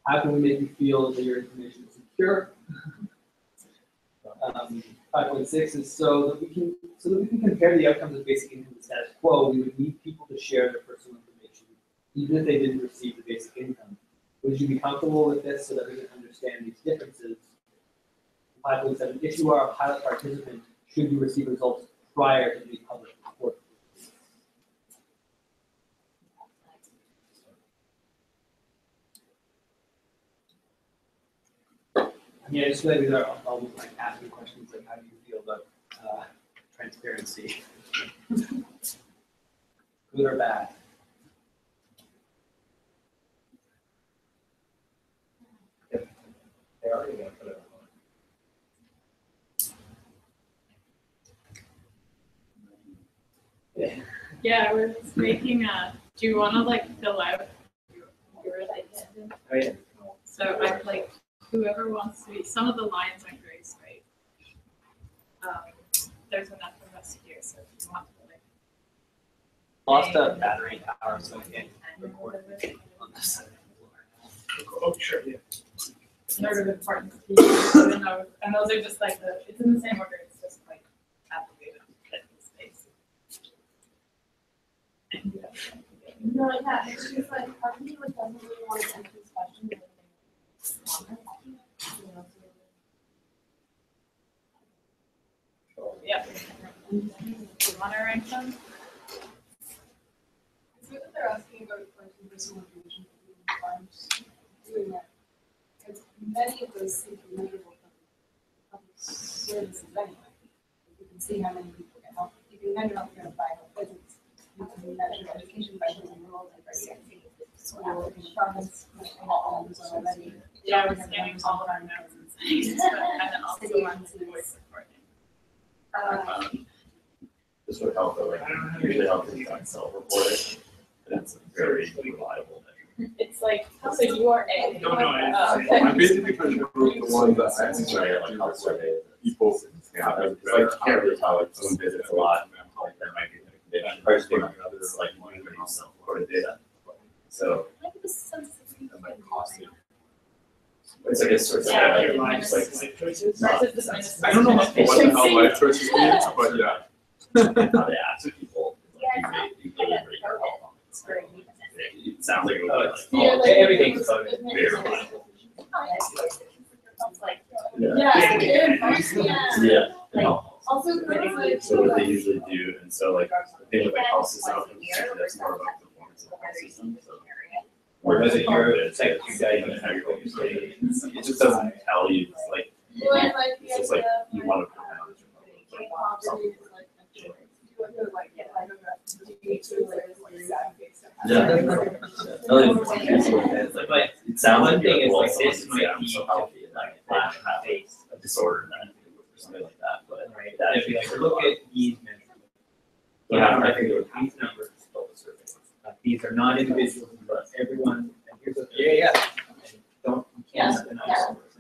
[SPEAKER 8] How can we make you feel that your information is secure? 5.6 is so that we can compare the outcomes of basic income to status quo. We would need people to share their personal information, even if they didn't receive the basic income. Would you be comfortable with this so that we can understand these differences? 5.7, if you are a pilot participant, should you receive results prior to the public report? Yeah, just like I'll like ask you questions like how do you feel about transparency? Good or bad?
[SPEAKER 13] They're already gonna put it on.
[SPEAKER 3] Yeah, I was making do you wanna like fill out your agenda?
[SPEAKER 13] Oh, yeah.
[SPEAKER 3] So I like, whoever wants to be, some of the lines aren't very straight. There's enough of us here, so if you want to like.
[SPEAKER 8] Lost a battery power, so I can't record it on this side.
[SPEAKER 1] Oh, sure, yeah.
[SPEAKER 3] Sort of important to people, even though, and those are just like it's in the same order, it's just like activated in space.
[SPEAKER 11] No, yeah, it's just like, part of me like doesn't really want to answer this question.
[SPEAKER 3] Yeah. Do you want to rank them?
[SPEAKER 11] It's good that they're asking about like personal information doing that. Because many of those seem to be measurable from services anyway. You can see how many people get help. You can measure healthcare by health visits. You can measure education by building rules and by school in the province. All of those are already.
[SPEAKER 3] Yeah, we're scanning all of our notes and things, and then also on voice recording.
[SPEAKER 2] This would help, though, like, usually helps if you can self-report, but it's a very reliable measure.
[SPEAKER 3] It's like, so you are A.
[SPEAKER 1] No,
[SPEAKER 7] I'm basically trying to prove the ones that I
[SPEAKER 2] It's
[SPEAKER 7] think
[SPEAKER 2] very, like, health surveys.
[SPEAKER 7] people.
[SPEAKER 2] Yeah, it's like, you can't really tell if someone visits a lot, like, there might be a condition. First thing, it's like, you can self-reported data. So, that might cost you. It's like a sort of, just like,
[SPEAKER 7] I don't know what the hell life choices means, but yeah.
[SPEAKER 2] how they ask people, you really bring your health on it. It sounds like it would be like,
[SPEAKER 8] Everything's
[SPEAKER 2] very reliable.
[SPEAKER 11] Yeah.
[SPEAKER 2] Yeah.
[SPEAKER 11] Also, like,
[SPEAKER 2] So what they usually do, and so like, the thing with like health system, that's more about the performance of the health system, so.
[SPEAKER 13] Whereas if you're
[SPEAKER 2] it's like,
[SPEAKER 13] you guys,
[SPEAKER 2] it just doesn't tell you, it's like, it's just like, you want to. Yeah. It's like, it sounds like
[SPEAKER 13] thing is
[SPEAKER 2] well,
[SPEAKER 13] like this
[SPEAKER 2] someone
[SPEAKER 13] might
[SPEAKER 2] I'm
[SPEAKER 13] be
[SPEAKER 2] so healthy, and like, flash have a disorder, and or something like that, but
[SPEAKER 13] right,
[SPEAKER 2] that
[SPEAKER 13] if you like look at these measurements,
[SPEAKER 2] Yeah,
[SPEAKER 13] I think these numbers, these are not individuals, but everyone, and here's what. Yeah. Don't, you can't deny numbers.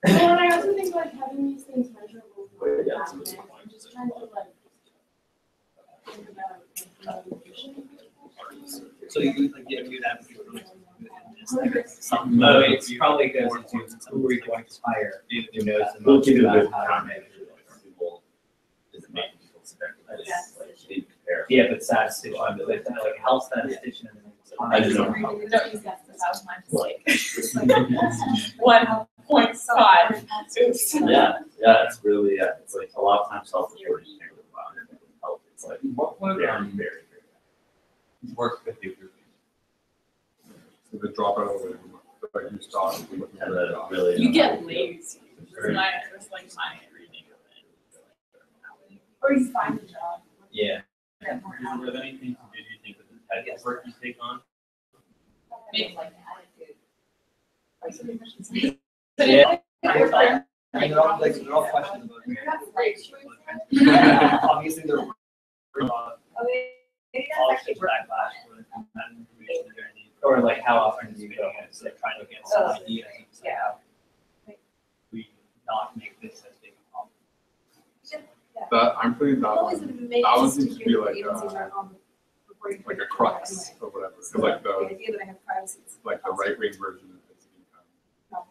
[SPEAKER 11] Well, and I also think like having these things measurable.
[SPEAKER 2] Yeah.
[SPEAKER 11] I'm just trying to like think about
[SPEAKER 8] So you like you that.
[SPEAKER 13] No, it's probably goes into who we're going to hire, who knows the
[SPEAKER 2] We'll
[SPEAKER 13] most
[SPEAKER 2] give you a
[SPEAKER 13] about
[SPEAKER 2] bit
[SPEAKER 13] how
[SPEAKER 2] of
[SPEAKER 13] to
[SPEAKER 2] time,
[SPEAKER 13] manage.
[SPEAKER 2] people, is it making people better? That is, like, they compare.
[SPEAKER 13] Yeah, but statistician, but like a health statistician.
[SPEAKER 2] I just don't
[SPEAKER 3] Don't use that, because that was mine, just like 1.5. Oops.
[SPEAKER 2] Yeah, it's really, it's like a lot of times self-reporting, you can't really allow anything to help, it's like,
[SPEAKER 10] What would
[SPEAKER 2] very.
[SPEAKER 10] work with you?
[SPEAKER 7] So the dropout of it, like you saw.
[SPEAKER 2] And then really.
[SPEAKER 3] You get lazy. It's like my reading of it.
[SPEAKER 11] or you find a job.
[SPEAKER 13] Yeah.
[SPEAKER 3] Get more out
[SPEAKER 10] Is
[SPEAKER 3] of
[SPEAKER 10] there
[SPEAKER 3] it.
[SPEAKER 10] anything to do you think with the type of work you take on?
[SPEAKER 3] Maybe
[SPEAKER 12] like attitude.
[SPEAKER 13] Yeah.
[SPEAKER 8] They're all like, they're all questions about. Obviously, they're all such backlash for that information that they're gonna need.
[SPEAKER 13] Or like how often do you go?
[SPEAKER 8] It's like trying to get some ideas and say how we not make this as big a problem.
[SPEAKER 7] That, I'm putting that
[SPEAKER 4] Always
[SPEAKER 7] one,
[SPEAKER 4] amazing
[SPEAKER 7] that one
[SPEAKER 4] to
[SPEAKER 7] seems to be
[SPEAKER 4] hear
[SPEAKER 7] like,
[SPEAKER 4] agencies are on the reporting
[SPEAKER 7] like a
[SPEAKER 4] page
[SPEAKER 7] crux
[SPEAKER 4] anyway.
[SPEAKER 7] or whatever, cause
[SPEAKER 4] So
[SPEAKER 7] like
[SPEAKER 4] the
[SPEAKER 7] the,
[SPEAKER 4] idea that I have privacy is.
[SPEAKER 7] like the right-wing version of basic income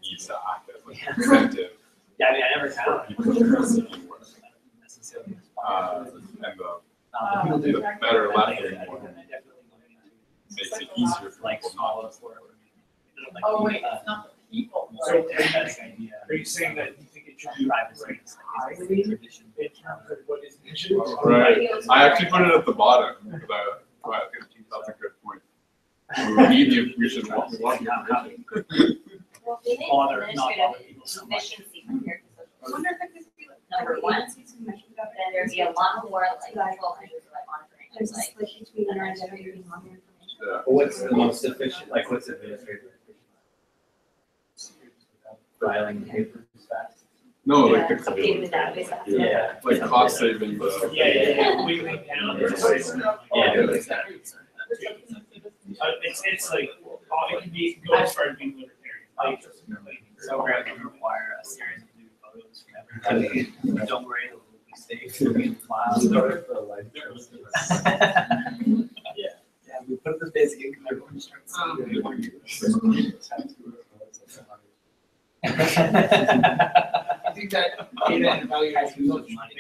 [SPEAKER 7] needs to act as like
[SPEAKER 8] Yeah.
[SPEAKER 7] an incentive
[SPEAKER 8] Yeah, I mean, I never
[SPEAKER 7] for
[SPEAKER 8] had.
[SPEAKER 7] people who are seeking work.
[SPEAKER 8] Necessarily.
[SPEAKER 7] And
[SPEAKER 8] People do.
[SPEAKER 7] the better left wing
[SPEAKER 8] I
[SPEAKER 7] one
[SPEAKER 8] definitely
[SPEAKER 7] makes it easier for
[SPEAKER 8] like
[SPEAKER 7] people
[SPEAKER 8] small
[SPEAKER 7] not to
[SPEAKER 8] for.
[SPEAKER 3] Oh, wait, it's not the people.
[SPEAKER 1] So,
[SPEAKER 8] idea.
[SPEAKER 1] Are you saying that you think it should be
[SPEAKER 8] Privacy.
[SPEAKER 1] highly in terms of what is measured?
[SPEAKER 7] Right, I actually put it at the bottom, but that's a good point. We need the, we should want the information.
[SPEAKER 12] Well, we need
[SPEAKER 8] bother, not bother
[SPEAKER 12] administrative
[SPEAKER 8] people so much.
[SPEAKER 12] efficiency from here.
[SPEAKER 4] I wonder if it could be like.
[SPEAKER 12] Number one.
[SPEAKER 4] agencies who measure that.
[SPEAKER 12] Then there'd be a lot more like control measures like monitoring,
[SPEAKER 4] There's
[SPEAKER 12] like.
[SPEAKER 4] this like between our identity and our information.
[SPEAKER 7] Yeah.
[SPEAKER 13] What's the most efficient, like what's administrative efficient? Filing papers fast?
[SPEAKER 7] No, like
[SPEAKER 12] Yeah,
[SPEAKER 7] the,
[SPEAKER 12] updating the database.
[SPEAKER 13] Yeah.
[SPEAKER 7] like cost savings.
[SPEAKER 1] Weekly pound or
[SPEAKER 13] Yeah.
[SPEAKER 1] something.
[SPEAKER 13] Yeah.
[SPEAKER 1] It's like, it can be, go as far as being libertarian.
[SPEAKER 8] So we're going to require a series of new photos from everybody. Don't worry, they'll be saved in the files. Yeah, we put the basic income, everyone starts.
[SPEAKER 11] I think that data and evaluation is much money.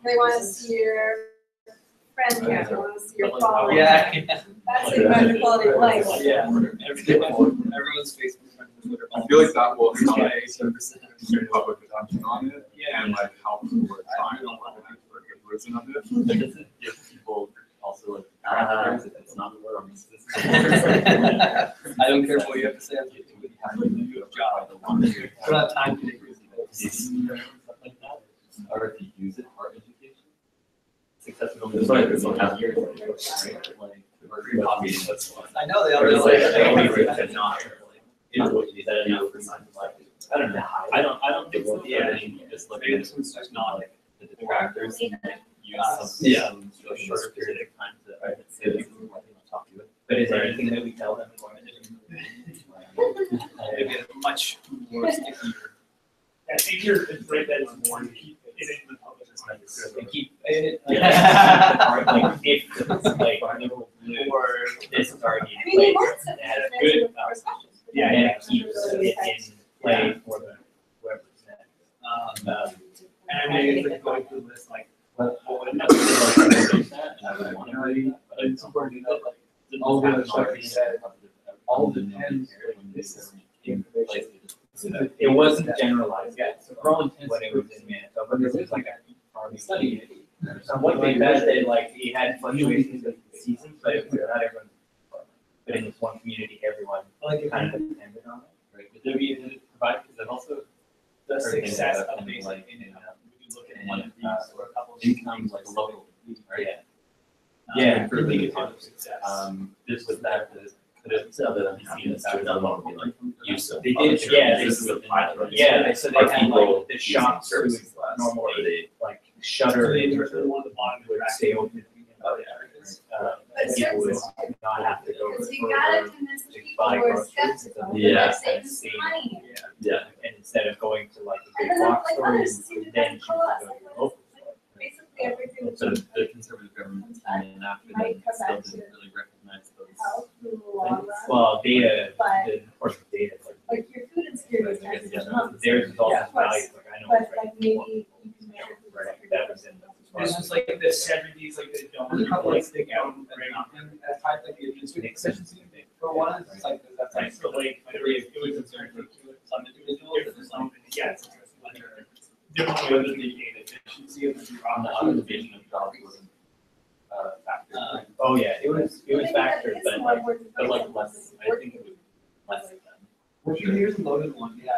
[SPEAKER 4] They want to see your friend count, they want to see your followers.
[SPEAKER 8] Yeah.
[SPEAKER 4] That's like measure quality of life.
[SPEAKER 8] Yeah. Everyone's Facebook friends and Twitter.
[SPEAKER 7] I feel like that will help
[SPEAKER 8] Yeah.
[SPEAKER 7] bring public attention on it
[SPEAKER 8] Yeah.
[SPEAKER 7] and like help people trying to organize for a good version of it.
[SPEAKER 10] But does it give people also like parameters if it's not for them?
[SPEAKER 8] I don't care what you have to say, I'm just doing a good job. I don't have time to take risky
[SPEAKER 10] Stuff like that, or if you use it for education. Successful.
[SPEAKER 2] That's why it's not happening.
[SPEAKER 10] years, right? Like, or group copies, that's fun.
[SPEAKER 8] I know they
[SPEAKER 2] Or
[SPEAKER 8] all
[SPEAKER 2] it's like,
[SPEAKER 8] like.
[SPEAKER 2] they only read to not, you know, what you said enough for signs of life.
[SPEAKER 10] I don't know. I don't think so.
[SPEAKER 8] Yeah.
[SPEAKER 10] I think you just look
[SPEAKER 8] Maybe
[SPEAKER 10] at
[SPEAKER 8] this one's just not like.
[SPEAKER 10] the detractors and like use some,
[SPEAKER 2] Yeah.
[SPEAKER 10] some shorter period of time to say that people want to talk to it.
[SPEAKER 13] But is there anything that we tell them for it?
[SPEAKER 8] Maybe a much more stickier.
[SPEAKER 1] I think you're, it's right that it's more, keep it in the public.
[SPEAKER 13] And keep it.
[SPEAKER 8] Yeah.
[SPEAKER 13] Like if it's like or this is already
[SPEAKER 4] I
[SPEAKER 13] in
[SPEAKER 4] mean, they
[SPEAKER 13] place,
[SPEAKER 4] want to
[SPEAKER 13] it has
[SPEAKER 4] answer
[SPEAKER 13] good
[SPEAKER 4] the first questions.
[SPEAKER 13] yeah, and it keeps it in play for the whoever's next.
[SPEAKER 8] And I mean, it's like going through this, like,
[SPEAKER 10] But
[SPEAKER 8] what would
[SPEAKER 10] I don't want to really, but it's important that like.
[SPEAKER 5] All the other stuff you said, all depends, like, this is
[SPEAKER 13] It wasn't generalized
[SPEAKER 5] Yeah, so
[SPEAKER 13] yet,
[SPEAKER 5] for all intents
[SPEAKER 13] when it was in Manitoba, this was like a farming
[SPEAKER 5] study.
[SPEAKER 13] What they meant that like he had fluctuations of seasons, but it was not everyone. But in this one community, everyone
[SPEAKER 8] like,
[SPEAKER 13] kind of depended on it.
[SPEAKER 10] Right, but then we provide, because then also.
[SPEAKER 8] the success
[SPEAKER 10] Everything
[SPEAKER 8] of basic
[SPEAKER 10] like,
[SPEAKER 8] income. We could look at
[SPEAKER 10] and,
[SPEAKER 8] one of these or a couple of
[SPEAKER 10] Incomes like local, right?
[SPEAKER 13] Yeah.
[SPEAKER 8] Could be a ton of success.
[SPEAKER 10] Just with that, but it's other than having this out of the like use of.
[SPEAKER 13] They did, yeah,
[SPEAKER 10] This is what pilot.
[SPEAKER 13] So they
[SPEAKER 2] Are
[SPEAKER 13] had
[SPEAKER 2] people
[SPEAKER 13] like the shops who would
[SPEAKER 2] services less?
[SPEAKER 13] normally
[SPEAKER 2] Or they,
[SPEAKER 13] like shutter
[SPEAKER 8] So they
[SPEAKER 13] into
[SPEAKER 8] were one of the bottom
[SPEAKER 13] would
[SPEAKER 8] tracks.
[SPEAKER 13] stay open.
[SPEAKER 2] Oh, yeah.
[SPEAKER 13] And people would not have to go
[SPEAKER 4] Because you
[SPEAKER 13] further
[SPEAKER 4] gotta convince the
[SPEAKER 13] to
[SPEAKER 4] people
[SPEAKER 13] buy
[SPEAKER 4] who are
[SPEAKER 13] groceries.
[SPEAKER 4] skeptical,
[SPEAKER 13] and
[SPEAKER 4] that
[SPEAKER 2] Yeah.
[SPEAKER 4] they're saving some
[SPEAKER 13] see-
[SPEAKER 4] money.
[SPEAKER 2] yeah.
[SPEAKER 13] And instead of going to like the
[SPEAKER 4] And
[SPEAKER 13] big
[SPEAKER 4] then
[SPEAKER 13] box
[SPEAKER 4] like,
[SPEAKER 13] store,
[SPEAKER 4] oh,
[SPEAKER 13] you
[SPEAKER 4] this seems
[SPEAKER 13] would
[SPEAKER 4] to
[SPEAKER 13] then
[SPEAKER 4] be
[SPEAKER 13] choose to
[SPEAKER 4] cool.
[SPEAKER 13] go
[SPEAKER 4] Like,
[SPEAKER 13] to your local store.
[SPEAKER 4] basically everything.
[SPEAKER 10] So the conservative government and then after that
[SPEAKER 4] Might come
[SPEAKER 10] still
[SPEAKER 4] back
[SPEAKER 10] didn't
[SPEAKER 4] to
[SPEAKER 10] really recognize those.
[SPEAKER 4] Health in the long run,
[SPEAKER 13] Well, data,
[SPEAKER 4] But-
[SPEAKER 13] the course of data,
[SPEAKER 4] like your food insecurity is
[SPEAKER 10] I guess,
[SPEAKER 4] actually
[SPEAKER 10] yeah,
[SPEAKER 4] months.
[SPEAKER 13] theirs is also
[SPEAKER 4] Yeah, of course.
[SPEAKER 13] values, like I know.
[SPEAKER 4] But
[SPEAKER 13] it's right.
[SPEAKER 4] like maybe you can measure food
[SPEAKER 13] Right,
[SPEAKER 4] insecurity.
[SPEAKER 13] that was in the.
[SPEAKER 1] This was like the seventies, like the don't
[SPEAKER 8] There's a couple like
[SPEAKER 1] stick out,
[SPEAKER 8] and
[SPEAKER 1] right?
[SPEAKER 8] as type like the administrative efficiency. For one, it's like, that's like,
[SPEAKER 1] So like, it was a very
[SPEAKER 8] some individuals, it's just like,
[SPEAKER 1] yeah, it's different way than the data efficiency of the
[SPEAKER 10] On the
[SPEAKER 1] bureaucracy.
[SPEAKER 10] other division of jobs wasn't factored.
[SPEAKER 13] Oh, yeah, it was factored, but like,
[SPEAKER 10] Less, I think it was less than.
[SPEAKER 8] here's a loaded one, yeah.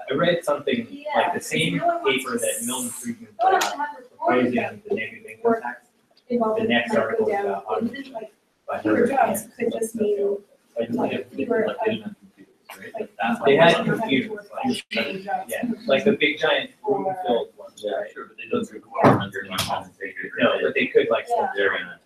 [SPEAKER 13] I read something, like the same paper that Milton Friedman put out proposing the negative income tax.
[SPEAKER 4] Involved
[SPEAKER 13] The
[SPEAKER 4] in
[SPEAKER 13] next
[SPEAKER 4] might go
[SPEAKER 13] article is
[SPEAKER 4] down,
[SPEAKER 13] about
[SPEAKER 4] but
[SPEAKER 13] how
[SPEAKER 4] even like
[SPEAKER 13] But
[SPEAKER 4] fewer jobs could just mean
[SPEAKER 10] Like,
[SPEAKER 4] like fewer,
[SPEAKER 10] like, they didn't have computers, right?
[SPEAKER 4] like.
[SPEAKER 10] That's
[SPEAKER 13] They
[SPEAKER 10] why
[SPEAKER 13] had
[SPEAKER 10] it's not-
[SPEAKER 13] computers,
[SPEAKER 4] fewer jobs.
[SPEAKER 13] Yeah, like the big giant room-filled ones,
[SPEAKER 10] Yeah,
[SPEAKER 13] right?
[SPEAKER 10] sure, but they don't require.
[SPEAKER 2] You're not compensated.
[SPEAKER 13] No, but they could like
[SPEAKER 4] Yeah.
[SPEAKER 2] They're gonna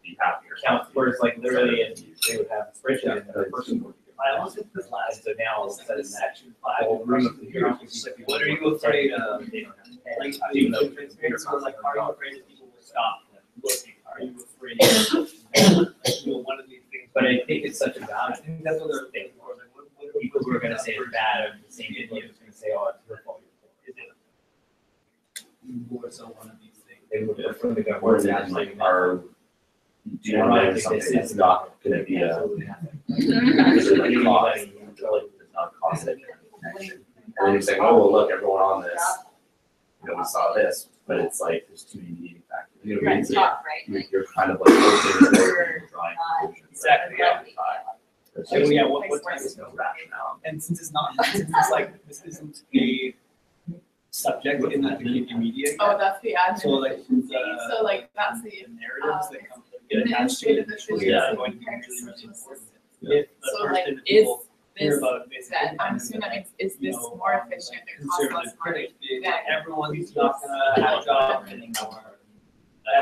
[SPEAKER 2] be happier.
[SPEAKER 13] count, whereas like literally, and they would have a spreadsheet and the person would.
[SPEAKER 8] I almost did this last.
[SPEAKER 13] So now all of a sudden that
[SPEAKER 8] Five
[SPEAKER 13] whole room of
[SPEAKER 8] computers,
[SPEAKER 13] computers.
[SPEAKER 8] like, what are you afraid of?
[SPEAKER 13] They don't have to pay.
[SPEAKER 8] Like,
[SPEAKER 13] Even though
[SPEAKER 8] experience was like, are you afraid that people will stop looking? Are you afraid? One of these things.
[SPEAKER 13] But I think it's such a
[SPEAKER 8] I
[SPEAKER 13] value.
[SPEAKER 8] think that's what they're thinking for, like, what are
[SPEAKER 13] People who are gonna say it's bad are the same people who's gonna say, oh, it's your fault.
[SPEAKER 8] Is it more so one of these things?
[SPEAKER 13] They would prefer the
[SPEAKER 2] Or
[SPEAKER 13] government.
[SPEAKER 2] is it like, are, do you want to do something that's not gonna be a, is it like cost? Like, it's not a cost that connection. And then you're saying, oh, well, look, everyone on this, you know, we saw this, but it's like, there's too many needing factors. You know,
[SPEAKER 12] Right,
[SPEAKER 2] it's
[SPEAKER 12] top, right?
[SPEAKER 2] you're kind of like, forcing the drawing conclusions.
[SPEAKER 8] Exactly, yeah. So yeah, what
[SPEAKER 3] Like,
[SPEAKER 8] type
[SPEAKER 2] There's no rationale.
[SPEAKER 8] and since it's not, since it's like, this isn't a subject in the media.
[SPEAKER 3] Oh, that's the admin.
[SPEAKER 8] So like,
[SPEAKER 3] So like, that's the
[SPEAKER 8] the narratives that come, that get attached to it,
[SPEAKER 3] administrative
[SPEAKER 8] yeah,
[SPEAKER 3] efficiency
[SPEAKER 8] going to be
[SPEAKER 3] compared to
[SPEAKER 8] really, really
[SPEAKER 3] social
[SPEAKER 8] important.
[SPEAKER 3] assistance.
[SPEAKER 8] If the
[SPEAKER 3] So
[SPEAKER 8] first
[SPEAKER 3] like,
[SPEAKER 8] thing that
[SPEAKER 3] is
[SPEAKER 8] people hear
[SPEAKER 3] this,
[SPEAKER 8] about basic
[SPEAKER 3] that,
[SPEAKER 8] income
[SPEAKER 3] I'm
[SPEAKER 8] is
[SPEAKER 3] assuming,
[SPEAKER 8] that,
[SPEAKER 3] is
[SPEAKER 8] you
[SPEAKER 3] this
[SPEAKER 8] know,
[SPEAKER 3] more efficient and costs
[SPEAKER 8] conservative
[SPEAKER 3] less money?
[SPEAKER 8] critics, is
[SPEAKER 3] than-
[SPEAKER 8] that everyone's not gonna have a job anymore.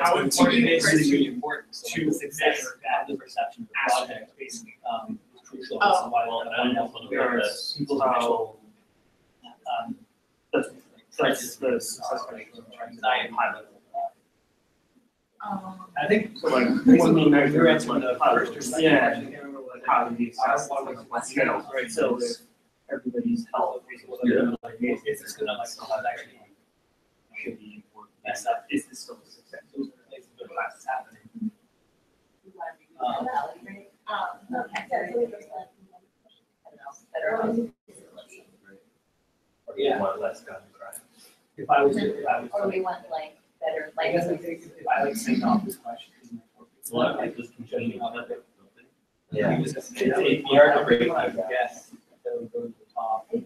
[SPEAKER 1] How
[SPEAKER 8] That's
[SPEAKER 1] important
[SPEAKER 8] really,
[SPEAKER 1] is
[SPEAKER 8] really,
[SPEAKER 1] to-
[SPEAKER 8] really important. So
[SPEAKER 1] to
[SPEAKER 8] the success
[SPEAKER 1] measure that
[SPEAKER 8] of the perception of the
[SPEAKER 1] aspect,
[SPEAKER 8] project,
[SPEAKER 1] basically.
[SPEAKER 8] is crucial.
[SPEAKER 3] Oh.
[SPEAKER 8] So why there are people's initial,
[SPEAKER 2] That's the success rate.
[SPEAKER 8] I am high level.
[SPEAKER 1] I think
[SPEAKER 2] So like,
[SPEAKER 8] When
[SPEAKER 2] one measure
[SPEAKER 8] you're
[SPEAKER 2] is
[SPEAKER 8] answering
[SPEAKER 2] like
[SPEAKER 8] the first or second
[SPEAKER 2] yeah,
[SPEAKER 8] question, I can't remember what.
[SPEAKER 2] how do these scales, right? So if everybody's health is
[SPEAKER 8] Like, is this gonna like, actually
[SPEAKER 2] should be important.
[SPEAKER 8] mess up?
[SPEAKER 2] Is this still a success?
[SPEAKER 8] Those are the places where class is happening.
[SPEAKER 2] Or do you want less gun crime?
[SPEAKER 8] If I was,
[SPEAKER 12] Or we want like better,
[SPEAKER 8] I
[SPEAKER 12] like.
[SPEAKER 8] guess I think if I like send off this question.
[SPEAKER 2] Well,
[SPEAKER 8] Like this can show me how that.
[SPEAKER 2] Yeah.
[SPEAKER 8] It's APR number, I guess, that would go to the top. I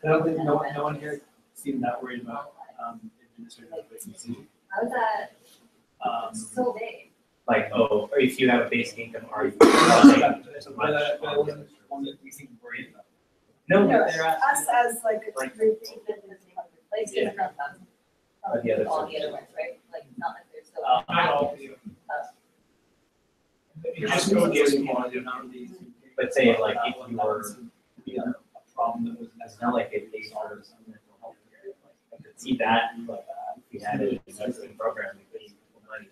[SPEAKER 8] don't think, no one here seemed that worried about, administrative efficiency.
[SPEAKER 12] How's that so big?
[SPEAKER 2] Like, oh, or if you have a basic income, are you?
[SPEAKER 8] But that wasn't one that we seemed worried about.
[SPEAKER 2] No,
[SPEAKER 8] they're
[SPEAKER 11] Us as like a
[SPEAKER 2] Like-
[SPEAKER 11] group.
[SPEAKER 12] Like different from
[SPEAKER 2] the other
[SPEAKER 12] all the
[SPEAKER 2] services.
[SPEAKER 12] other ones, right? Like not like there's still.
[SPEAKER 8] Not all of you.
[SPEAKER 1] You just go against one.
[SPEAKER 2] But say like if you were,
[SPEAKER 8] A problem that was.
[SPEAKER 2] it's not like it pays for some mental health care, like, I could see that, but if we had an investing program, we could use money.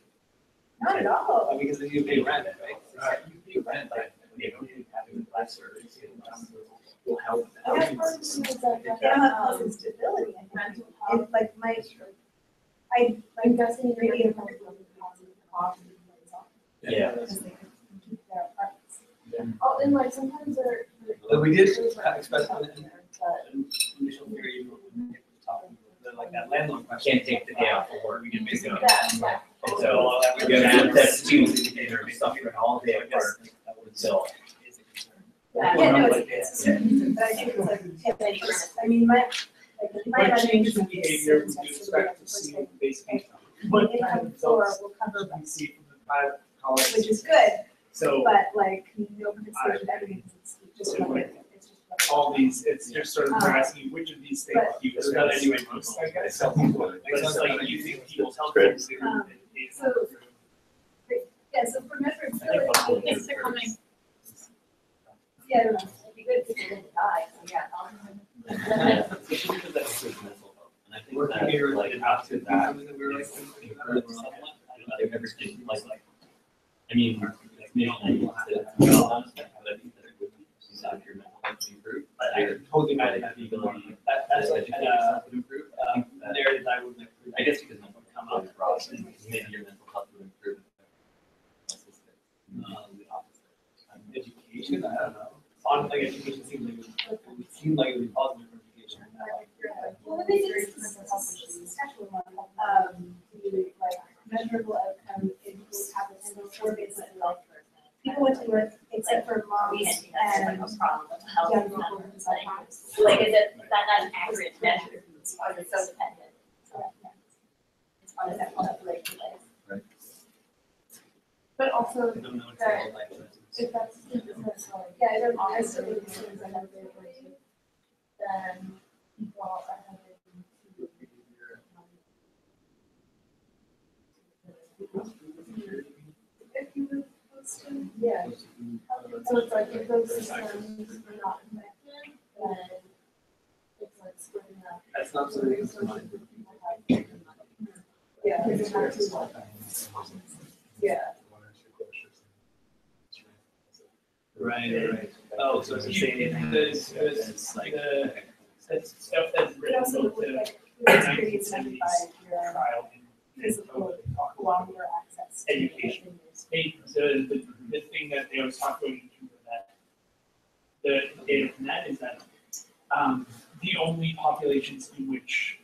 [SPEAKER 11] Not at all.
[SPEAKER 8] Because then you pay rent, right?
[SPEAKER 2] You pay rent, like, you know, having less service, will help.
[SPEAKER 11] I guess part of it is that mental health and stability and mental health, it's like my, I'm guessing maybe a mental health positive cost.
[SPEAKER 2] Yeah.
[SPEAKER 11] Because they could keep their apartments. Oh, and like sometimes they're.
[SPEAKER 8] But we did express an initial theory when we were talking, like that landlord question.
[SPEAKER 2] Can't take the day off of work, we can make it.
[SPEAKER 11] Yeah.
[SPEAKER 2] And so, you have that's Tuesday, they're suffering all day at work, so.
[SPEAKER 11] Yeah, no, it's a certain reason, but I think it's like, I mean, my
[SPEAKER 1] What change in behavior would you expect to see in basic income? What kind
[SPEAKER 11] income
[SPEAKER 1] of
[SPEAKER 11] floor
[SPEAKER 1] results
[SPEAKER 11] will cover,
[SPEAKER 1] do you see from the private colleges?
[SPEAKER 11] which is good,
[SPEAKER 1] So
[SPEAKER 11] but like, no compensation, everything is just like, it's just.
[SPEAKER 1] all these, it's just sort of they're asking which of these things do you
[SPEAKER 8] There's not
[SPEAKER 1] expect
[SPEAKER 8] anyway,
[SPEAKER 1] to see most?
[SPEAKER 8] I guess.
[SPEAKER 1] But it's like you think people's health
[SPEAKER 6] Great.
[SPEAKER 1] is
[SPEAKER 11] So- Yeah, so for measurability,
[SPEAKER 3] Thanks for coming.
[SPEAKER 11] yeah, I don't know.
[SPEAKER 12] It'd be good if people didn't die, so yeah.
[SPEAKER 10] Especially because that includes mental health, and I think
[SPEAKER 8] We're
[SPEAKER 10] that,
[SPEAKER 8] here
[SPEAKER 10] like,
[SPEAKER 8] after
[SPEAKER 10] that,
[SPEAKER 8] that, we were like.
[SPEAKER 10] I've never seen, like, I mean, maybe I need to, well, honestly, but I think that it would be, since after your mental health improve.
[SPEAKER 8] But I could totally imagine that the ability, that's like,
[SPEAKER 10] Educate yourself would improve, I think that,
[SPEAKER 8] narrative I would like.
[SPEAKER 10] I guess because mental health is broad, and maybe your mental health would improve. The opposite.
[SPEAKER 8] Education, I don't know. On like education seems like it would seem like it would be positive for education.
[SPEAKER 11] Well, the thing is, this is sexual one, like measurable outcome, it will have a single four basic health. People went to work, except for moms
[SPEAKER 12] We didn't think that's like
[SPEAKER 11] and
[SPEAKER 12] a problem with health.
[SPEAKER 11] young
[SPEAKER 12] and
[SPEAKER 11] people.
[SPEAKER 12] numbers, like is it, that not an accurate measure? It's so dependent. It's on a population base.
[SPEAKER 11] But also,
[SPEAKER 8] I don't know if it's all like that.
[SPEAKER 11] if that's, yeah, I don't, I still think it's things I have to like, then people are having to. If you were supposed to, yeah. So it's like if those systems are not connected, then it's like splitting up.
[SPEAKER 8] That's not something that's mine.
[SPEAKER 11] Yeah, because it has to, yeah.
[SPEAKER 8] Right. Oh, so it's saying this, like,
[SPEAKER 1] That's stuff that's
[SPEAKER 11] It
[SPEAKER 1] written
[SPEAKER 11] also
[SPEAKER 1] both
[SPEAKER 11] would
[SPEAKER 1] the
[SPEAKER 11] like, your experience
[SPEAKER 1] 1970s
[SPEAKER 11] your
[SPEAKER 1] trial and
[SPEAKER 11] physical,
[SPEAKER 1] both they talk about
[SPEAKER 11] longer access. to
[SPEAKER 1] education.
[SPEAKER 11] things.
[SPEAKER 1] The thing that they always talk about in terms of that, the data from that is that the only populations in which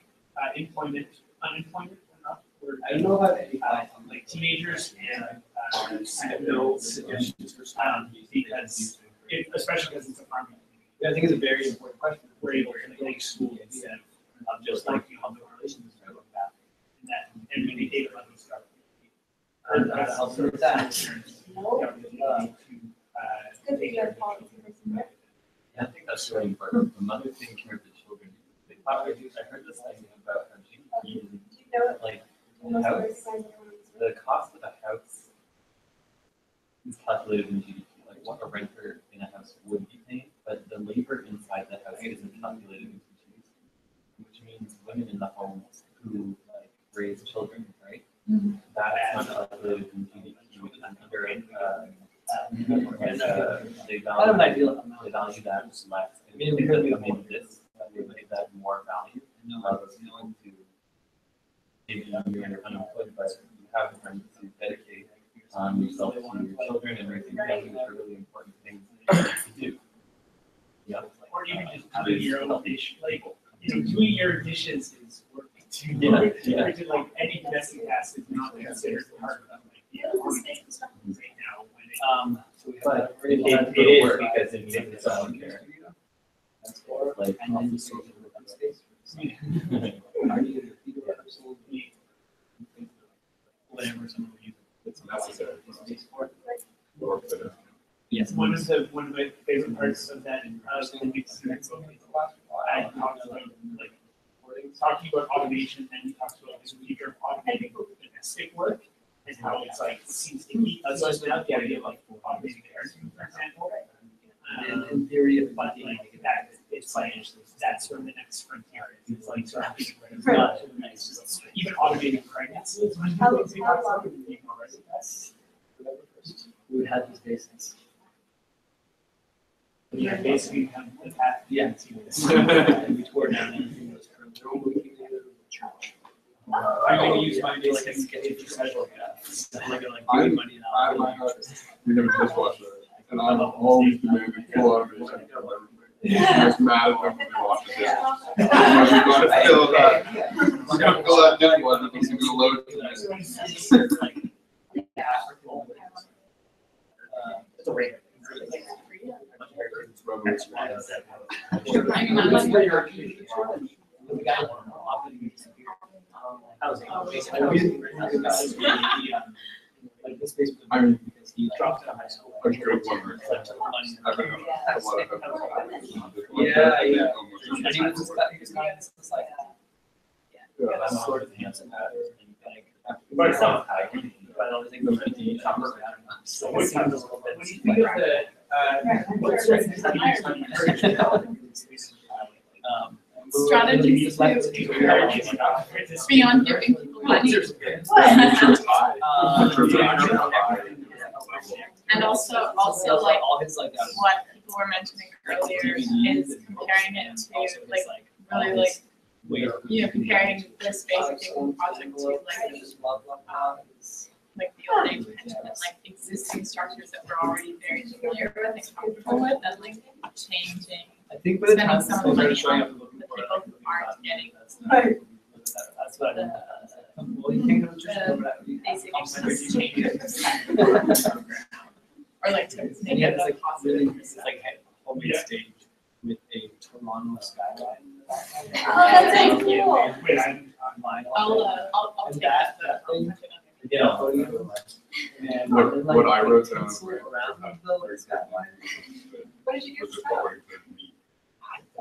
[SPEAKER 1] unemployment went up were
[SPEAKER 8] I don't know about any
[SPEAKER 1] like teenagers and no suggestions for because especially because it's a farming community.
[SPEAKER 8] I think it's a very important question.
[SPEAKER 1] We're able to link schools instead of just like public relations and that, and we need data about this stuff. And that helps with that.
[SPEAKER 10] I think that's really important. Another thing care of the children. I heard this thing about how GDP is like the cost of a house is calculated in GDP, like what a renter in a house would be paying, but the labor inside the house isn't calculated into GDP, which means women in the homes who like raise children, right? That's not calculated in GDP, which is under they value that less. I mean, because we made this, we made that more value. To maybe you're unemployed, but you have time to dedicate yourself to your children and raising families are really important things to do. Yeah.
[SPEAKER 1] Or even just doing your own dish, like doing your dishes is work too. Like any domestic task is not considered part of right now.
[SPEAKER 2] But it is because it makes its own care. Like,
[SPEAKER 8] whatever someone uses.
[SPEAKER 7] It's necessary.
[SPEAKER 1] Yes, one of my favorite parts of that the Nick Srnicek book is I talked about like talking about automation, and he talks about this future of automating domestic work and how it's like seems to keep us now the idea of like automating parenting, for example.
[SPEAKER 8] In theory,
[SPEAKER 1] But like that, it's like that's sort of the next frontier. It's like sort of even automating pregnancies.
[SPEAKER 8] we would have these basics.
[SPEAKER 1] Yeah, basically have the path.
[SPEAKER 8] Yeah.
[SPEAKER 1] And
[SPEAKER 8] we tore down everything that was currently.
[SPEAKER 1] I'm going to use my basic sketch for special.
[SPEAKER 8] Like giving money out.
[SPEAKER 7] We never dishwasher, and I'm always demanding full automation of everything. Just mad at them when they wash the dishes. We gotta fill that. We gotta fill that dishwasher, but we're gonna load it.
[SPEAKER 1] It's a rate.
[SPEAKER 7] It's revolutionary.
[SPEAKER 8] Like this basically,
[SPEAKER 7] I mean,
[SPEAKER 8] because he dropped out of high school.
[SPEAKER 7] a good one. I don't know. A lot of
[SPEAKER 8] Yeah, yeah.
[SPEAKER 7] Almost
[SPEAKER 8] And he was just like,
[SPEAKER 2] I'm sort of handsome at it.
[SPEAKER 1] But it's not.
[SPEAKER 8] but all the things that you talk about. So
[SPEAKER 1] What
[SPEAKER 8] it's kind of a little bit.
[SPEAKER 1] do you think of the, what strategies have you used to encourage development?
[SPEAKER 3] Strategies to beyond giving people money. And also like
[SPEAKER 8] all his like
[SPEAKER 3] what people were mentioning earlier is comparing it to like really like comparing this basic income project to like the old age pension and like existing structures that we're already very familiar with and comfortable with, and like changing,
[SPEAKER 8] I think by the time
[SPEAKER 3] spending some of the money
[SPEAKER 8] showing
[SPEAKER 3] on
[SPEAKER 8] up
[SPEAKER 3] the
[SPEAKER 8] looking
[SPEAKER 3] people
[SPEAKER 8] for
[SPEAKER 3] who aren't getting
[SPEAKER 8] that's what well, you think of
[SPEAKER 3] the basic expenses changes. Or like to
[SPEAKER 8] and
[SPEAKER 3] make
[SPEAKER 8] he had
[SPEAKER 3] it
[SPEAKER 8] this
[SPEAKER 3] a
[SPEAKER 8] like
[SPEAKER 3] positive.
[SPEAKER 8] really like homemade stage with a Toronto skyline.
[SPEAKER 3] Oh, that's so cool.
[SPEAKER 1] Wait, I'm
[SPEAKER 8] Online.
[SPEAKER 3] I'll
[SPEAKER 8] And
[SPEAKER 3] take
[SPEAKER 8] that
[SPEAKER 3] that.
[SPEAKER 8] thing,
[SPEAKER 2] Yeah.
[SPEAKER 8] and
[SPEAKER 7] What-
[SPEAKER 8] then,
[SPEAKER 7] what I wrote
[SPEAKER 8] the
[SPEAKER 7] down
[SPEAKER 8] pencil
[SPEAKER 7] was-
[SPEAKER 8] around the skyline.
[SPEAKER 4] What did you
[SPEAKER 7] It was
[SPEAKER 4] get?
[SPEAKER 7] just boring to me.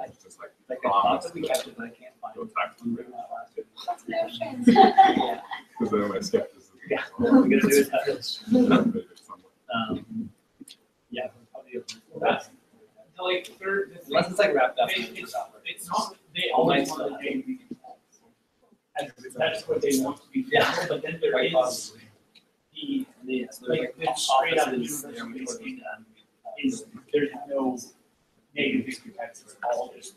[SPEAKER 7] It's just like,
[SPEAKER 8] Like I thought that we kept it, but I can't find
[SPEAKER 7] go
[SPEAKER 8] it.
[SPEAKER 7] back to it.
[SPEAKER 4] That's no shame.
[SPEAKER 8] Yeah.
[SPEAKER 7] Because then my skepticism.
[SPEAKER 8] Yeah. What we're gonna do is have this.
[SPEAKER 7] Somewhat.
[SPEAKER 8] Yeah. Probably
[SPEAKER 1] That's- like they're
[SPEAKER 8] unless it's like wrapped up.
[SPEAKER 1] it's not, they always want to pay. And that's what they want to be.
[SPEAKER 8] Yeah.
[SPEAKER 1] But then there
[SPEAKER 8] Quite
[SPEAKER 1] is
[SPEAKER 8] possibly.
[SPEAKER 1] the, like, the straight up universal basic income is, there's no negative tax, it's all just,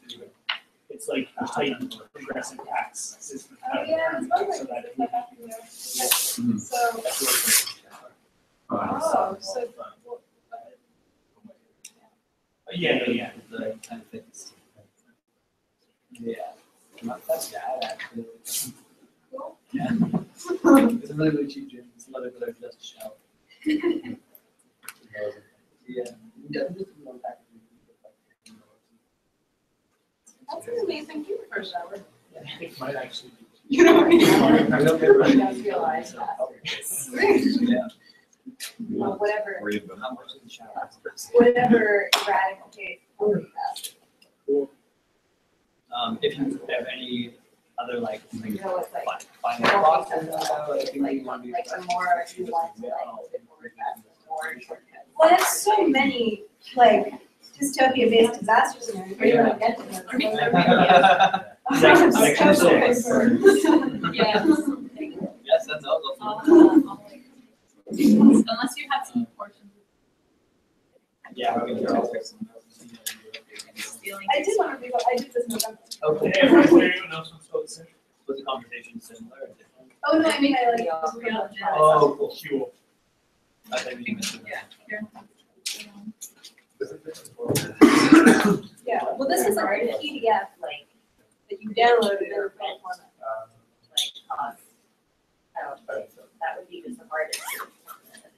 [SPEAKER 1] it's like a heightened progressive tax system.
[SPEAKER 4] Oh, yeah, it's one
[SPEAKER 1] So that
[SPEAKER 7] Mhm.
[SPEAKER 4] So, oh, so.
[SPEAKER 1] yeah.
[SPEAKER 8] The kind of things. Yeah. Not that bad, actually.
[SPEAKER 4] Cool.
[SPEAKER 8] Yeah. really cheap gym, some other that are just a shower. Yeah.
[SPEAKER 11] That's an amazing view for a shower.
[SPEAKER 1] It might actually be.
[SPEAKER 11] You know what I mean?
[SPEAKER 8] I don't
[SPEAKER 12] just realized that.
[SPEAKER 8] Yeah.
[SPEAKER 12] Well, whatever,
[SPEAKER 8] How much in the shower?
[SPEAKER 12] whatever radical case, will be best.
[SPEAKER 8] If you have any other like,
[SPEAKER 12] You know, it's like,
[SPEAKER 8] final thoughts, like, things
[SPEAKER 12] like,
[SPEAKER 8] you want to do.
[SPEAKER 12] like the more you want to like, the more invest, the more shortcuts.
[SPEAKER 4] Well, there's so many, like, dystopia-based disaster scenarios. Where do you want to get to them?
[SPEAKER 8] Section 6.
[SPEAKER 3] Yes.
[SPEAKER 8] Yes, that's all.
[SPEAKER 3] Unless you have some portions
[SPEAKER 8] Yeah, we're gonna draw.
[SPEAKER 3] stealing.
[SPEAKER 4] I did want to read, I did this November.
[SPEAKER 8] Okay.
[SPEAKER 1] Anyone else wants to say?
[SPEAKER 8] Was the conversation similar or different?
[SPEAKER 4] Oh, no, I mean, I like.
[SPEAKER 8] Oh, cool.
[SPEAKER 1] Cool.
[SPEAKER 8] I thought you mentioned that.
[SPEAKER 4] Yeah, well, this is like a PDF, like, that you download in a file format.
[SPEAKER 12] Like us. That would be just the hardest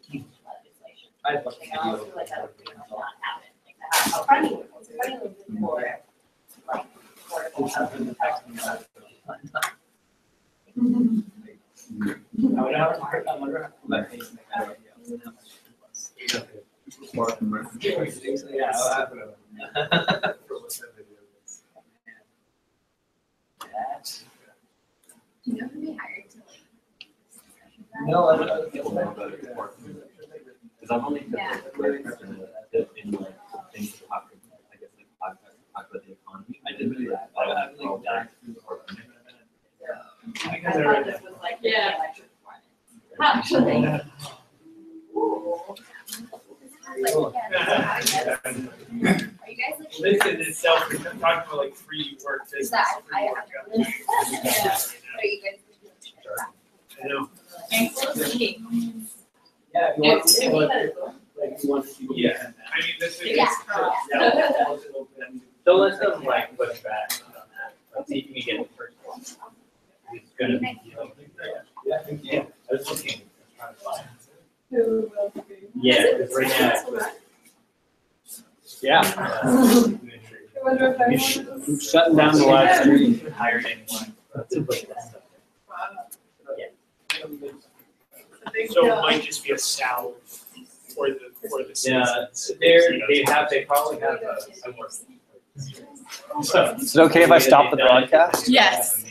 [SPEAKER 12] legislation.
[SPEAKER 8] I'd love to
[SPEAKER 12] Like,
[SPEAKER 8] see
[SPEAKER 12] I
[SPEAKER 8] you.
[SPEAKER 12] also feel like that would not happen, like that, how funny, it's funny for, like, affordable housing.
[SPEAKER 8] I wonder how that pays me that idea. How much it was.
[SPEAKER 7] More commercial.
[SPEAKER 8] Yeah, I'll have it.
[SPEAKER 3] Do you know who they hired to like?
[SPEAKER 8] No, I don't.
[SPEAKER 10] Because I'm only
[SPEAKER 3] Yeah.
[SPEAKER 10] in like things that talk, I guess like podcasts that talk about the economy. I didn't really like that.
[SPEAKER 12] I thought this was like the
[SPEAKER 3] Yeah.
[SPEAKER 12] electric one.
[SPEAKER 3] Actually.
[SPEAKER 12] Are you guys like?
[SPEAKER 1] This in itself, we're talking about like free work.
[SPEAKER 12] Is that, I have.
[SPEAKER 1] Yeah.
[SPEAKER 12] Are you guys?
[SPEAKER 1] I know.
[SPEAKER 3] Thanks for listening.
[SPEAKER 8] Yeah, if you want
[SPEAKER 12] It's-
[SPEAKER 8] to, like, you want to see.
[SPEAKER 1] Yeah, I mean, this is.
[SPEAKER 12] Yeah.
[SPEAKER 13] So let's them like push back on that. Let's see if we get it first. It's gonna be.
[SPEAKER 8] Yeah.
[SPEAKER 13] I was looking, trying to find.
[SPEAKER 11] Who will be?
[SPEAKER 13] Yeah, because right now. Yeah.
[SPEAKER 11] I wonder if anyone is.
[SPEAKER 13] Shutting down the last three, hired anyone.
[SPEAKER 1] So it might just be a salve for the
[SPEAKER 13] Yeah,
[SPEAKER 1] citizens.
[SPEAKER 13] they probably have a.
[SPEAKER 14] Is it okay if I stop the broadcast?
[SPEAKER 3] Yes.